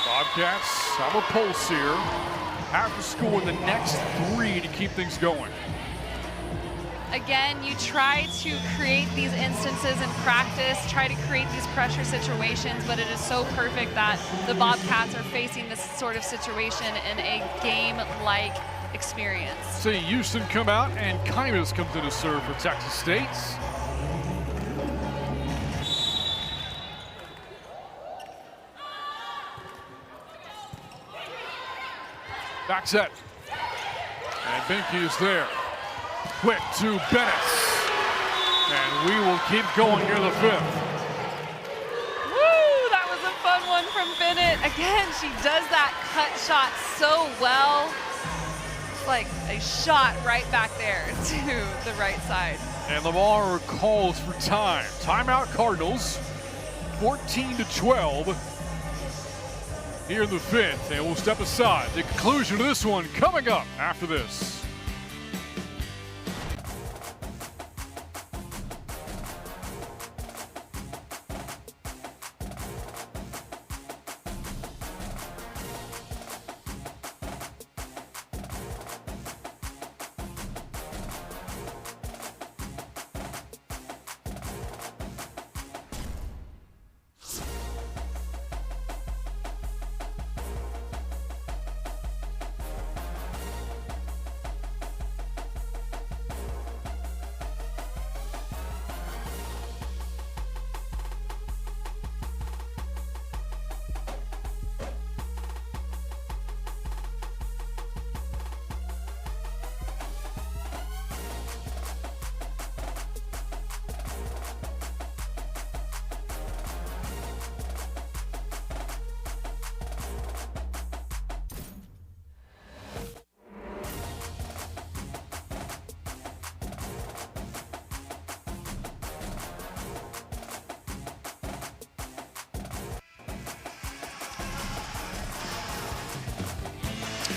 Bobcats have a pulse here. Have to score the next 3 to keep things going. Again, you try to create these instances in practice, try to create these pressure situations, but it is so perfect that the Bobcats are facing this sort of situation in a game-like experience. See Houston come out, and Kaimas comes in to serve for Texas State. Back set. And Binky is there. Quick to Bennett. And we will keep going here the 5th. Woo, that was a fun one from Bennett. Again, she does that cut shot so well. It's like a shot right back there to the right side. And Lamar calls for time. Timeout Cardinals, 14-12. Here in the 5th, and we'll step aside. The conclusion of this one coming up after this.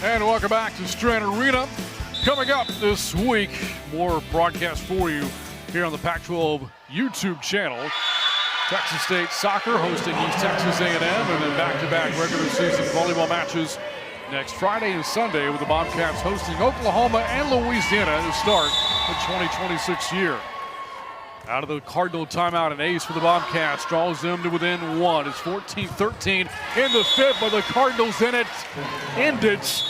And welcome back to Strand Arena. Coming up this week, more broadcast for you here on the Pac-12 YouTube channel. Texas State soccer hosting East Texas A&M, and then back-to-back regular season volleyball matches next Friday and Sunday, with the Bobcats hosting Oklahoma and Louisiana to start the 2026 year. Out of the Cardinal timeout, an ace for the Bobcats draws them to within one. It's 14-13 in the fifth, but the Cardinals end it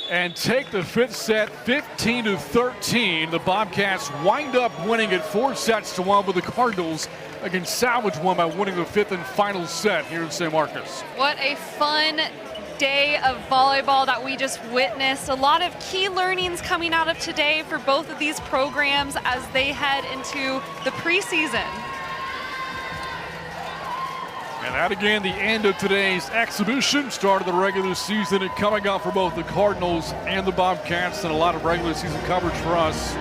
and take the fifth set 15-13. The Bobcats wind up winning it 4-1, but the Cardinals again salvage one by winning the fifth and final set here in San Marcos. What a fun day of volleyball that we just witnessed. A lot of key learnings coming out of today for both of these programs as they head into the preseason. And that again, the end of today's exhibition. Start of the regular season and coming up for both the Cardinals and the Bobcats, and a lot of regular season coverage for us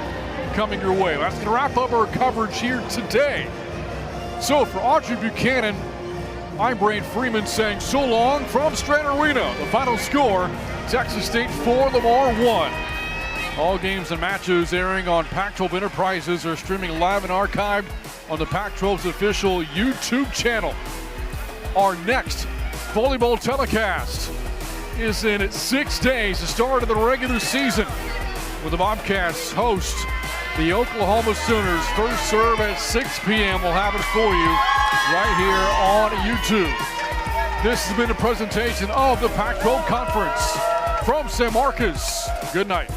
coming your way. That's going to wrap up our coverage here today. So for Audrey Buchanan, I'm Brain Freeman saying so long from Strand Arena. The final score, Texas State 4, Lamar 1. All games and matches airing on Pac-12 Enterprises are streaming live and archived on the Pac-12's official YouTube channel. Our next volleyball telecast is in 6 days, the start of the regular season, with the Bobcats host the Oklahoma Sooners. First serve at 6 p.m. We'll have it for you right here on YouTube. This has been a presentation of the Pac-12 Conference from San Marcos. Good night.